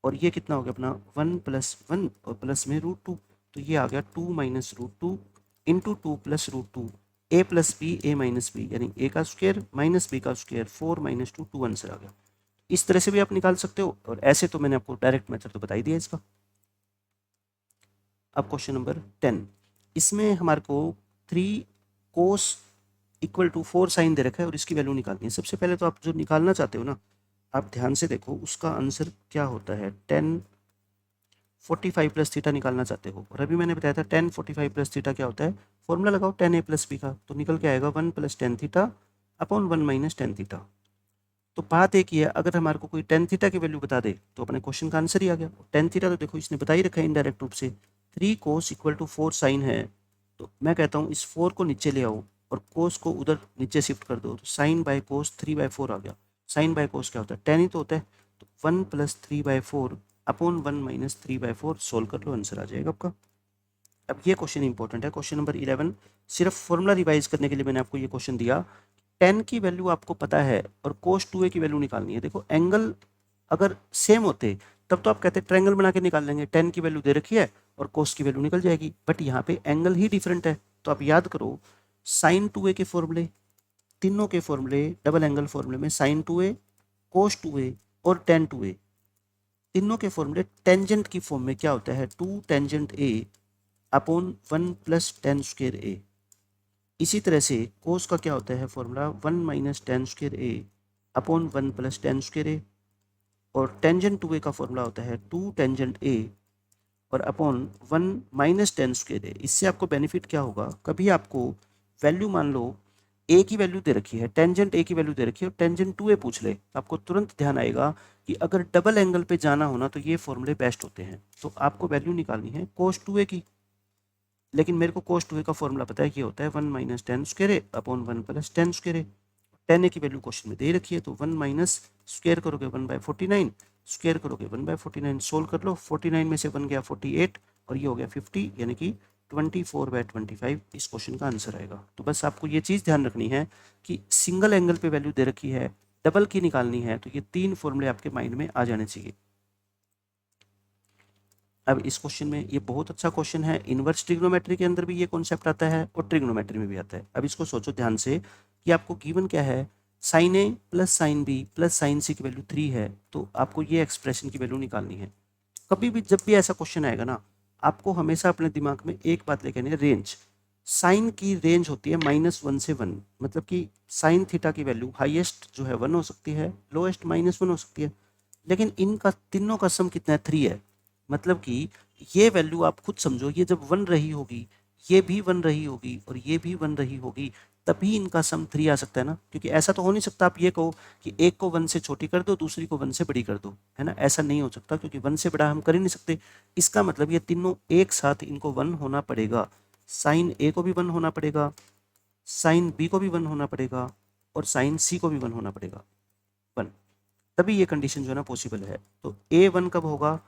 और ये कितना हो गया अपना 1 + 1 और प्लस में √2, तो ये आ गया 2 - √2 into 2 + √2, a + b a - b, यानी a का स्क्वायर माइनस b का स्क्वायर, 4 - 2 2 आंसर आ गया। इस तरह से भी आप निकाल सकते हो, और ऐसे तो मैंने आपको डायरेक्ट मेथड तो बता ही दिया इसका। अब क्वेश्चन नंबर 10, इसमें हमारे को 3 कोस इक्वल टू 4 साइन दे रखा है और इसकी वैल्यू निकालनी है। सबसे पहले तो आप जो निकालना चाहते हो ना, आप ध्यान से देखो उसका आंसर क्या होता है। 10 45 प्लस थीटा निकालना चाहते हो, और अभी मैंने बताया था 10 45 प्लस थीटा क्या होता है, फॉर्मूला लगाओ 10a + b का, तो निकल के आएगा 1 + 10 थीटा अपॉन 1 - 10 थीटा। तो बात एक ही है, अगर हमारे को कोई 10 थीटा की वैल्यू बता दे तो अपने क्वेश्चन का आंसर ही आ गया। 10 थीटा तो देखो इसने बता ही रखा है इनडायरेक्ट रूप से। 3 कोस इक्वल टू 4 साइन है, तो मैं कहता हूँ इस 4 को नीचे ले आओ और कोस को उधर नीचे शिफ्ट कर दो, तो साइन बाय कोस 3/4 आ गया। साइन बाय कोस क्या होता है, 10 ही तो होता है, तो 1 + 3/4 अपॉन 1 - 3/4, सोल्व कर लो, आंसर आ जाएगा आपका। अब ये क्वेश्चन इंपॉर्टेंट है, क्वेश्चन नंबर 11। सिर्फ फॉर्मूला रिवाइज करने के लिए मैंने आपको ये क्वेश्चन दिया। 10 की वैल्यू आपको पता है और कोस 2a की वैल्यू निकालनी है। देखो एंगल अगर सेम होते तब तो आप कहते ट्रायंगल बना के निकाल लेंगे, 10 की वैल्यू दे रखी है और कोस की वैल्यू निकल जाएगी, बट यहाँ पे एंगल ही डिफरेंट है। तो आप याद करो साइन 2a के फॉर्मूले, तीनों के फॉर्मूले डबल एंगल फॉर्मूले में साइन 2a, कोस 2a और टेन 2a, तीनों के फॉर्मूले टेंजेंट की फॉर्म में क्या होता है, 2 tangent a upon 1 + tan square a। इसी तरह से कोस का क्या होता है formula, 1 - tan square a upon 1 + tan square a, और टेंजेंट 2a का फॉर्मूला होता है 2 टेंजेंट a और अपॉन 1 - tan स्क्वायर a। इससे आपको बेनिफिट क्या होगा, कभी आपको वैल्यू मान लो a की वैल्यू दे रखी है, टेंजेंट a की वैल्यू दे रखी है और टेंजेंट 2a पूछ ले, तो आपको तुरंत ध्यान आएगा कि अगर डबल एंगल पे जाना होना तो ये फॉर्मूले बेस्ट होते हैं। तो आपको वैल्यू निकालनी है कोस 2a की, लेकिन मेरे को कोस 2a का फॉर्मूला पता है कि होता है 1 - tan square a upon 1 + tan square a। 10a की वैल्यू क्वेश्चन में दे रखी है, तो 1 माइनस स्क्वायर करोगे 1/49, स्क्वायर करोगे 1/49, सोल्व कर लो। 49 में से 1 गया 48 और ये हो गया 50, यानी कि 24/25 इस क्वेश्चन का आंसर आएगा। तो बस आपको ये चीज़ ध्यान रखनी है कि सिंगल एंगल पे वैल्यू दे रखी है, डबल की निकालनी है, तो ये 3 फॉर्मूले आपके माइंड में आ जाने चाहिए। अब इस क्वेश्चन में ये बहुत अच्छा क्वेश्चन है, इन्वर्स ट्रिग्नोमेट्री के अंदर भी ये कॉन्सेप्ट आता है और ट्रिग्नोमेट्री में भी आता है। अब इसको सोचो ध्यान से कि आपको गिवन क्या है, sine A plus sine B plus sine C की वैल्यू 3 है, तो आपको ये एक्सप्रेशन की वैल्यू निकालनी है। कभी भी जब भी ऐसा क्वेश्चन आएगा ना, आपको हमेशा अपने दिमाग में एक बात लेके आनी है, रेंज। साइन की रेंज होती है -1 से 1, मतलब कि साइन थीटा की वैल्यू हाईएस्ट जो है 1 हो सकती है, लोएस्ट -1 हो सकती है, लेकिन इनका तीनों का सम कितना है, 3 है। मतलब कि ये वैल्यू आप खुद समझो, ये जब 1 रही होगी, ये भी 1 रही होगी और ये भी 1 रही होगी, तभी इनका सम 3 आ सकता है ना। क्योंकि ऐसा तो हो नहीं सकता आप ये कहो कि एक को 1 से छोटी कर दो, दूसरी को 1 से बड़ी कर दो, है ना, ऐसा नहीं हो सकता, क्योंकि 1 से बड़ा हम कर ही नहीं सकते। इसका मतलब ये तीनों एक साथ इनको 1 होना पड़ेगा, साइन ए को भी 1 होना पड़ेगा, साइन बी को भी 1 होना पड़ेगा और साइन सी को भी 1 होना पड़ेगा, 1, तभी ये कंडीशन जो है ना पॉसिबल है। तो ए 1 कब होगा,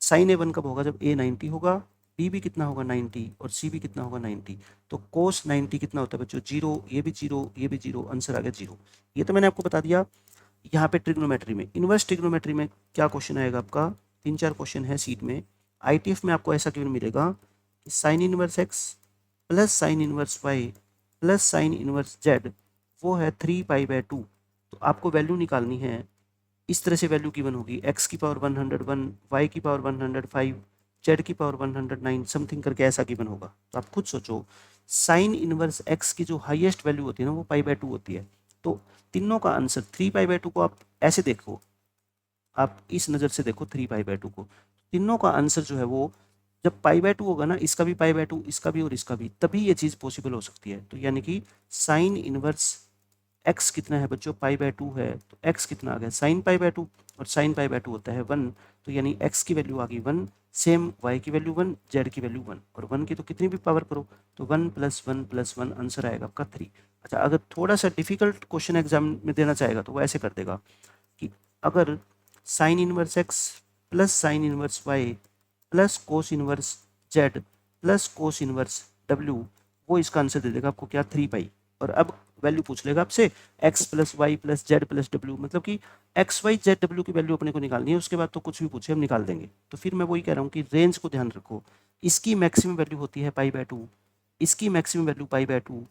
साइन ए 1 कब होगा, जब ए 90 होगा, बी भी कितना होगा 90 और सी भी कितना होगा 90। तो कोस 90 कितना होता है बच्चों, 0, ये भी 0, ये भी 0, आंसर आ गया 0। ये तो मैंने आपको बता दिया। यहाँ पे ट्रिग्नोमेट्री में, इन्वर्स ट्रिग्नोमेट्री में क्या क्वेश्चन आएगा आपका, 3-4 क्वेश्चन है सीट में। आईटीएफ में आपको ऐसा क्यों मिलेगा कि sine inverse X plus sine inverse Y plus sine inverse Z वो है 3π/2। तो आपको वैल्यू निकालनी है, इस तरह से वैल्यू गिवन होगी, x की पावर 101, y की पावर 105, z की पावर 109 समथिंग करके ऐसा गिवन होगा। तो आप खुद सोचो, साइन इनवर्स x की जो हाईएस्ट वैल्यू होती है ना वो π/2 होती है। तो तीनों का आंसर 3π/2 को आप ऐसे देखो, आप इस नज़र से देखो 3π/2 को, तीनों का आंसर जो है वो जब π/2 होगा ना, इसका भी π/2, इसका भी और इसका भी, तभी ये चीज़ पॉसिबल हो सकती है। तो यानी कि साइन इनवर्स x कितना है बच्चों, π/2 है, तो x कितना आ गया साइन π/2, और साइन π/2 होता है 1, तो यानी x की वैल्यू आ गई 1, सेम y की वैल्यू 1, z की वैल्यू 1, और 1 की तो कितनी भी पावर करो, तो 1 + 1 + 1 आंसर आएगा आपका 3। अच्छा, अगर थोड़ा सा डिफिकल्ट क्वेश्चन एग्जाम में देना चाहेगा तो वो ऐसे कर देगा कि अगर sine inverse x plus sine inverse y plus cos inverse z plus cos inverse w, वो इसका आंसर दे देगा आपको क्या, 3π। और अब वैल्यू पूछ लेगा आपसे x plus Y plus Z plus W, मतलब कि एक्स वाई जेड डब्ल्यू की वैल्यू अपने को निकालनी है, उसके बाद तो कुछ भी पूछे हम निकाल देंगे। तो फिर मैं वही कह रहा हूँ कि रेंज को ध्यान रखो, इसकी मैक्सिमम वैल्यू होती है π/2, इसकी maximum value π/2,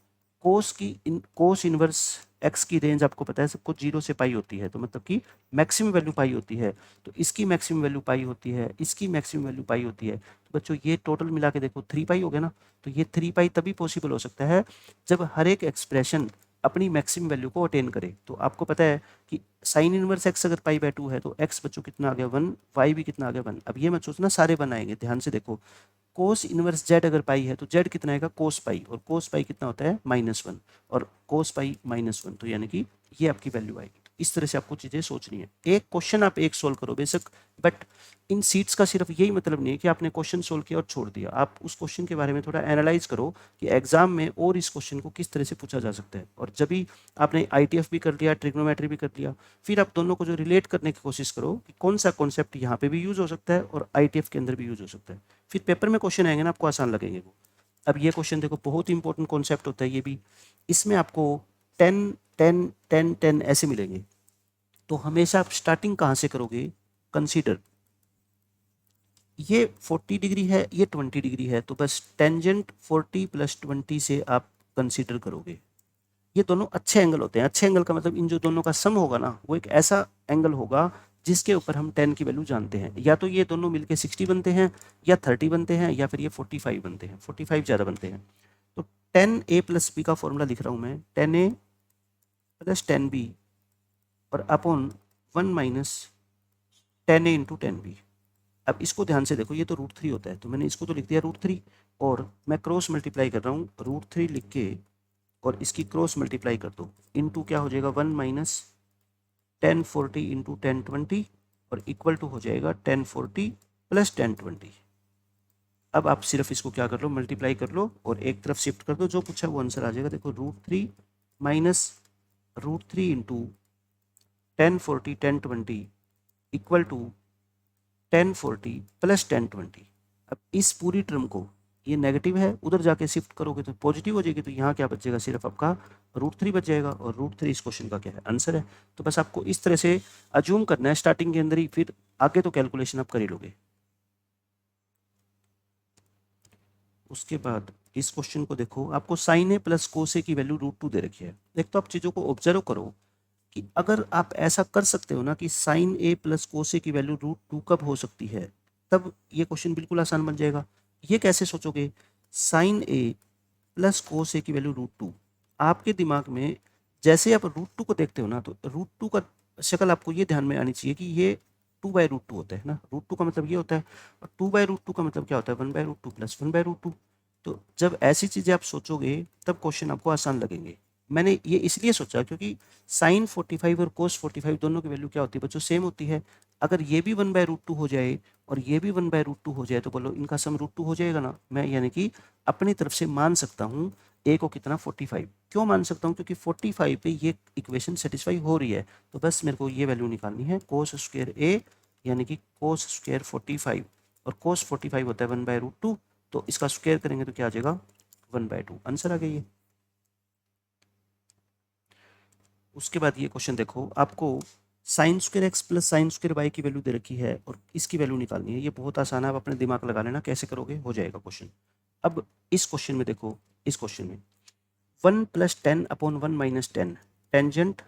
cos inverse X की रेंज आपको पता है सबको 0 से पाई होती है, तो मतलब कि मैक्सिमम वैल्यू पाई होती है, तो इसकी मैक्सिमम वैल्यू पाई होती है, इसकी मैक्सिमम वैल्यू पाई होती है। तो बच्चों ये टोटल मिला के देखो 3π हो गया ना। तो ये 3π तभी पॉसिबल हो सकता है जब हर एक एक्सप्रेशन अपनी मैक्सिमम वैल्यू को अटेन करे। तो आपको पता है कि साइन इनवर्स एक्स अगर π/2 है तो एक्स बच्चों कितना आ गया 1, वाई भी कितना आ गया 1। अब ये मत सोचना सारे बनाएंगे, ध्यान से देखो, कोस इनवर्स जेड अगर पाई है तो जेड कितना आएगा कोस पाई, और कोस पाई कितना होता है -1, और कोस पाई -1, तो यानी कि ये आपकी वैल्यू आएगी। तो इस तरह से आपको चीज़ें सोचनी है। एक क्वेश्चन आप एक सोल्व करो बेशक, बट इन सीट्स का सिर्फ यही मतलब नहीं है कि आपने क्वेश्चन सोल्व किया और छोड़ दिया। आप उस क्वेश्चन के बारे में थोड़ा एनालाइज करो कि एग्जाम में और इस क्वेश्चन को किस तरह से पूछा जा सकता है। और जब भी आपने आईटीएफ भी कर लिया, ट्रिग्नोमेट्री भी कर लिया, फिर आप दोनों को जो रिलेट करने की कोशिश करो कि कौन सा कॉन्सेप्ट यहाँ पे भी यूज़ हो सकता है और आईटीएफ के अंदर भी यूज़ हो सकता है। फिर पेपर में क्वेश्चन आएंगे ना आपको आसान लगेंगे वो। अब ये क्वेश्चन देखो, बहुत इंपॉर्टेंट कॉन्सेप्ट होता है ये भी, इसमें आपको 10 10 10 10 ऐसे मिलेंगे। तो हमेशा आप स्टार्टिंग कहाँ से करोगे, कंसीडर ये 40 डिग्री है, ये 20 डिग्री है, तो बस टेंजेंट 40 + 20 से आप कंसीडर करोगे। ये दोनों अच्छे एंगल होते हैं। अच्छे एंगल का मतलब इन जो दोनों का सम होगा ना वो एक ऐसा एंगल होगा जिसके ऊपर हम 10 की वैल्यू जानते हैं। या तो ये दोनों मिलके 60 बनते हैं, या 30 बनते हैं, या फिर ये 45 बनते हैं, 45 ज़्यादा बनते हैं। तो 10a + b का फॉर्मूला लिख रहा हूँ मैं, 10a + 10b और अपॉन 1 - 10a × 10b। अब इसको ध्यान से देखो, ये तो √3 होता है, तो मैंने इसको तो लिख दिया √3, और मैं क्रॉस मल्टीप्लाई कर रहा हूँ, √3 लिख के और इसकी क्रॉस मल्टीप्लाई कर दो, इनटू क्या हो जाएगा 1 - 1040 × 1020 और इक्वल टू हो जाएगा 1040 + 1020। अब आप सिर्फ इसको क्या कर लो, मल्टीप्लाई कर लो और एक तरफ शिफ्ट कर दो, जो पूछा वो आंसर आ जाएगा। देखो √3 - √3 × 1040 1020 इक्वल टू 1040 + 1020। अब इस पूरी टर्म को, ये नेगेटिव है, उधर जाके शिफ्ट करोगे तो पॉजिटिव हो जाएगी, तो यहाँ क्या बचेगा, सिर्फ आपका √3 बच जाएगा, और √3 इस क्वेश्चन का क्या है, आंसर है। तो बस आपको इस तरह से अज्यूम करना है स्टार्टिंग के अंदर ही, फिर आगे तो कैलकुलेशन आप कर ही लोगे। उसके बाद इस क्वेश्चन को देखो, आपको साइन ए प्लस कोस ए की वैल्यू √2 दे रखी है। एक तो आप चीज़ों को ऑब्जर्व करो कि अगर आप ऐसा कर सकते हो ना कि साइन ए प्लस कोस ए की वैल्यू √2 कब हो सकती है, तब ये क्वेश्चन बिल्कुल आसान बन जाएगा। ये कैसे सोचोगे, साइन ए प्लस कोस ए की वैल्यू √2, आपके दिमाग में जैसे आप √2 को देखते हो ना, तो √2 का शक्ल आपको ये ध्यान में आनी चाहिए कि ये 2/√2 होता है ना। √2 का मतलब ये होता है, और 2/√2 का मतलब क्या होता है, 1/√2 प्लस 1/√2। तो जब ऐसी चीज़ें आप सोचोगे तब क्वेश्चन आपको आसान लगेंगे। मैंने ये इसलिए सोचा क्योंकि साइन 45 और कोस 45 दोनों की वैल्यू क्या होती है बच्चों, सेम होती है। अगर ये भी 1/√2 हो जाए और ये भी 1/√2 हो जाए तो बोलो इनका सम √2 हो जाएगा ना। मैं यानी कि अपनी तरफ से मान सकता हूँ ए को कितना, 45। क्यों मान सकता हूँ, क्योंकि 45 पे ये इक्वेशन सेटिस्फाई हो रही है। तो बस मेरे को ये वैल्यू निकालनी है, कोस स्क्वायर ए यानी कि कोस स्क्वायर 45, और कोस 45 होता है 1/√2, तो इसका स्क्वायर करेंगे तो क्या आ जाएगा, 1/2। आंसर आ गया ये। उसके बाद ये क्वेश्चन देखो, आपको sine square x plus sine square Y की वैल्यू दे रखी है और इसकी वैल्यू निकालनी है। ये बहुत आसान है, आप अपने दिमाग लगा लेना, कैसे करोगे हो जाएगा क्वेश्चन। अब इस क्वेश्चन में देखो, इस क्वेश्चन में 1 + 10/1 - 10, टेंजेंट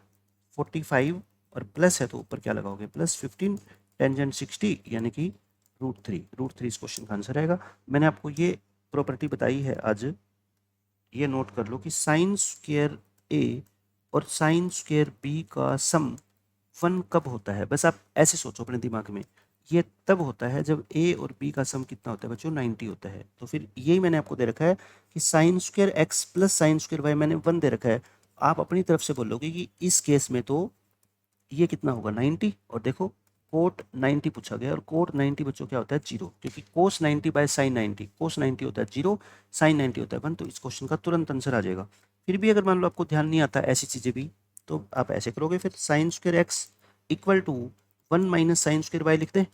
45 और प्लस है तो ऊपर क्या लगाओगे, +15, टेंजेंट 60 यानी कि √3 इस क्वेश्चन का आंसर आएगा। मैंने आपको ये प्रॉपर्टी बताई है आज, ये नोट कर लो कि साइन स्क्वायर ए और साइन स्क्वायर बी का सम 1 कब होता है। बस आप ऐसे सोचो अपने दिमाग में, ये तब होता है जब ए और बी का सम कितना होता है बच्चों, 90 होता है। तो फिर यही मैंने आपको दे रखा है कि sine square x plus sine square y मैंने 1 दे रखा है। आप अपनी तरफ से बोलोगे कि इस केस में तो ये कितना होगा, 90। और देखो कोट 90 पूछा गया, और कोट 90 बच्चों क्या होता है, 0, क्योंकि कोस 90 बाय साइन 90, कोस 90 होता है 0, साइन 90 होता है 1। तो इस क्वेश्चन का तुरंत आंसर आ जाएगा। फिर भी अगर मान लो आपको ध्यान नहीं आता ऐसी चीज़ें भी, तो आप ऐसे करोगे, फिर sine square x equal to 1 minus sine square y लिख दें,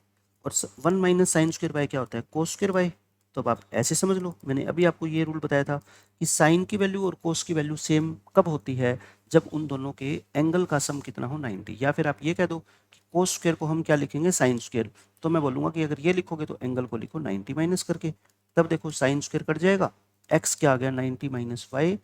और 1 माइनस साइन स्क्वायर वाई क्या होता है, कोस स्क्वायर वाई। तो अब आप ऐसे समझ लो, मैंने अभी आपको ये रूल बताया था कि साइन की वैल्यू और कोस की वैल्यू सेम कब होती है, जब उन दोनों के एंगल का सम कितना हो, 90। या फिर आप ये कह दो कि कोस स्क्वायर को हम क्या लिखेंगे, साइन स्क्वायर। तो मैं बोलूँगा कि अगर ये लिखोगे तो एंगल को लिखो 90 माइनस करके, तब देखो साइन स्क्वायर कट जाएगा, एक्स क्या आ गया 90 minus y,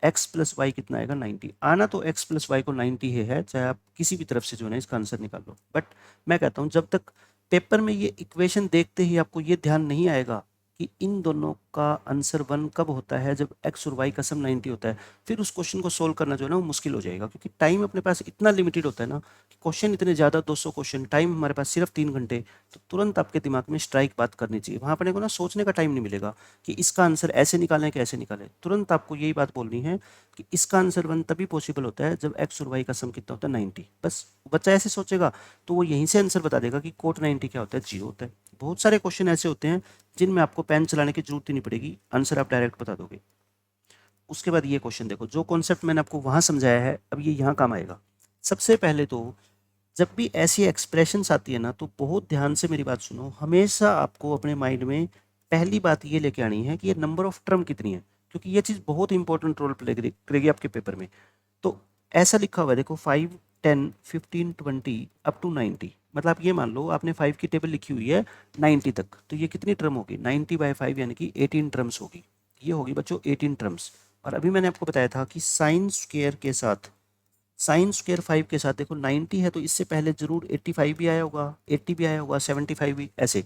x plus y कितना आएगा 90। आना तो एक्स प्लस वाई को 90 ही है, चाहे आप किसी भी तरफ से जो है ना इसका आंसर निकाल लो। बट मैं कहता हूँ जब तक पेपर में ये इक्वेशन देखते ही आपको ये ध्यान नहीं आएगा कि इन दोनों का आंसर 1 कब होता है, जब एक्स और वाई का सम 90 होता है, फिर उस क्वेश्चन को सोल्व करना जो है ना वो मुश्किल हो जाएगा। क्योंकि टाइम अपने पास इतना लिमिटेड होता है ना कि क्वेश्चन इतने ज़्यादा, 200 क्वेश्चन, टाइम हमारे पास सिर्फ 3 घंटे। तो तुरंत आपके दिमाग में स्ट्राइक बात करनी चाहिए, वहाँ अपने को ना सोचने का टाइम नहीं मिलेगा कि इसका आंसर ऐसे निकालें कि ऐसे निकालें। तुरंत आपको यही बात बोलनी है कि इसका आंसर 1 तभी पॉसिबल होता है जब एक्स और वाई का सम कितना होता है, 90। बस बच्चा ऐसे सोचेगा तो वो यहीं से आंसर बता देगा कि कोट 90 क्या होता है, 0 होता है। बहुत सारे क्वेश्चन ऐसे होते हैं जिनमें आपको पेन चलाने की जरूरत ही नहीं पड़ेगी, आंसर आप डायरेक्ट बता दोगे। उसके बाद ये क्वेश्चन देखो, जो कॉन्सेप्ट मैंने आपको वहाँ समझाया है अब ये यहाँ काम आएगा। सबसे पहले तो जब भी ऐसी एक्सप्रेशंस आती है ना, तो बहुत ध्यान से मेरी बात सुनो। हमेशा आपको अपने माइंड में पहली बात ये लेके आनी है कि ये नंबर ऑफ टर्म कितनी है, क्योंकि ये चीज़ बहुत इंपॉर्टेंट रोल प्ले करेगी आपके पेपर में। तो ऐसा लिखा हुआ है देखो, 5, 10, 15, 20 अप टू 90। मतलब आप ये मान लो आपने 5 की टेबल लिखी हुई है 90 तक, तो ये कितनी टर्म होगी, 90/5 यानी कि 18 टर्म्स होगी। ये होगी बच्चों 18 टर्म्स। और अभी मैंने आपको बताया था कि साइन स्क्वायर के साथ, साइन स्क्वायर 5 के साथ देखो 90 है तो इससे पहले जरूर 85 भी आया होगा, 80 भी आया होगा, 75 भी, ऐसे।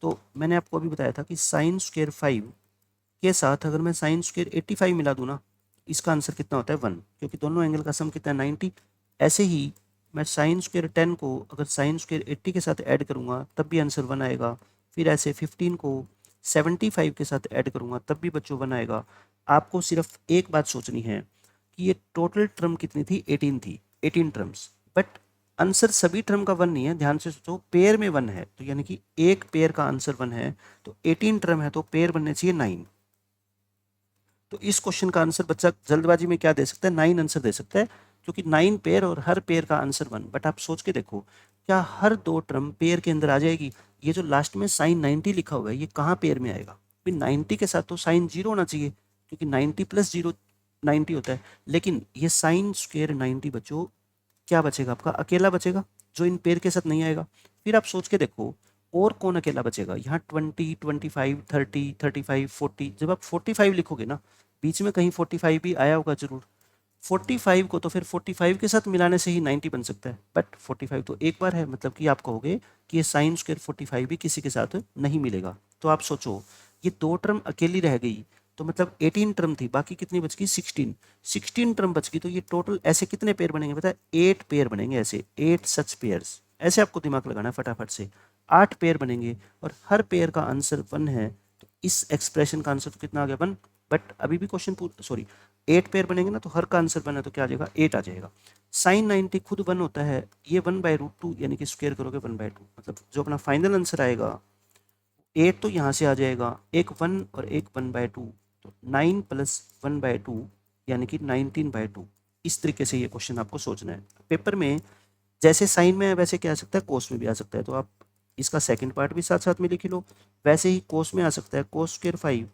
तो मैंने आपको अभी बताया था कि साइन स्क्वायर 5 के साथ अगर मैं साइन स्क्वायर 85 मिला दूँ ना, इसका आंसर कितना होता है 1, क्योंकि दोनों एंगल का सम कितना है 90। ऐसे ही मैं साइन स्क्वायर 10 को अगर साइन स्क्वायर 80 के साथ ऐड करूँगा तब भी आंसर 1 आएगा। फिर ऐसे 15 को 75 के साथ ऐड करूँगा तब भी बच्चों 1 आएगा। आपको सिर्फ एक बात सोचनी है कि ये टोटल टर्म कितनी थी, 18 थी, 18 टर्म्स। बट आंसर सभी टर्म का 1 नहीं है, ध्यान से सोचो, पेयर में 1 है, तो यानी कि एक पेयर का आंसर 1 है। तो 18 टर्म है तो पेयर बनने चाहिए 9। तो इस क्वेश्चन का आंसर बच्चा जल्दबाजी में क्या दे सकता है, 9 आंसर दे सकता है, क्योंकि 9 पेयर और हर पेयर का आंसर 1। बट आप सोच के देखो, क्या हर 2 टर्म पेयर के अंदर आ जाएगी। ये जो लास्ट में साइन 90 लिखा हुआ है ये कहाँ पेयर में आएगा, फिर 90 के साथ तो साइन 0 होना चाहिए, क्योंकि 90 + 0 90 होता है। लेकिन ये साइन स्क्वायर 90 बच्चों क्या बचेगा आपका, अकेला बचेगा, जो इन पेयर के साथ नहीं आएगा। फिर आप सोच के देखो, और कौन अकेला बचेगा यहाँ? 20, 25, 30, 35, 40। जब आप 45 लिखोगे ना, बीच में कहीं 45 भी आया होगा जरूर। 45 को तो फिर 45 के साथ मिलाने से ही 90 बन सकता है, बट 45 तो एक बार है, मतलब कि आप कहोगे कि ये साइन स्क्वायर 45 भी किसी के साथ नहीं मिलेगा। तो आप सोचो, ये दो टर्म अकेली रह गई, तो मतलब 18 टर्म थी, बाकी कितनी बच गई? 16। 16 टर्म बच गई, तो ये टोटल ऐसे कितने पेयर बनेंगे पता है? 8 पेयर बनेंगे, ऐसे 8 सच पेयर्स। ऐसे आपको दिमाग लगाना है फटाफट से। 8 पेयर बनेंगे और हर पेयर का आंसर 1 है, तो इस एक्सप्रेशन का आंसर तो कितना आ गया? 1। बट अभी भी क्वेश्चन सॉरी, 8 पेयर बनेंगे ना, तो हर का आंसर 1 है, तो क्या आ जाएगा? 8 आ जाएगा। साइन 90 खुद 1 होता है, ये 1/√2 यानी कि स्क्वायर करोगे 1/2, मतलब जो अपना फाइनल आंसर आएगा 8 तो यहाँ से आ जाएगा, एक 1 और एक 1/2, तो 9 + 1/2 यानी कि 19/2। इस तरीके से ये क्वेश्चन आपको सोचना है। पेपर में जैसे साइन में है वैसे क्या आ सकता है? कोस में भी आ सकता है, तो आप इसका सेकंड पार्ट भी साथ साथ में लिख लो। वैसे ही कोस में आ सकता है, कोस स्क्वायर 5,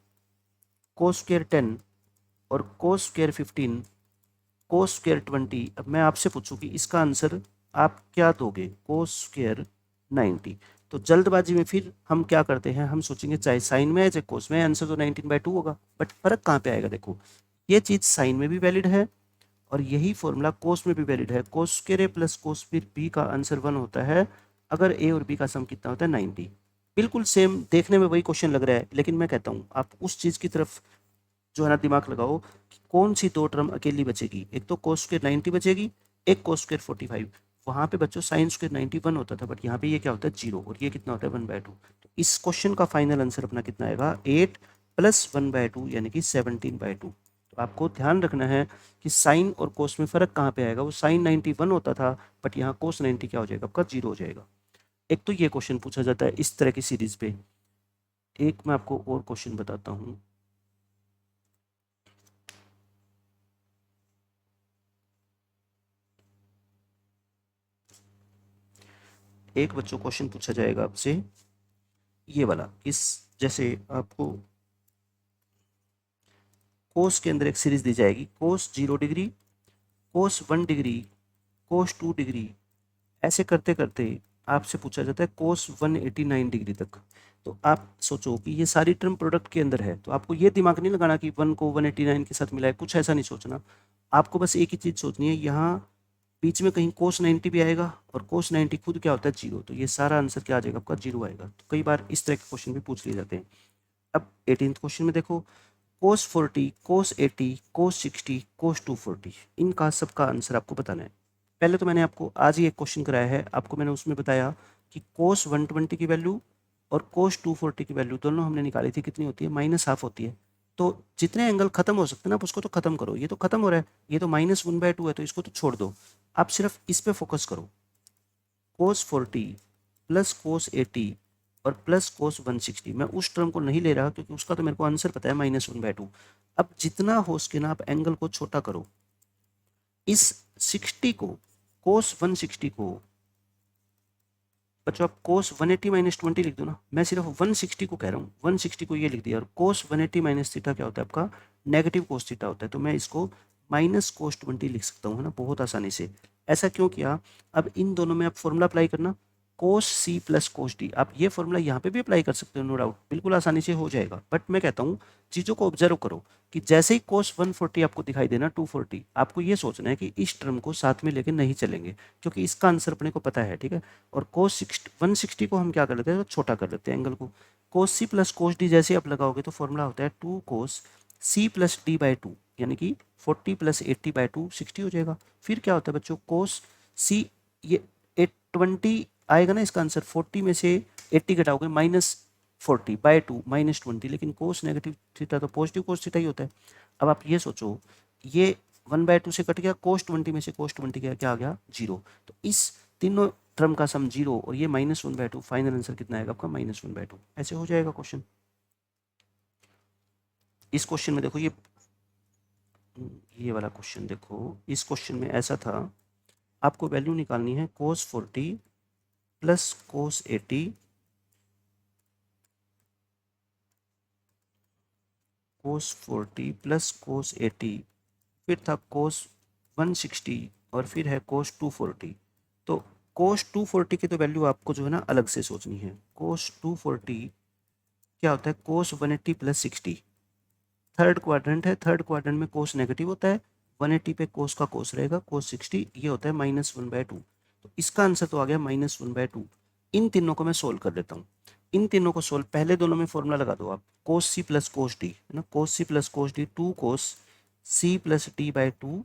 कोस स्क्वायर 10 और कोस स्क्वायर 15, कोस स्क्वायर 20। अब मैं आपसे पूछूं कि इसका आंसर आप क्या दोगे? Cos square 90। तो जल्दबाजी में फिर हम क्या करते हैं, हम सोचेंगे चाहे साइन में है चाहे कोस में है, आंसर तो 19/2 होगा। बट फर्क कहाँ पे आएगा? देखो, ये चीज़ साइन में भी वैलिड है और यही फॉर्मूला कोस में भी वैलिड है। कोस स्क्वायर ए प्लस कोस स्क्वायर बी का आंसर 1 होता है अगर ए और बी का सम कितना होता है? 90। बिल्कुल सेम, देखने में वही क्वेश्चन लग रहा है, लेकिन मैं कहता हूँ आप उस चीज़ की तरफ जो है ना दिमाग लगाओ कि कौन सी दो टर्म अकेली बचेगी। एक तो कोस स्क्वायर 90 बचेगी, एक कोस स्क्वायर 45। वहाँ पे बच्चों साइन स्क्वायर 91 होता था, बट यहाँ पे ये क्या होता है? 0, और ये कितना होता है? 1/2। तो इस क्वेश्चन का फाइनल आंसर अपना कितना आएगा? 8 + 1/2 यानी कि 17/2। तो आपको ध्यान रखना है कि साइन और कोस में फ़र्क कहाँ पे आएगा। वो साइन 91 होता था, बट यहाँ कोस 90 क्या हो जाएगा? आपका 0 हो जाएगा। एक तो ये क्वेश्चन पूछा जाता है इस तरह की सीरीज पे। एक मैं आपको और क्वेश्चन बताता हूँ। एक बच्चों क्वेश्चन पूछा जाएगा आपसे ये वाला, इस जैसे आपको कोस के अंदर एक सीरीज दी जाएगी, कोस 0 डिग्री, कोस 1 डिग्री, कोस 2 डिग्री, ऐसे करते करते आपसे पूछा जाता है कोस 189 डिग्री तक। तो आप सोचो कि ये सारी टर्म प्रोडक्ट के अंदर है, तो आपको ये दिमाग नहीं लगाना कि 1 को 189 के साथ मिला है, कुछ ऐसा नहीं सोचना। आपको बस एक ही चीज़ सोचनी है, यहाँ बीच में कहीं कोस 90 भी आएगा और कोस 90 खुद क्या होता है? 0। तो ये सारा आंसर क्या आ जाएगा? आपका 0 आएगा। तो कई बार इस तरह के क्वेश्चन भी पूछ लिए जाते हैं। अब 18th क्वेश्चन में देखो, कोस 40, कोस 80, कोस 60, कोस 240, इनका सबका आंसर आपको बताना है। पहले तो मैंने आपको आज ही एक क्वेश्चन कराया है, आपको मैंने उसमें बताया कि कोस 120 की वैल्यू और कोस 240 की वैल्यू दोनों हमने निकाली थी, कितनी होती है? -1/2 होती है। तो जितने एंगल खत्म हो सकते हैं ना, आप उसको तो खत्म करो। ये तो खत्म हो रहा है, ये तो -1/2 है, तो इसको तो छोड़ दो। आप सिर्फ इस पे फोकस करो, कोस 40 प्लस कोस 80 और प्लस कोस 160। मैं उस टर्म को नहीं ले रहा क्योंकि उसका तो मेरे को आंसर पता है, -1/2। अब जितना हो सके ना, आप एंगल को छोटा करो। इस 60 को, कोस 160 को बच्चों, आप कोस 180 - 20 लिख दो ना। मैं सिर्फ 160 को कह रहा हूँ, 160 को ये लिख दिया। और कोस 180 - थीटा क्या होता है? आपका नेगेटिव कोस थीटा होता है। तो मैं इसको माइनस कोस 20 लिख सकता हूँ, है ना, बहुत आसानी से। ऐसा क्यों किया? अब इन दोनों में आप फॉर्मूला अप्लाई करना, कोस सी प्लस कोस डी। आप ये फॉर्मूला यहाँ पे भी अप्लाई कर सकते हो, नो डाउट, बिल्कुल आसानी से हो जाएगा। बट मैं कहता हूँ चीज़ों को ऑब्जर्व करो कि जैसे ही कोस 140 आपको दिखाई देना 240, आपको ये सोचना है कि इस टर्म को साथ में लेके नहीं चलेंगे, क्योंकि इसका आंसर अपने को पता है, ठीक है। और कोस 160 को हम क्या कर लेते हैं? तो छोटा कर लेते हैं एंगल को। कोस सी प्लस कोस डी जैसे आप लगाओगे तो फॉर्मूला होता है 2 cos C plus D by 2, यानी कि 40 + 80/2 60 हो जाएगा। फिर क्या होता है बच्चों? कोस सी, ये 20 आएगा ना इसका आंसर। 40 में से 80 घटाओगे, -40/2 -20, लेकिन कोस नेगेटिव थीटा तो पॉजिटिव कोस थीटा ही होता है। अब आप ये सोचो, ये 1/2 से कट गया, कोस 20 में से कोस 20 गया, क्या आ गया? 0। तो इस तीनों टर्म का सम 0 और ये -1/2, फाइनल आंसर कितना आएगा आपका? -1/2। ऐसे हो जाएगा क्वेश्चन। इस क्वेश्चन में देखो, ये वाला क्वेश्चन देखो, इस क्वेश्चन में ऐसा था, आपको वैल्यू निकालनी है कोस 40 प्लस कोस 80, कोस 40 प्लस कोस 80, फिर था कोस 160 और फिर है कोस 240। तो कोस 240 की तो वैल्यू आपको जो है ना अलग से सोचनी है। कोस 240 क्या होता है, कोस 180 प्लस 60, थर्ड क्वाड्रेंट है, थर्ड क्वाड्रेंट में कोस नेगेटिव होता है, 180 पे कोस का कोस रहेगा, कोस 60 ये होता है -1/2। तो इसका आंसर तो आ गया -1/2। इन तीनों को मैं सोल्व कर देता हूँ। इन तीनों को सोल्व, पहले दोनों में फॉर्मूला लगा दो आप, कोस सी प्लस कोस डी है ना, cos C plus cos D 2 cos C plus D by 2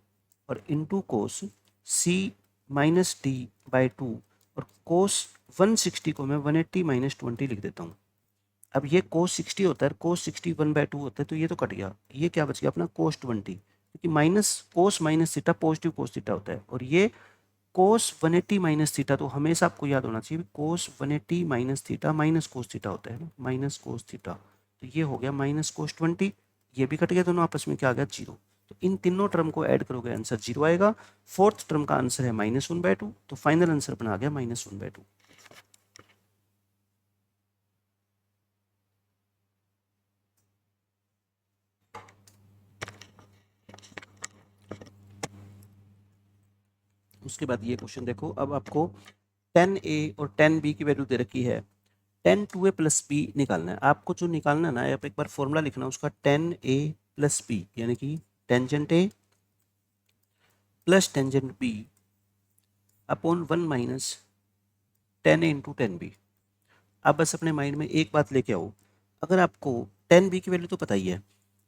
और into cos C minus D by 2 और कोस 160 को मैं 180 माइनस 20 लिख देता हूँ। अब ये कोस 60 होता है, कोस 60 1/2 होता है, तो ये तो कट गया, ये क्या बच गया अपना कोस 20, क्योंकि minus cos minus theta positive cos theta होता है, और ये कोस 180 माइनस थीटा, तो हमेशा आपको याद होना चाहिए कोस 180 minus theta minus cos theta होता है ना, माइनस कोस थीटा, तो ये हो गया माइनस कोस 20, ये भी कट गया, दोनों आपस में क्या आ गया 0। तो इन तीनों टर्म को ऐड करोगे आंसर 0 आएगा। फोर्थ टर्म का आंसर है -1/2, तो फाइनल आंसर बना गया -1/2। उसके बाद ये क्वेश्चन देखो, अब आपको 10a और 10b की वैल्यू दे रखी है, 10 2a प्लस बी निकालना है आपको। जो निकालना है ना, आप एक बार फॉर्मूला लिखना उसका, 10a प्लस बी यानी कि tangent a plus tangent b upon 1 minus 10a into 10b। आप बस अपने माइंड में एक बात लेके आओ, अगर आपको 10b की वैल्यू तो पता ही है,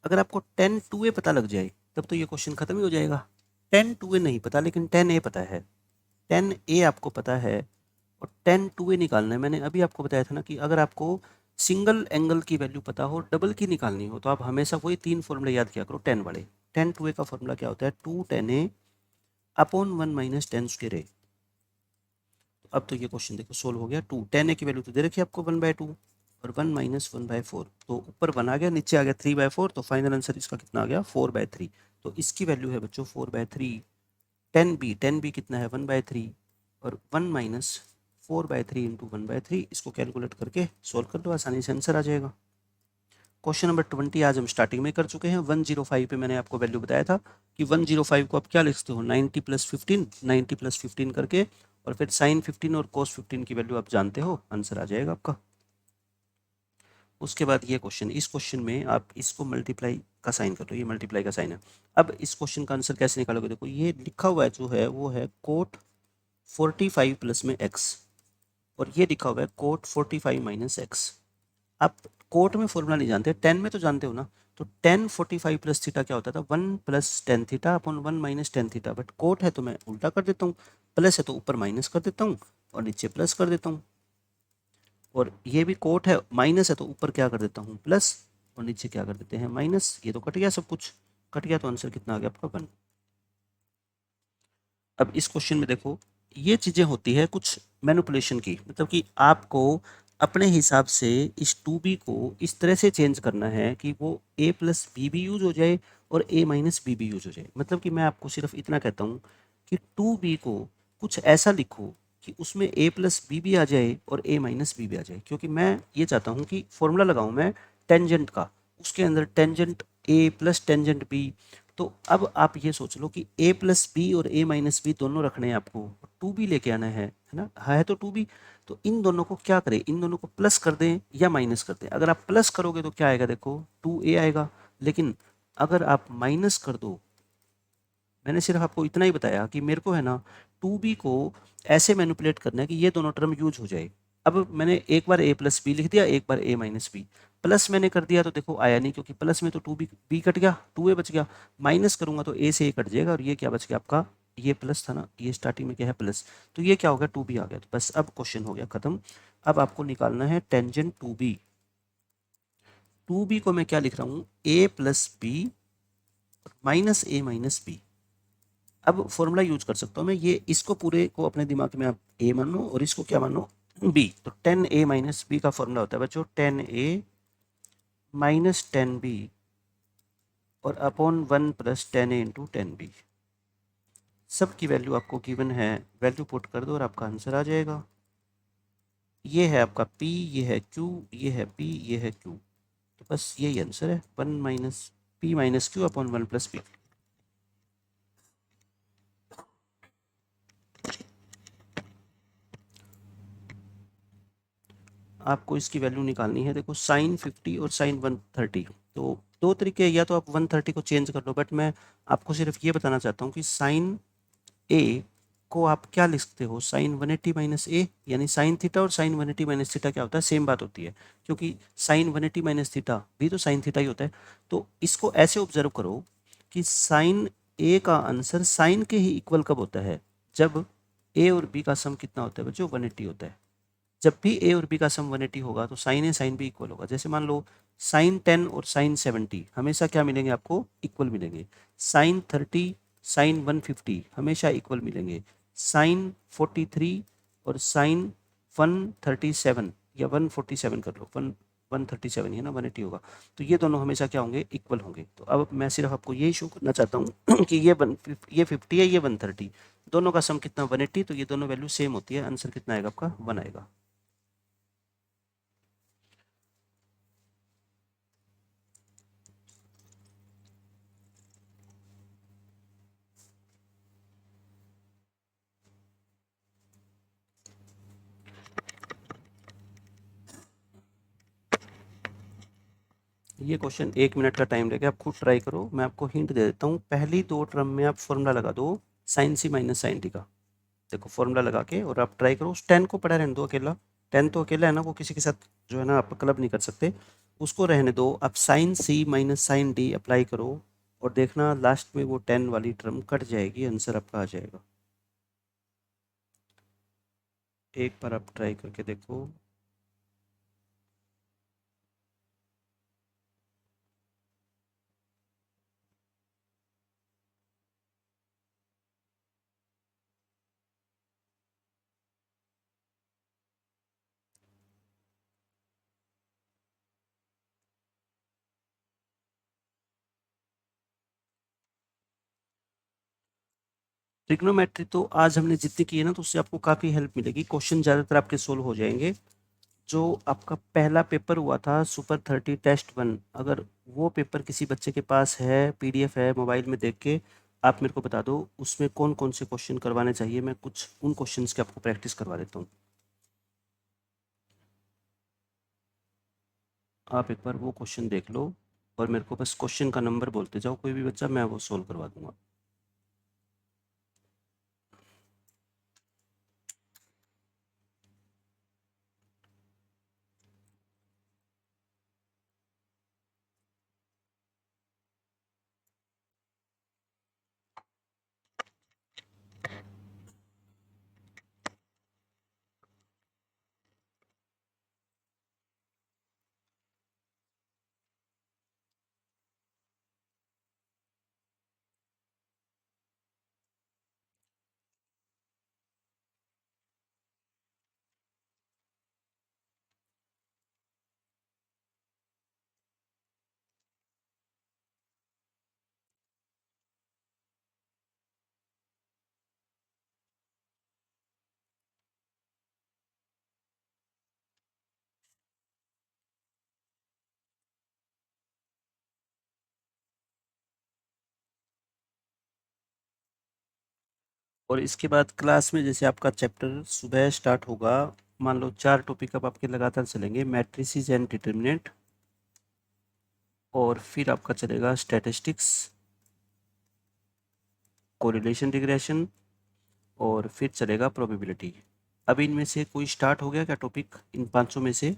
अगर आपको 10 2a पता लग जाए तब तो ये क्वेश्चन खत्म ही हो जाएगा। 10 2a नहीं पता लेकिन 10a पता है, 10a आपको पता है और 10 2a निकालना है। मैंने अभी आपको बताया था ना कि अगर आपको सिंगल एंगल की वैल्यू पता हो, डबल की निकालनी हो, तो आप हमेशा वही 3 फॉर्मूले याद किया करो 10 वाले। 10 2a का फॉर्मूला क्या होता है, 2 10a अपॉन 1 माइनस 10 स्क्वायर ए। अब तो ये क्वेश्चन देखो सोल्व हो गया। 2 10a की वैल्यू तो दे रखी है आपको 1/2 और 1 माइनस 1/4, तो ऊपर 1 आ गया, नीचे आ गया 3/4, तो फाइनल आंसर इसका कितना आ गया 4/3। तो इसकी वैल्यू है बच्चों 4/3। 10b कितना है 1/3 और 1 माइनस 4/3 इंटू 1/3, इसको कैलकुलेट करके सोल्व कर दो, आसानी से आंसर आ जाएगा। क्वेश्चन नंबर 20 आज हम स्टार्टिंग में कर चुके हैं। 105 पे मैंने आपको वैल्यू बताया था कि 105 को आप क्या लिखते हो, 90 प्लस 15, 90 प्लस 15 करके और फिर साइन 15 और कोस 15 की वैल्यू आप जानते हो, आंसर आ जाएगा आपका। उसके बाद ये क्वेश्चन, इस क्वेश्चन में आप इसको मल्टीप्लाई का साइन कर लो, ये मल्टीप्लाई का साइन है। अब इस क्वेश्चन का आंसर कैसे निकालोगे, देखो ये लिखा हुआ है जो है वो है कोट 45 प्लस में x और ये लिखा हुआ है कोट 45 माइनस x। आप कोट में फॉर्मूला नहीं जानते, 10 में तो जानते हो ना। तो 10 45 प्लस थीटा क्या होता था, 1 plus 10 theta upon 1 minus 10 theta, but cot है तो मैं उल्टा कर देता हूँ, प्लस है तो ऊपर माइनस कर देता हूँ और नीचे प्लस कर देता हूँ, और ये भी कोट है, माइनस है तो ऊपर क्या कर देता हूँ प्लस और नीचे क्या कर देते हैं माइनस। ये तो कट गया, सब कुछ कट गया, तो आंसर कितना आ गया आपका 1। अब इस क्वेश्चन में देखो ये चीज़ें होती है कुछ मैनिपुलेशन की, मतलब कि आपको अपने हिसाब से इस 2b को इस तरह से चेंज करना है कि वो a प्लस बी भी यूज हो जाए और a माइनस बी भी यूज हो जाए। मतलब कि मैं आपको सिर्फ इतना कहता हूँ कि 2b को कुछ ऐसा लिखो कि उसमें a प्लस बी भी आ जाए और a माइनस बी भी आ जाए, क्योंकि मैं ये चाहता हूँ कि फॉर्मूला लगाऊँ मैं टेंजेंट का, उसके अंदर tangent a plus tangent b। तो अब आप ये सोच लो कि a प्लस बी और a माइनस बी दोनों रखने हैं आपको, 2b लेके आना है ना, है तो 2b। तो इन दोनों को क्या करें, इन दोनों को प्लस कर दें या माइनस कर दें। अगर आप प्लस करोगे तो क्या आएगा, देखो 2a आएगा, लेकिन अगर आप माइनस कर दो, मैंने सिर्फ आपको इतना ही बताया कि मेरे को है ना 2b को ऐसे मैनिपुलेट करना है कि ये दोनों टर्म यूज हो जाए। अब मैंने एक बार a प्लस बी लिख दिया, एक बार a माइनस बी, प्लस मैंने कर दिया तो देखो आया नहीं, क्योंकि प्लस में तो 2b कट गया, 2a बच गया, माइनस करूंगा तो a से a कट जाएगा और ये क्या बच गया आपका, ये प्लस था ना, ये स्टार्टिंग में क्या है प्लस, तो ये क्या हो गया 2b आ गया। तो बस अब क्वेश्चन हो गया खत्म। अब आपको निकालना है टेंजेंट 2b। 2b को मैं क्या लिख रहा हूँ, a plus b minus a minus b. अब फॉर्मूला यूज कर सकता हूँ मैं, ये इसको पूरे को अपने दिमाग में आप a मानो और इसको क्या मानो b। तो 10a माइनस बी का फॉर्मूला होता है बच्चों 10a माइनस 10b और upon 1 plus 10a into 10b। सब की वैल्यू आपको गिवन है, वैल्यू पुट कर दो और आपका आंसर आ जाएगा। ये है आपका p, ये है q, ये है p, ये है q। तो बस यही आंसर है, 1 minus p minus q upon 1 plus p। आपको इसकी वैल्यू निकालनी है। देखो साइन 50 और साइन 130, तो दो तरीके, या तो आप 130 को चेंज कर लो, बट मैं आपको सिर्फ ये बताना चाहता हूँ कि साइन ए को आप क्या लिख सकते हो, साइन 180 माइनस ए, यानी साइन थीटा और साइन 180 माइनस थीटा क्या होता है, सेम बात होती है, क्योंकि साइन 180 माइनस थीटा भी तो साइन थीटा ही होता है। तो इसको ऐसे ऑब्जर्व करो कि साइन ए का आंसर साइन के ही इक्वल कब होता है, जब ए और बी का सम कितना होता है बच्चों, 180 होता है। जब भी ए और बी का सम 180 होगा तो साइन ए साइन बी इक्वल होगा। जैसे मान लो साइन 10 और साइन 70 हमेशा क्या मिलेंगे, आपको इक्वल मिलेंगे। साइन 30 साइन 150 हमेशा इक्वल मिलेंगे। साइन 43 और साइन 137 या 147 कर लो, 137 ही है ना, 180 होगा, तो ये दोनों हमेशा क्या होंगे, इक्वल होंगे। तो अब मैं सिर्फ आपको यही शो करना चाहता हूँ कि ये 50 है, ये 130, दोनों का सम कितना, 180, तो ये दोनों वैल्यू सेम होती है, आंसर कितना आएगा आपका, 1 आएगा। ये क्वेश्चन 1 मिनट का टाइम लेके आप खुद ट्राई करो। मैं आपको हिंट दे देता हूँ, पहली दो टर्म में आप फॉर्मूला लगा दो साइन सी माइनस साइन टी का। देखो फॉर्मूला लगा के और आप ट्राई करो, उस 10 को पढ़ा रहने दो अकेला, 10 तो अकेला है ना, वो किसी के साथ जो है ना आप क्लब नहीं कर सकते, उसको रहने दो। आप साइन सी माइनस साइन डी अप्लाई करो और देखना लास्ट में वो 10 वाली टर्म कट जाएगी, आंसर आपका आ जाएगा। एक बार आप ट्राई करके देखो। ट्रिग्नोमेट्री तो आज हमने जितनी की है ना, तो उससे आपको काफ़ी हेल्प मिलेगी, क्वेश्चन ज़्यादातर आपके सोल्व हो जाएंगे। जो आपका पहला पेपर हुआ था सुपर 30 टेस्ट 1, अगर वो पेपर किसी बच्चे के पास है, पीडीएफ है, मोबाइल में देख के आप मेरे को बता दो उसमें कौन कौन से क्वेश्चन करवाने चाहिए, मैं कुछ उन क्वेश्चंस के आपको प्रैक्टिस करवा देता हूँ। आप एक बार वो क्वेश्चन देख लो और मेरे को बस क्वेश्चन का नंबर बोलते जाओ, कोई भी बच्चा, मैं वो सोल्व करवा दूंगा। और इसके बाद क्लास में जैसे आपका चैप्टर सुबह स्टार्ट होगा, मान लो 4 टॉपिक अब आपके लगातार चलेंगे, मैट्रिसेस एंड डिटर्मिनेंट, और फिर आपका चलेगा स्टैटिस्टिक्स, कोरिलेशन रिग्रेशन, और फिर चलेगा प्रोबेबिलिटी। अब इनमें से कोई स्टार्ट हो गया क्या टॉपिक, इन पांचों में से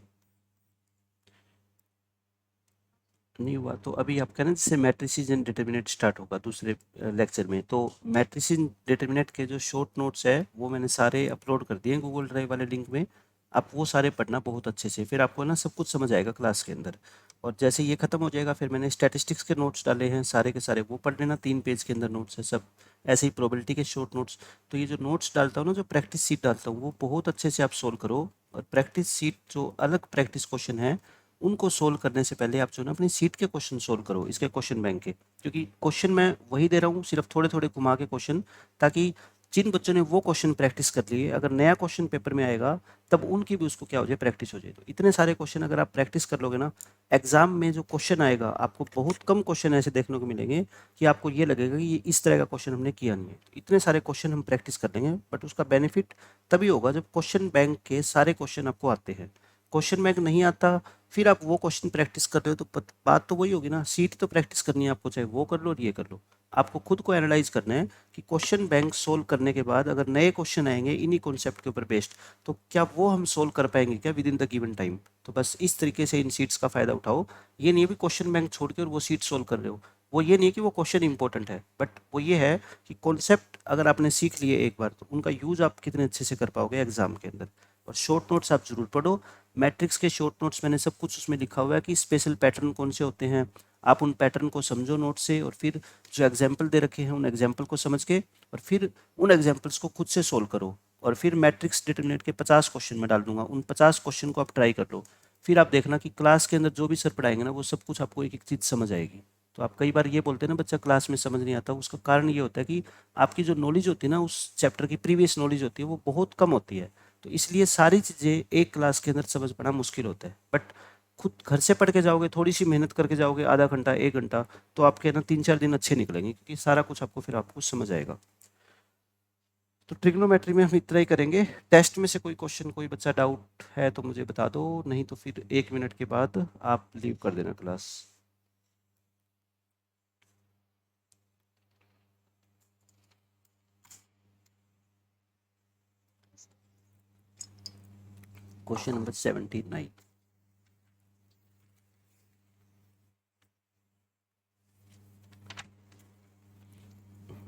नहीं हुआ? तो अभी आपका ना जैसे मैट्रिसेस एंड डिटर्मिनेंट स्टार्ट होगा दूसरे लेक्चर में, तो मैट्रिसेस डिटर्मिनेंट के जो शॉर्ट नोट्स है वो मैंने सारे अपलोड कर दिए हैं गूगल ड्राइव वाले लिंक में, आप वो सारे पढ़ना बहुत अच्छे से, फिर आपको ना सब कुछ समझ आएगा क्लास के अंदर। और जैसे ये खत्म हो जाएगा फिर मैंने स्टैटिस्टिक्स के नोट्स डाले हैं सारे के सारे, वो पढ़ लेना, 3 पेज के अंदर नोट्स है सब। ऐसे ही प्रोबेबिलिटी के शॉर्ट नोट्स। तो ये जो नोट्स डालता हूँ ना, जो प्रैक्टिस सीट डालता हूँ, वो बहुत अच्छे से आप सोल्व करो। और प्रैक्टिस सीट जो अलग प्रैक्टिस क्वेश्चन है उनको सोल्व करने से पहले आप जो है ना अपनी सीट के क्वेश्चन सोल्व करो, इसके क्वेश्चन बैंक के, क्योंकि क्वेश्चन मैं वही दे रहा हूँ, सिर्फ थोड़े थोड़े घुमा के क्वेश्चन, ताकि जिन बच्चों ने वो क्वेश्चन प्रैक्टिस कर लिए, अगर नया क्वेश्चन पेपर में आएगा तब उनकी भी उसको क्या हो जाए, प्रैक्टिस हो जाए। तो इतने सारे क्वेश्चन अगर आप प्रैक्टिस कर लोगे ना, एग्जाम में जो क्वेश्चन आएगा आपको बहुत कम क्वेश्चन ऐसे देखने को मिलेंगे कि आपको ये लगेगा कि ये इस तरह का क्वेश्चन हमने किया नहीं है। इतने सारे क्वेश्चन हम प्रैक्टिस कर लेंगे, बट उसका बेनिफिट तभी होगा जब क्वेश्चन बैंक के सारे क्वेश्चन आपको आते हैं। क्वेश्चन बैंक नहीं आता, फिर आप वो क्वेश्चन प्रैक्टिस कर रहे हो, तो बात तो वही होगी ना, सीट तो प्रैक्टिस करनी है आपको, चाहे वो कर लो और ये कर लो। आपको खुद को एनालाइज करना है कि क्वेश्चन बैंक सोल्व करने के बाद अगर नए क्वेश्चन आएंगे इन्हीं कॉन्सेप्ट के ऊपर बेस्ड, तो क्या वो हम सोल्व कर पाएंगे क्या with in the given time. तो बस इस तरीके से इन सीट्स का फायदा उठाओ। ये नहीं है भी क्वेश्चन बैंक छोड़ के और वो सीट सोल्व कर रहे हो, वो ये नहीं है कि वो क्वेश्चन इंपॉर्टेंट है, बट वो ये है कि कॉन्सेप्ट अगर आपने सीख लिए एक बार तो उनका यूज आप कितने अच्छे से कर पाओगे एग्जाम के अंदर। और शॉर्ट नोट्स आप जरूर पढ़ो। मैट्रिक्स के शॉर्ट नोट्स मैंने सब कुछ उसमें लिखा हुआ है कि स्पेशल पैटर्न कौन से होते हैं, आप उन पैटर्न को समझो नोट से, और फिर जो एग्जाम्पल दे रखे हैं उन एग्जाम्पल को समझ के और फिर उन एग्जाम्पल्स को खुद से सोल्व करो। और फिर मैट्रिक्स डिटरमिनेंट के 50 क्वेश्चन में डाल दूंगा, उन 50 क्वेश्चन को आप ट्राई कर लो। फिर आप देखना कि क्लास के अंदर जो भी सर पढ़ाएंगे ना वो सब कुछ आपको एक एक चीज़ समझ आएगी। तो आप कई बार ये बोलते हैं ना बच्चा क्लास में समझ नहीं आता, उसका कारण ये होता है कि आपकी जो नॉलेज होती है ना उस चैप्टर की प्रीवियस नॉलेज होती है वो बहुत कम होती है। तो इसलिए सारी चीज़ें एक क्लास के अंदर समझ पाना मुश्किल होता है। बट खुद घर से पढ़ के जाओगे, थोड़ी सी मेहनत करके जाओगे, आधा घंटा 1 घंटा, तो आपके ना 3-4 दिन अच्छे निकलेंगे, क्योंकि सारा कुछ आपको फिर आपको समझ आएगा। तो ट्रिग्नोमेट्री में हम इतना ही करेंगे। टेस्ट में से कोई क्वेश्चन, कोई बच्चा डाउट है तो मुझे बता दो, नहीं तो फिर 1 मिनट के बाद आप लीव कर देना क्लास। Question number 79।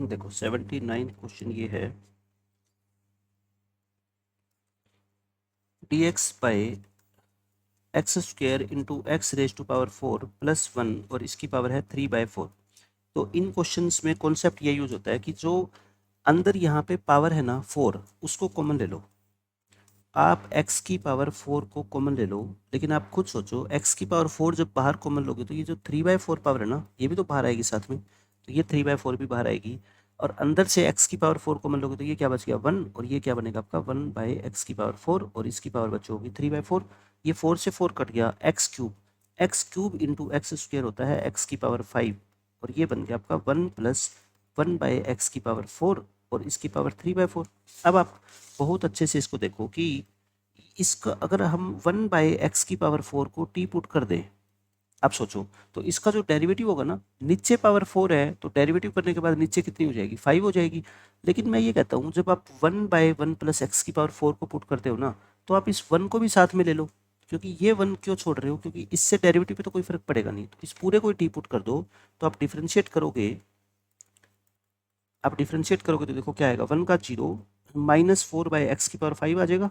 देखो 79 क्वेश्चन ये है, dx by x square into x raise to power 4 plus 1 और इसकी पावर है 3/4। तो इन क्वेश्चंस में कॉन्सेप्ट ये यूज होता है कि जो अंदर यहाँ पे पावर है ना 4, उसको कॉमन ले लो। आप x की पावर 4 को कॉमन ले लो, लेकिन आप खुद सोचो x की पावर 4 जब बाहर कॉमन लोगे तो ये जो 3/4 पावर है ना ये भी तो बाहर आएगी साथ में, तो ये 3/4 भी बाहर आएगी। और अंदर से x की पावर 4 कॉमन लोगे तो ये क्या बच गया 1, और ये क्या बनेगा आपका 1/x की पावर 4, और इसकी पावर बची होगी 3/4। ये 4 से 4 कट गया, x cube into x square होता है x की पावर 5, और ये बन गया आपका 1 प्लस 1/x की पावर 4 और इसकी पावर 3/4। अब आप बहुत अच्छे से इसको देखो कि इसका अगर हम 1/x की पावर 4 को टी पुट कर दें, आप सोचो, तो इसका जो डेरिवेटिव होगा ना, नीचे पावर 4 है तो डेरिवेटिव करने के बाद नीचे कितनी हो जाएगी 5 हो जाएगी। लेकिन मैं ये कहता हूँ जब आप 1/1 प्लस एक्स की पावर 4 को पुट करते हो ना, तो आप इस 1 को भी साथ में ले लो, क्योंकि ये 1 क्यों छोड़ रहे हो, क्योंकि इससे डेरिवेटिव पे तो कोई फर्क पड़ेगा नहीं, तो इस पूरे को टी पुट कर दो। तो आप डिफ्रेंशिएट करोगे, तो देखो क्या आएगा, 1 का 0 -4/x की पावर 5 आ जाएगा,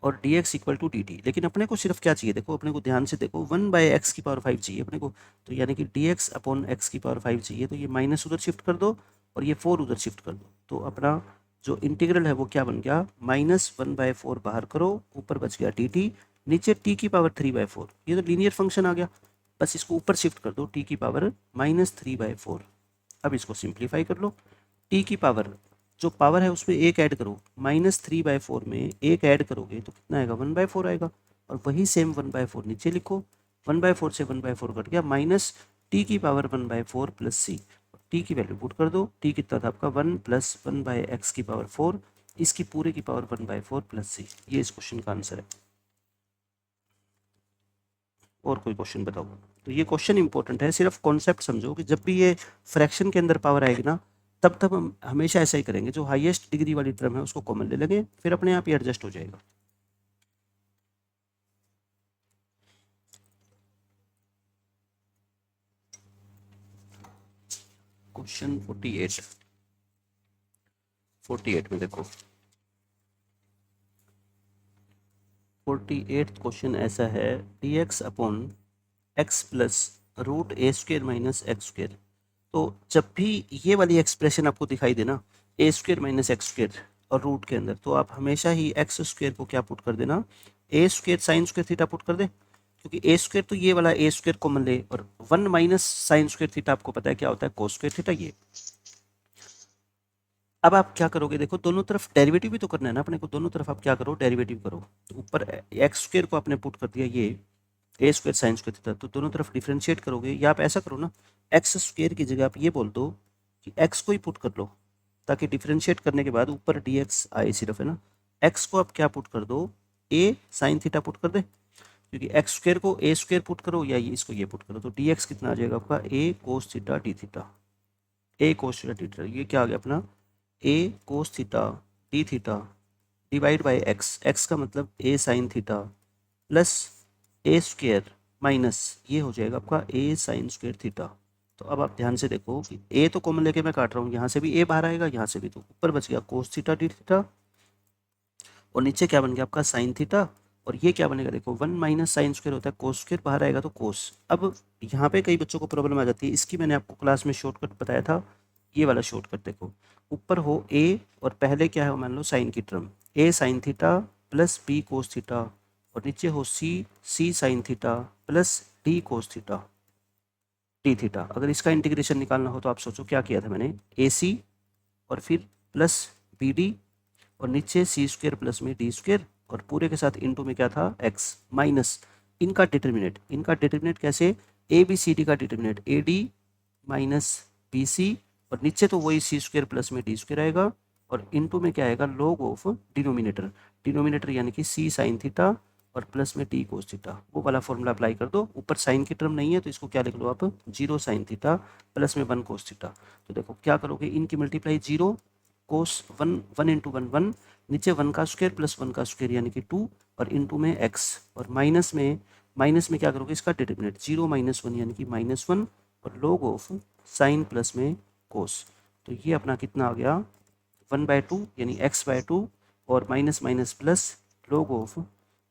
और d x equal to D t. लेकिन अपने को सिर्फ क्या चाहिए, देखो अपने को ध्यान से देखो, 1/x की पावर 5 चाहिए अपने को, तो यानी कि डी एक्स अपॉन एक्स की पावर 5 चाहिए, तो ये माइनस उधर शिफ्ट कर दो और ये 4 उधर शिफ्ट कर दो, तो अपना जो इंटीग्रल है वो क्या बन गया, -1/4 बाहर करो, ऊपर बच गया डी टी, नीचे टी की पावर 3/4, ये तो लीनियर फंक्शन आ गया, बस इसको ऊपर शिफ्ट कर दो, टी की पावर -3/4। अब इसको सिंप्लीफाई कर लो, टी की पावर जो पावर है उसमें एक ऐड करो, -3/4 में एक ऐड करोगे तो कितना आएगा 1/4 आएगा, और वही सेम 1/4 नीचे लिखो, 1/4 से 1/4 कट गया, माइनस टी की पावर 1/4 प्लस सी, टी की वैल्यू पुट कर दो, टी कितना था आपका 1 प्लस 1/x की पावर 4, इसकी पूरे की पावर 1/4 प्लस सी, ये इस क्वेश्चन का आंसर है। और कोई क्वेश्चन बताओ। तो ये क्वेश्चन इंपॉर्टेंट है, सिर्फ कॉन्सेप्ट समझो कि जब भी ये फ्रैक्शन के अंदर पावर आएगी ना, तब तब हम हमेशा ऐसा ही करेंगे, जो हाईएस्ट डिग्री वाली टर्म है उसको कॉमन ले लेंगे, फिर अपने आप ही एडजस्ट हो जाएगा। क्वेश्चन 48 में देखो, 48 क्वेश्चन ऐसा है, D X upon X plus root A square minus X square. तो जब भी ये वाली एक्सप्रेशन आपको दिखाई देना, A square minus X square और रूट के अंदर, तो आप हमेशा ही एक्स स्क्वेयर को क्या पुट कर देना, A square sine square theta put कर दे, क्योंकि ए स्क्वेयर तो ये वाला ए स्क्वेयर कॉमन ले, और 1 माइनस साइन स्क्वेयर थीटा आपको पता है क्या होता है, कोस स्क्वेयर थीटा ये। अब आप क्या करोगे, देखो दोनों तरफ डेरिवेटिव भी तो करना है ना अपने को, दोनों तरफ आप क्या करो डेरिवेटिव करो, तो ऊपर एक्स स्क्वेयर को आपने पुट कर दिया ये ए स्क्वेयर साइन स्क्वेयर थीटा, तो दोनों तरफ डिफ्रेंशिएट करोगे, या आप ऐसा करो ना, एक्स स्क्वेयर की जगह आप ये बोल दो कि एक्स को ही पुट कर लो, ताकि डिफ्रेंशिएट करने के बाद ऊपर डी एक्स आए सिर्फ, है ना, एक्स को आप क्या पुट कर दो ए साइन थीटा पुट कर दे, क्योंकि एक्स स्क्वायर को ए स्क्वायर पुट करो या इसको ये पुट करो, तो डी एक्स कितना आ जाएगा आपका A cos theta D theta, A cos theta D theta, ये क्या आ गया अपना A cos theta D theta divide by X, X का मतलब A sine theta plus A square minus ये हो जाएगा आपका ए साइन स्क्वायर थीटा। तो अब आप ध्यान से देखो कि ए तो कॉमन लेके मैं काट रहा हूँ, यहाँ से भी ए बाहर आएगा, यहाँ से भी, तो ऊपर बच गया कोस थीटा डी थीटा और नीचे क्या बन गया आपका साइन थीटा, और ये क्या बनेगा देखो 1 माइनस साइन स्क्वायर होता है कोस स्क्वायर, बाहर आएगा तो कोस। अब यहाँ पे कई बच्चों को प्रॉब्लम आ जाती है, इसकी मैंने आपको क्लास में शॉर्टकट बताया था, ये वाला शॉर्टकट देखो, ऊपर हो ए और पहले क्या है मान लो साइन की term A sine theta plus B cos theta, और नीचे हो C sine theta plus D cos theta D theta. अगर इसका इंटीग्रेशन निकालना हो तो आप सोचो क्या किया था मैंने, ए सी और फिर प्लस बी डी और नीचे सी स्क्वायर प्लस में डी स्क्वायर और पूरे के साथ इनटू में क्या था एक्स माइनस इनका डिटर्मिनेंट कैसे, ए बी सी डी का determinant a d minus b c और नीचे तो वही सी स्क्वायर प्लस में डी स्क्वायर आएगा और इनटू में क्या आएगा लॉग ऑफ डिनोमिनेटर यानी कि सी साइन थीटा और प्लस में टी कोस थीटा, वो वाला फॉर्मूला अप्लाई कर दो। ऊपर साइन की टर्म नहीं है तो इसको क्या लिख लो आप 0 साइन थीटा प्लस में 1 कोस थीटा। तो देखो क्या करोगे, इनकी मल्टीप्लाई 0 कोस 1 इंटू 1 नीचे 1 का स्क्वायर प्लस 1 का स्क्वायर यानी कि 2 और इनटू में x और माइनस में क्या करोगे इसका डिटर्मिनेंट 0 माइनस 1 यानी कि -1 और log ऑफ साइन प्लस में कोस। तो ये अपना कितना आ गया 1/2 यानी x/2 और minus minus plus log of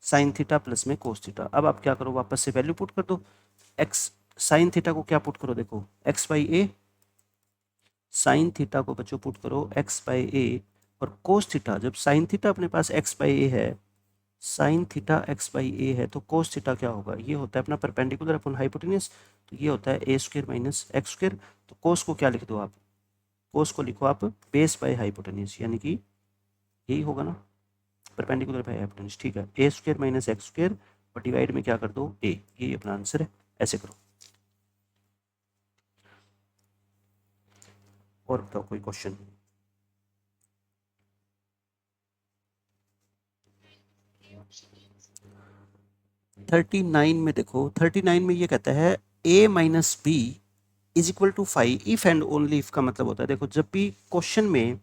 sine theta plus में कोस थीटा। अब आप क्या करो वापस से वैल्यू पुट कर दो, x साइन थीटा को क्या पुट करो देखो x/a, साइन थीटा को बच्चों पुट करो x/a और कोस थीटा, जब साइन थीटा अपने पास x/a है, साइन थीटा x/a है तो कोस थीटा क्या होगा, ये होता है अपना परपेंडिकुलर अपॉन हाइपोटेन्यूज, तो ये होता है a square minus x square. तो कोस को क्या लिख दो आप, कोस को लिखो आप बेस बाय हाइपोटेन्यूज यानी कि यही होगा ना परपेंडिकुलर बाय हाइपोटेन्यूज, ठीक है, a square minus x square और डिवाइड में क्या कर दो a, ये अपना आंसर है। ऐसे करो। और बताओ कोई क्वेश्चन। थर्टी नाइन में देखो, 39 में ये कहता है a minus b is equal to 5 if and only if का मतलब होता है देखो जब भी क्वेश्चन में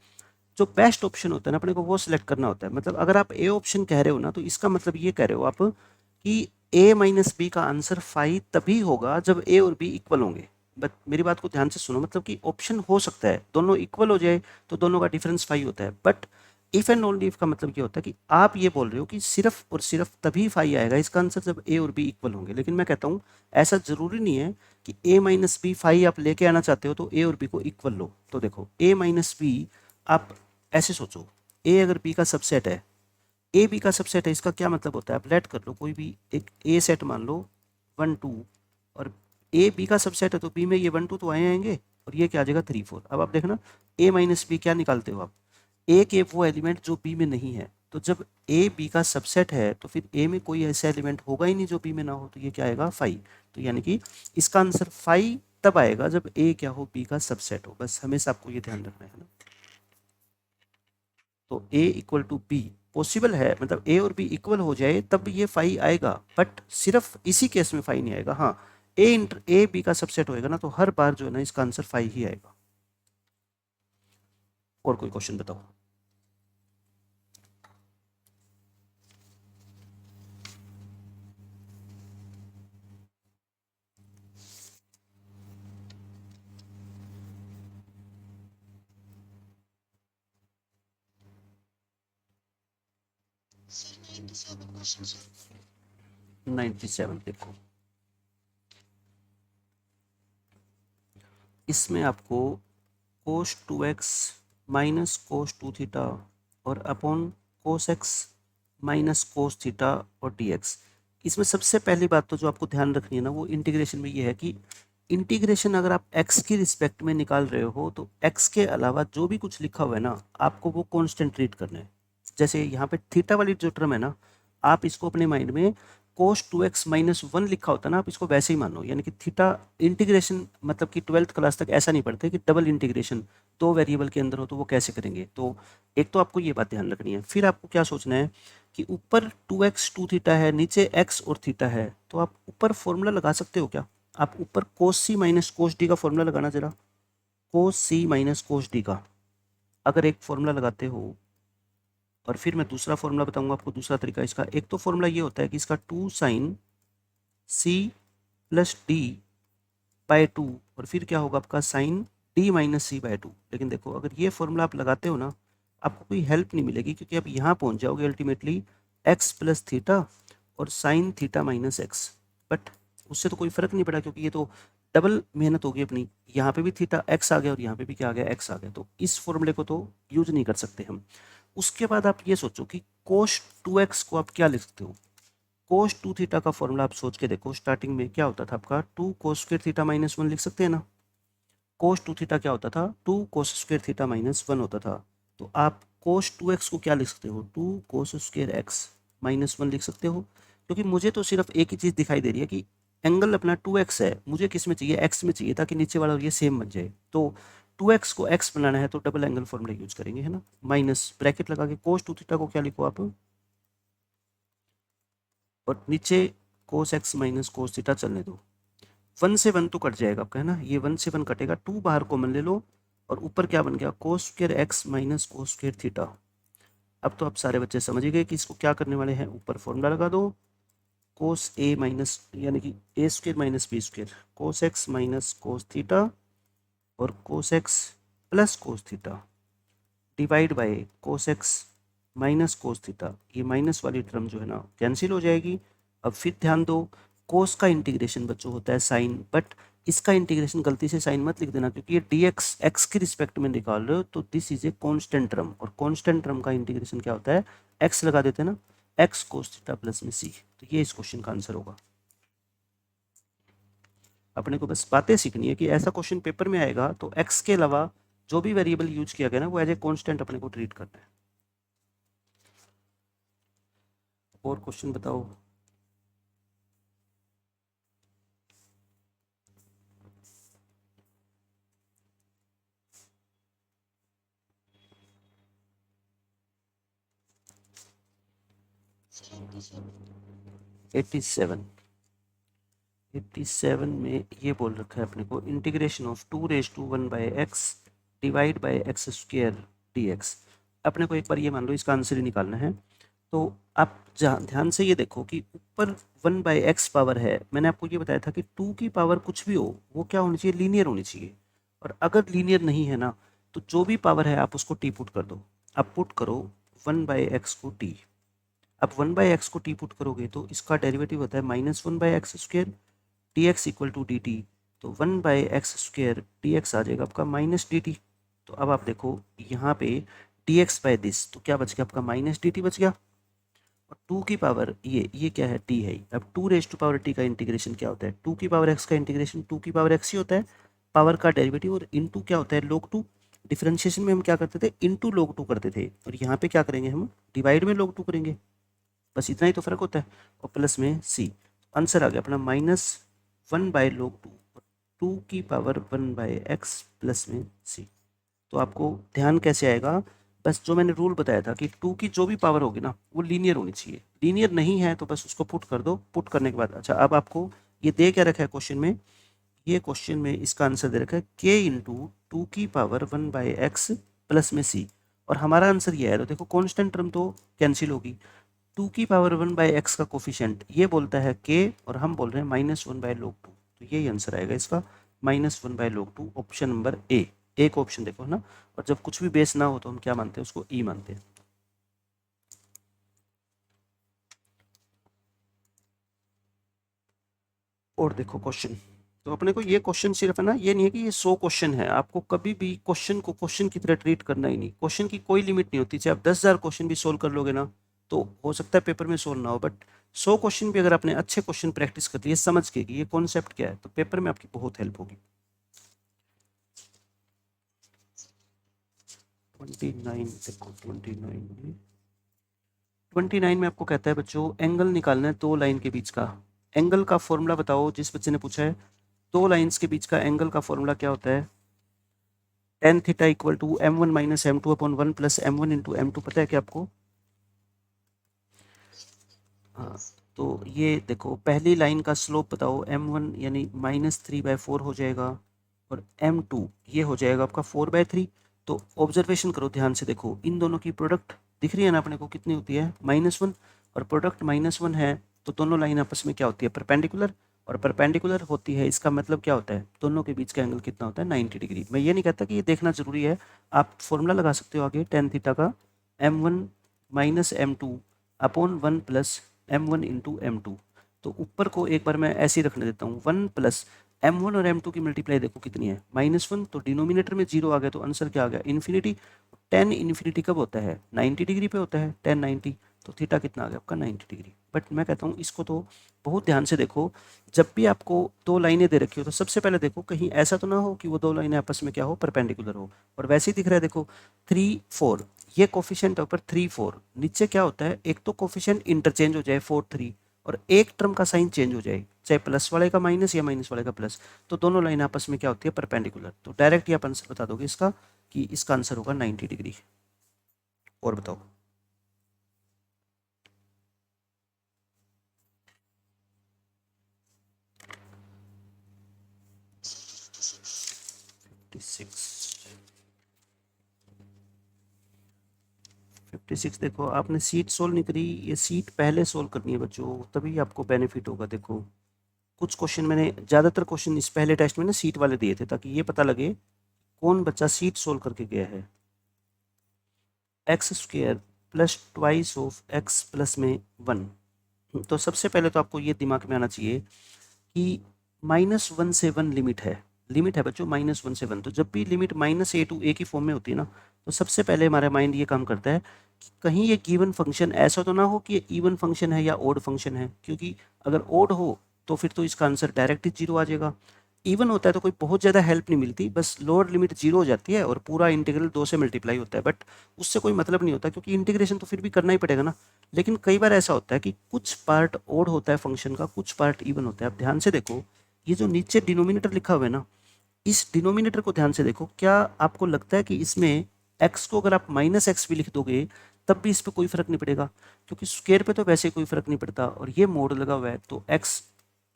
जो बेस्ट ऑप्शन होता है ना अपने को वो सिलेक्ट करना होता है। मतलब अगर आप ए ऑप्शन कह रहे हो ना तो इसका मतलब ये कह रहे हो आप कि a माइनस बी का आंसर 5 तभी होगा जब a और b इक्वल होंगे। बट मेरी बात को ध्यान से सुनो, मतलब कि ऑप्शन हो सकता है दोनों इक्वल हो जाए तो दोनों का डिफरेंस 5 होता है, but if and only if का मतलब ये होता है कि आप ये बोल रहे हो कि सिर्फ और सिर्फ तभी 5 आएगा इसका आंसर जब a और b इक्वल होंगे। लेकिन मैं कहता हूँ ऐसा जरूरी नहीं है कि a माइनस बी 5 आप लेके आना चाहते हो तो a और b को इक्वल लो। तो देखो a माइनस बी आप ऐसे सोचो, a अगर b का सबसेट है, a b का सबसेट है, इसका क्या मतलब होता है, आप लेट कर लो कोई भी एक a सेट मान लो 1 2 और a b का सबसेट है तो b में ये 1 2 तो आएंगे और ये क्या आ जाएगा 3 4। अब आप देखना a माइनस बी क्या निकालते हो आप, a के वो एलिमेंट जो b में नहीं है, तो जब a b का सबसेट है तो फिर a में कोई ऐसा एलिमेंट होगा ही नहीं जो b में ना हो, तो ये क्या आएगा 5। तो यानी कि इसका आंसर 5 तब आएगा जब a क्या हो b का सबसेट हो, बस हमेशा आपको ये ध्यान रखना है ना। तो a equal to b possible है, मतलब a और b इक्वल हो जाए तब ये 5 आएगा, बट सिर्फ इसी केस में 5 नहीं आएगा। हाँ a b का सबसेट होएगा ना तो हर बार जो है ना इसका आंसर 5 ही आएगा। और कोई क्वेश्चन बताओ। Sir 97 question sir. 97 देखो, इसमें आपको cos 2x minus cos 2 theta और upon cos x minus cos theta और dx। इसमें सबसे पहली बात तो जो आपको ध्यान रखनी है ना वो इंटीग्रेशन में ये है कि इंटीग्रेशन अगर आप x की रिस्पेक्ट में निकाल रहे हो तो x के अलावा जो भी कुछ लिखा हुआ है ना आपको वो कांस्टेंट ट्रीट करना है। जैसे यहाँ पे थीटा वाली जो टर्म है ना आप इसको अपने माइंड में cos 2x माइनस 1 लिखा होता ना, आप इसको वैसे ही मानो, यानी कि थीटा इंटीग्रेशन, मतलब कि 12th क्लास तक ऐसा नहीं पढ़ते कि डबल इंटीग्रेशन दो वेरिएबल के अंदर हो तो वो कैसे करेंगे। तो एक तो आपको ये बात ध्यान रखनी है। फिर आपको क्या सोचना है कि ऊपर 2x 2 थीटा है, नीचे x और थीटा है, तो आप ऊपर फॉर्मूला लगा सकते हो क्या? आप ऊपर cos c minus cos d का फॉर्मूला लगाना जरा, cos c minus cos d का अगर एक फॉर्मूला लगाते हो, और फिर मैं दूसरा फॉर्मूला बताऊंगा आपको, दूसरा तरीका इसका। एक तो फॉर्मूला ये होता है कि इसका 2 sine c plus d by 2, और फिर क्या होगा आपका sine d minus c by 2। लेकिन देखो, अगर ये फॉर्मूला आप लगाते हो ना, आपको कोई हेल्प नहीं मिलेगी, क्योंकि आप यहाँ पहुँच जाओगे अल्टीमेटली एक्स प्लस थीटा और sine theta minus x. But उससे तो कोई फर्क नहीं पड़ा, क्योंकि ये तो डबल मेहनत होगी अपनी। यहाँ पे भी थीटा एक्स आ गया और यहाँ पे भी क्या आ गया, एक्स आ गया। तो इस फॉर्मूले को तो यूज नहीं कर सकते हम। उसके बाद आप ये सोचो कि कोश 2x को आप क्या लिख सकते हो। कोस 2 थीटा का फॉर्मूला आप सोच के देखो, स्टार्टिंग में क्या होता था आपका, 2 कोस स्क्वायर थीटा माइनस 1 लिख सकते हैं ना। कोस 2 थीटा क्या होता था, 2 कोस स्क्वायर थीटा माइनस 1 होता था। तो आप कोस 2x को क्या लिख सकते हो, 2 कोस स्क्वायर एक्स माइनस 1 लिख सकते हो। क्योंकि मुझे तो सिर्फ एक ही चीज़ दिखाई दे रही है कि एंगल अपना 2x है, मुझे किस में चाहिए, x में चाहिए, ताकि नीचे वाला और ये सेम बन जाए। तो 2x को x बनाना है तो डबल एंगल फॉर्मूला यूज करेंगे, है ना। माइनस ब्रैकेट लगा के कोस 2 थीटा को क्या लिखो आप, और नीचे कोस एक्स माइनस कोस थीटा चलने दो। 1 से 1 तो कट जाएगा आपका, है ना, ये 1 से 1 कटेगा, 2 बाहर कॉमन ले लो, और ऊपर क्या बन गया, कोस स्क्वायर एक्स माइनस कोस स्क्वायर थीटा। अब तो आप सारे बच्चे समझ ही गए कि इसको क्या करने वाले हैं, ऊपर फॉर्मूला लगा दो, कोस ए माइनस, यानी कि A square minus B square, cos X minus cos theta और cos X plus cos theta divide by cos X minus cos theta. ये माइनस वाली टर्म जो है ना कैंसिल हो जाएगी। अब फिर ध्यान दो, कोस का इंटीग्रेशन बच्चों होता है साइन, बट इसका इंटीग्रेशन गलती से साइन मत लिख देना, क्योंकि ये dx x के रिस्पेक्ट में निकाल रहे हो, तो this is a constant term, और कांस्टेंट टर्म का इंटीग्रेशन क्या होता है, x लगा देते हैं ना, x कोस थीटा प्लस में c। तो ये इस क्वेश्चन का आंसर होगा। अपने को बस बातें सीखनी है कि ऐसा क्वेश्चन पेपर में आएगा तो x के अलावा जो भी वेरिएबल यूज किया गया ना, वो एज ए कांस्टेंट अपने को ट्रीट करना है। और क्वेश्चन बताओ। सर 87। 87। 87 में ये बोल रखा है अपने को, integration of 2 raise to 1 by x divide by x square D x. अपने को एक बार ये मान लो इसका आंसर ही निकालना है। तो आप ध्यान से ये देखो कि ऊपर 1 बाय एक्स पावर है, मैंने आपको ये बताया था कि 2 की पावर कुछ भी हो वो क्या होनी चाहिए, लीनियर होनी चाहिए। और अगर लीनियर नहीं है ना, तो जो भी पावर है आप उसको टी पुट कर दो। आप पुट करो 1 बाय एक्स को टी। अब 1 बाय एक्स को टी पुट करोगे तो इसका डेरिवेटिव होता है minus 1 by x square D x equal to D T. तो 1 by x square D X आ जाएगा आपका माइनस डी टी। तो अब आप देखो यहाँ पे डी एक्स बाय दिस, तो क्या बच गया आपका, माइनस डी टी बच गया। और 2 की पावर ये क्या है, टी है। अब 2 रेज टू पावर टी का इंटीग्रेशन क्या होता है, 2 की पावर एक्स का इंटीग्रेशन 2 की पावर एक्स ही होता है, पावर का डेरिवेटिव, और इनटू क्या होता है, log 2। डिफरेंशिएशन में हम क्या करते थे, इनटू log 2 करते थे, और यहाँ पे क्या करेंगे हम, डिवाइड में log 2 करेंगे। बस इतना ही तो फर्क होता है। और प्लस में सी, आंसर आ गया अपना माइनस 1 बाय log 2, 2 की पावर 1 बाय एक्स प्लस में सी। तो आपको ध्यान कैसे आएगा, बस जो मैंने रूल बताया था कि 2 की जो भी पावर होगी ना वो लीनियर होनी चाहिए। लीनियर नहीं है तो बस उसको पुट कर दो, पुट करने के बाद अच्छा, अब आपको ये दे क्या रखा है क्वेश्चन में, ये क्वेश्चन में इसका आंसर दे रखा है के इंटू 2 की पावर 1 बाय एक्स प्लस में सी, और हमारा आंसर ये है। तो देखो कॉन्स्टेंट टर्म तो कैंसिल होगी, 2 की पावर 1 बाय एक्स का कोफिशिएंट ये बोलता है के, और हम बोल रहे हैं माइनस 1 बाय log 2, तो यही आंसर आएगा इसका, minus 1 by log 2, option number a. एक ऑप्शन देखो, है ना। और जब कुछ भी बेस ना हो तो हम क्या मानते हैं, उसको ई मानते हैं। और देखो क्वेश्चन, तो अपने को ये क्वेश्चन सिर्फ है ना, ये नहीं है कि ये 100 क्वेश्चन है, आपको कभी भी क्वेश्चन को क्वेश्चन की तरह ट्रीट करना ही नहीं। क्वेश्चन की कोई लिमिट नहीं होती, चाहे आप 10,000 क्वेश्चन भी सोल्व कर लोगे ना, तो हो सकता है पेपर में सोल्व ना हो, बट 100 क्वेश्चन भी अगर आपने अच्छे क्वेश्चन प्रैक्टिस कर लिए समझ के कि ये कॉन्सेप्ट क्या है, तो पेपर में आपकी बहुत हेल्प होगी। 29 देखो, 29 में 29 में आपको कहता है बच्चों एंगल निकालना है दो लाइन के बीच का। एंगल का फॉर्मूला बताओ, जिस बच्चे ने पूछा है दो लाइंस के बीच का एंगल का फॉर्मूला क्या होता है? tan theta equal to m1 minus m2 upon 1 plus m1 into m2, पता है क्या आपको? हाँ, तो ये देखो पहली लाइन का स्लोप बताओ, m1 यानी -3/4 हो जाएगा और m2 ये हो जाएगा आपका 4/3। तो ऑब्जर्वेशन करो ध्यान से, देखो इन दोनों की प्रोडक्ट दिख रही है ना अपने को, कितनी होती है? -1, और प्रोडक्ट -1 है तो दोनों लाइन आपस में क्या होती है? परपेंडिकुलर, और परपेंडिकुलर होती है इसका मतलब क्या होता है? दोनों के बीच का एंगल कितना होता है? 90 डिग्री। मैं ये नहीं कहता कि ये देखना जरूरी है, आप फॉर्मूला लगा सकते हो आगे tan थीटा का m1 minus m2 upon 1 plus m1 into m2। तो ऊपर को एक बार मैं ऐसे ही रखने देता हूँ, 1 प्लस m1 और m2 की मल्टीप्लाई देखो कितनी है? -1, तो डिनोमिनेटर में 0 आ गया तो आंसर क्या आ गया? इन्फिनिटी। tan इन्फिनिटी कब होता है? 90 डिग्री पे होता है, tan 90। तो थीटा कितना आ गया आपका? 90 डिग्री। बट मैं कहता हूँ इसको तो बहुत ध्यान से देखो, जब भी आपको दो लाइनें दे रखी हो तो सबसे पहले देखो कहीं ऐसा तो ना हो कि वो दो लाइनें आपस में क्या हो? परपेंडिकुलर हो। और वैसे ही दिख रहा है देखो 3 4, ये कोफिशिएंट ऊपर 3 4, नीचे क्या होता है? एक तो कोफिशिएंट इंटरचेंज हो जाए 4 3, और एक टर्म का साइन चेंज हो जाए, चाहे प्लस वाले का माइनस या माइनस वाले का प्लस, तो दोनों लाइन आपस में क्या होती है? परपेंडिकुलर। तो डायरेक्ट ही आप आंसर बता दोगे इसका कि इसका आंसर होगा 90 डिग्री। और बताओ। सिक्स 56 देखो आपने सीट सोल्व नहीं करी, ये सीट पहले सोल्व करनी है बच्चों, तभी आपको बेनिफिट होगा। देखो कुछ क्वेश्चन मैंने, ज़्यादातर क्वेश्चन इस पहले टेस्ट में ना सीट वाले दिए थे ताकि ये पता लगे कौन बच्चा सीट सोल्व करके गया है। X square plus twice of x plus में 1। तो सबसे पहले तो आपको ये दिमाग में आना चाहिए कि -1 से 1 लिमिट है बच्चों, -1 से 1। तो जब भी लिमिट -a टू a की फॉर्म में होती है ना, तो सबसे पहले हमारा माइंड ये काम करता है कि कहीं ये गिवन फंक्शन ऐसा तो ना हो कि ये इवन फंक्शन है या ओड फंक्शन है, क्योंकि अगर ओड हो तो फिर तो इसका आंसर डायरेक्ट ही 0 आ जाएगा। इवन होता है तो कोई बहुत ज़्यादा हेल्प नहीं मिलती, बस लोअर लिमिट 0 हो जाती है और पूरा इंटीग्रल 2 से मल्टीप्लाई होता है, बट उससे कोई मतलब नहीं होता क्योंकि इंटीग्रेशन तो फिर भी करना ही पड़ेगा ना। लेकिन कई बार ऐसा होता है कि कुछ पार्ट ओड होता है फंक्शन का, कुछ पार्ट इवन होता है। आप ध्यान से देखो, ये जो नीचे डिनोमिनेटर लिखा हुआ है ना, इस डिनोमिनेटर को ध्यान से देखो। क्या आपको लगता है कि इसमें x को अगर आप -x भी लिख दोगे तब भी इस पर कोई फर्क नहीं पड़ेगा? क्योंकि स्क्वायर पे तो वैसे कोई फर्क नहीं पड़ता, और ये मोड लगा हुआ है तो x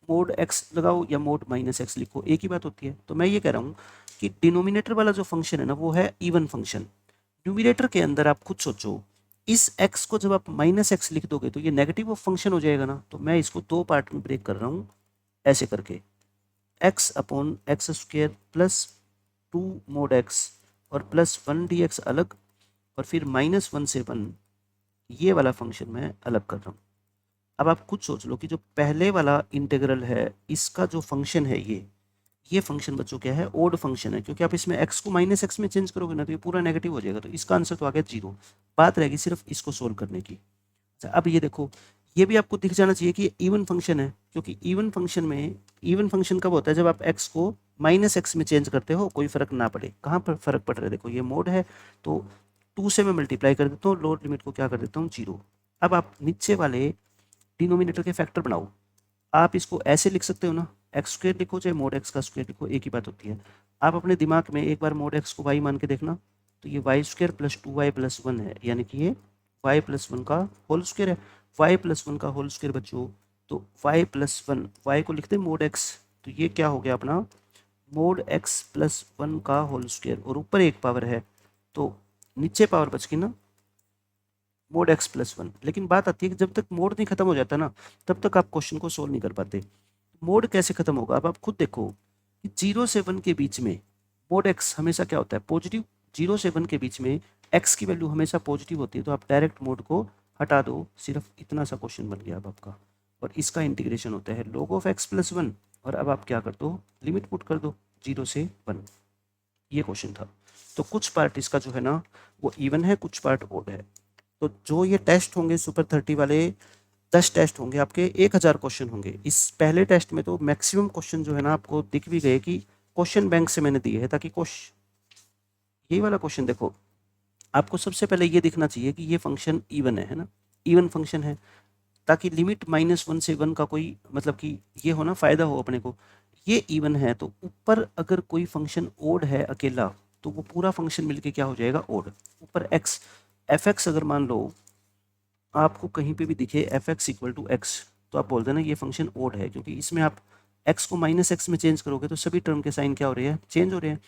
मोड x लगाओ या मोड -x लिखो, एक ही बात होती है। तो मैं ये कह रहा हूँ कि डिनोमिनेटर वाला जो फंक्शन है ना, वो है इवन फंक्शन। न्यूमिनेटर के अंदर आप खुद सोचो, इस x को जब आप -x लिख दोगे तो ये नेगेटिव ऑफ फंक्शन हो जाएगा ना। तो मैं इसको दो पार्ट में ब्रेक कर रहा हूँ ऐसे करके, x upon x square plus 2 mode x और प्लस 1 dx अलग, और फिर -1 से 1 ये वाला फंक्शन मैं अलग कर रहा हूँ। अब आप खुद सोच लो कि जो पहले वाला इंटीग्रल है इसका जो फंक्शन है ये फंक्शन बच्चों क्या है? ओड फंक्शन है, क्योंकि आप इसमें x को -x में चेंज करोगे ना तो ये पूरा नेगेटिव हो जाएगा। तो इसका आंसर तो आ गया 0। बात रहेगी सिर्फ इसको सोल्व करने की। अच्छा, अब ये देखो, ये भी आपको दिख जाना चाहिए कि ये इवन फंक्शन है, क्योंकि इवन फंक्शन कब होता है? जब आप x को -x में चेंज करते हो, कोई फर्क ना पड़े। कहाँ पर फर्क पड़ रहा है? देखो ये मोड है तो 2 से मैं मल्टीप्लाई कर देता हूँ, लोअर लिमिट को क्या कर देता हूँ? 0। अब आप नीचे वाले डिनोमिनेटर के फैक्टर बनाओ। आप इसको ऐसे लिख सकते हो ना, एक्स स्क्वेयर लिखो चाहे मोड एक्स का स्क्वेयर लिखो, एक ही बात होती है। आप अपने दिमाग में एक बार मोड एक्स को वाई मान के देखना, तो ये Y square plus 2y plus 1 है, यानी कि ये y प्लस 1 का होल स्क्वेयर है। y प्लस 1 का होल स्क्वेयर बच्चों, तो y प्लस 1, y को लिखते हैं मोड एक्स, तो ये क्या हो गया अपना? मोड एक्स प्लस 1 का होल स्क्वेयर, और ऊपर एक पावर है तो नीचे पावर बच गई ना, मोड एक्स प्लस 1। लेकिन बात आती है कि जब तक मोड नहीं खत्म हो जाता ना, तब तक आप क्वेश्चन को सोल्व नहीं कर पाते। मोड कैसे खत्म होगा? अब आप खुद देखो कि 0 से 1 के बीच में मोड एक्स हमेशा क्या होता है? पॉजिटिव। 0 से 1 के बीच में एक्स की वैल्यू हमेशा पॉजिटिव होती है, तो आप डायरेक्ट मोड को हटा दो, सिर्फ इतना सा क्वेश्चन बन गया अब आपका। और इसका इंटीग्रेशन होता है log ऑफ एक्स प्लस 1, और अब आप क्या कर दो? लिमिट पुट कर दो 0 से 1। ये क्वेश्चन था। तो कुछ पार्ट इसका जो है ना वो इवन है, कुछ पार्ट ओड है। तो जो ये टेस्ट होंगे सुपर 30 वाले, 10 टेस्ट होंगे आपके, 1000 क्वेश्चन होंगे। इस पहले टेस्ट में तो मैक्सिमम क्वेश्चन जो है ना आपको दिख भी गए कि क्वेश्चन बैंक से मैंने दिए है, ताकि क्वेश्चन, यही वाला क्वेश्चन देखो, आपको सबसे पहले ये दिखना चाहिए कि ये फंक्शन इवन है ना। इवन फंक्शन है, ताकि लिमिट -1 से 1 का कोई मतलब कि ये हो ना, फ़ायदा हो अपने को। ये इवन है तो ऊपर अगर कोई फंक्शन ओड है अकेला, तो वो पूरा फंक्शन मिलके क्या हो जाएगा, ओड। ऊपर एक्स, एफ एक्स अगर मान लो आपको कहीं पे भी दिखे f x equal to x, तो आप बोल देना ये फंक्शन ओड है, क्योंकि इसमें आप एक्स को -x में चेंज करोगे तो सभी टर्म के साइन क्या हो रहे हैं, चेंज हो रहे हैं।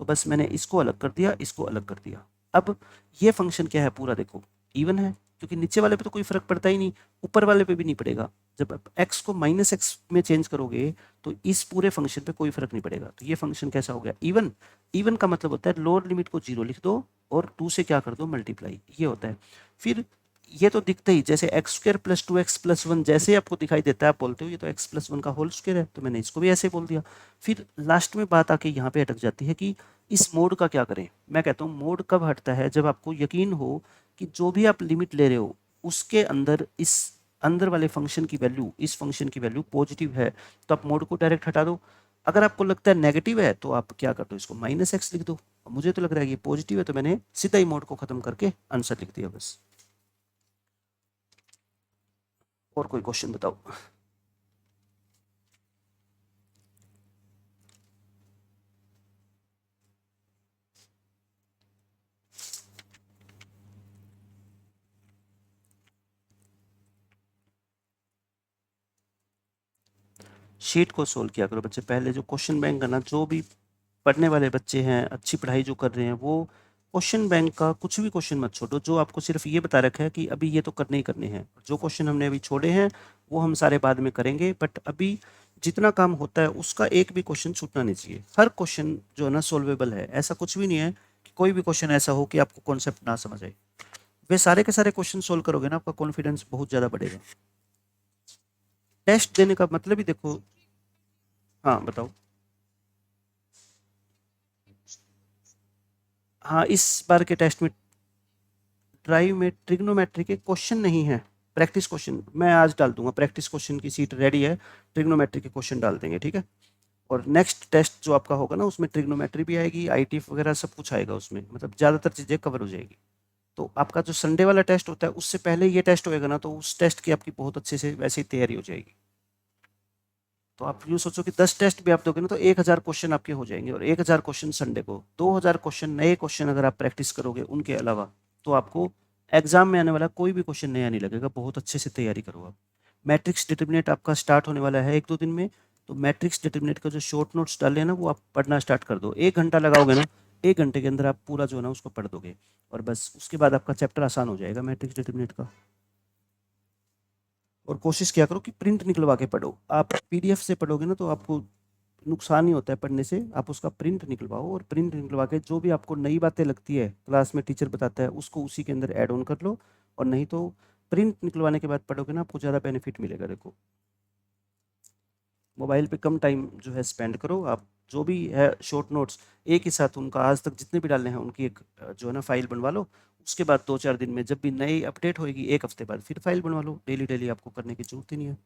तो बस मैंने इसको अलग कर दिया, इसको अलग कर दिया। अब ये फंक्शन क्या है, पूरा देखो इवन है, क्योंकि नीचे वाले पे तो कोई फर्क पड़ता ही नहीं, ऊपर वाले पे भी नहीं पड़ेगा। जब आप x को -x में चेंज करोगे तो इस पूरे फंक्शन पे कोई फर्क नहीं पड़ेगा। तो ये फंक्शन कैसा हो गया, इवन। इवन का मतलब होता है लोअर लिमिट को 0 लिख दो और 2 से क्या कर दो, मल्टीप्लाई, ये होता है। फिर ये तो दिखते ही, जैसे x square plus 2x plus 1 जैसे ही आपको दिखाई देता है, आप बोलते हो ये तो x प्लस 1 का होल स्क्वायर है, तो मैंने इसको भी ऐसे बोल दिया। फिर लास्ट में बात आके यहाँ पे अटक जाती है कि इस मोड का क्या करें। मैं कहता हूँ मोड कब हटता है, जब आपको यकीन हो कि जो भी आप लिमिट ले रहे हो उसके अंदर, इस अंदर वाले फंक्शन की वैल्यू, इस फंक्शन की वैल्यू पॉजिटिव है, तो आप मोड को डायरेक्ट हटा दो। अगर आपको लगता है नेगेटिव है तो आप क्या कर दो, इसको -x लिख दो। मुझे तो लग रहा है ये पॉजिटिव है, तो मैंने सीधा ही मोड को खत्म करके आंसर लिख दिया बस। और कोई क्वेश्चन बताओ। शीट को सोल्व किया करो बच्चे। पहले जो क्वेश्चन बैंक है ना, जो भी पढ़ने वाले बच्चे हैं, अच्छी पढ़ाई जो कर रहे हैं, वो क्वेश्चन बैंक का कुछ भी क्वेश्चन मत छोड़ो जो आपको सिर्फ ये बता रखा है कि अभी ये तो करने ही करने हैं। जो क्वेश्चन हमने अभी छोड़े हैं वो हम सारे बाद में करेंगे, बट अभी जितना काम होता है उसका एक भी क्वेश्चन छूटना नहीं चाहिए। हर क्वेश्चन जो है ना सोल्वेबल है, ऐसा कुछ भी नहीं है कि कोई भी क्वेश्चन ऐसा हो कि आपको कॉन्सेप्ट ना समझ आए। वे सारे के सारे क्वेश्चन सोल्व करोगे ना, आपका कॉन्फिडेंस बहुत ज़्यादा बढ़ेगा। टेस्ट देने का मतलब ही देखो। हाँ बताओ। हाँ, इस बार के टेस्ट में ड्राइव में ट्रिग्नोमेट्री के क्वेश्चन नहीं है, प्रैक्टिस क्वेश्चन मैं आज डाल दूंगा। प्रैक्टिस क्वेश्चन की सीट रेडी है, ट्रिग्नोमेट्री के क्वेश्चन डाल देंगे, ठीक है। और नेक्स्ट टेस्ट जो आपका होगा ना, उसमें ट्रिग्नोमेट्री भी आएगी, आईटीएफ वगैरह सब कुछ आएगा उसमें, मतलब ज़्यादातर चीज़ें कवर हो जाएगी। तो आपका जो संडे वाला टेस्ट होता है उससे पहले ये टेस्ट होएगा ना, तो उस टेस्ट की आपकी बहुत अच्छे से वैसे ही तैयारी हो जाएगी। तो आप यूँ सोचो कि 10 टेस्ट भी आप दोगे ना, तो 1000 क्वेश्चन आपके हो जाएंगे, और 1000 क्वेश्चन संडे को, 2000 क्वेश्चन नए क्वेश्चन अगर आप प्रैक्टिस करोगे उनके अलावा, तो आपको एग्जाम में आने वाला कोई भी क्वेश्चन नया नहीं लगेगा। बहुत अच्छे से तैयारी करो आप। मैट्रिक्स डिटर्मिनेंट आपका स्टार्ट होने वाला है 1-2 दिन में, तो मैट्रिक्स डिटर्मिनेंट का जो शॉर्ट नोट्स डाले हैं ना, वो आप पढ़ना स्टार्ट कर दो। 1 घंटा लगाओगे ना, 1 घंटे के अंदर आप पूरा जो है ना उसको पढ़ दोगे, और बस उसके बाद आपका चैप्टर आसान हो जाएगा मैट्रिक्स डिटर्मिनेंट का। और कोशिश किया करो कि प्रिंट निकलवा के पढ़ो। आप पीडीएफ से पढ़ोगे ना तो आपको नुकसान ही होता है पढ़ने से। आप उसका प्रिंट निकलवाओ, और प्रिंट निकलवा के जो भी आपको नई बातें लगती है क्लास में टीचर बताता है उसको उसी के अंदर ऐड ऑन कर लो। और नहीं तो प्रिंट निकलवाने के बाद पढ़ोगे ना, आपको ज़्यादा बेनिफिट मिलेगा। देखो, मोबाइल पे कम टाइम जो है स्पेंड करो। आप जो भी है शॉर्ट नोट्स एक ही साथ उनका आज तक जितने भी डालने हैं उनकी एक जो है ना फाइल बनवा लो। उसके बाद 2-4 दिन में जब भी नई अपडेट होएगी, 1 हफ्ते बाद फिर फाइल बनवा लो। डेली डेली आपको करने की जरूरत ही नहीं है।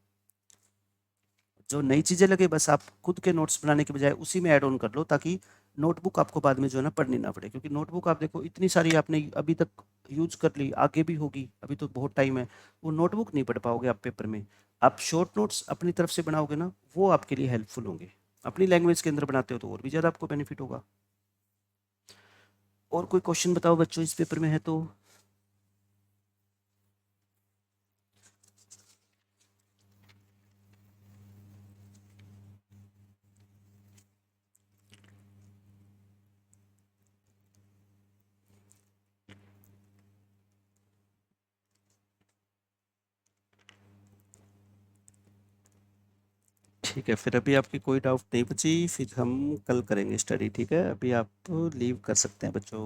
जो नई चीज़ें लगे बस आप खुद के नोट्स बनाने के बजाय उसी में ऐड ऑन कर लो, ताकि नोटबुक आपको बाद में जो है ना पढ़नी ना पड़े। क्योंकि नोटबुक आप देखो इतनी सारी आपने अभी तक यूज कर ली, आगे भी होगी, अभी तो बहुत टाइम है। वो नोटबुक नहीं पढ़ पाओगे आप पेपर में। आप शॉर्ट नोट्स अपनी तरफ से बनाओगे ना, वो आपके लिए हेल्पफुल होंगे। अपनी लैंग्वेज के अंदर बनाते हो तो और भी ज़्यादा आपको बेनिफिट होगा। और कोई क्वेश्चन बताओ बच्चों इस पेपर में है तो। ठीक है, फिर अभी आपकी कोई डाउट नहीं बची, फिर हम कल करेंगे स्टडी। ठीक है, अभी आप लीव कर सकते हैं बच्चों।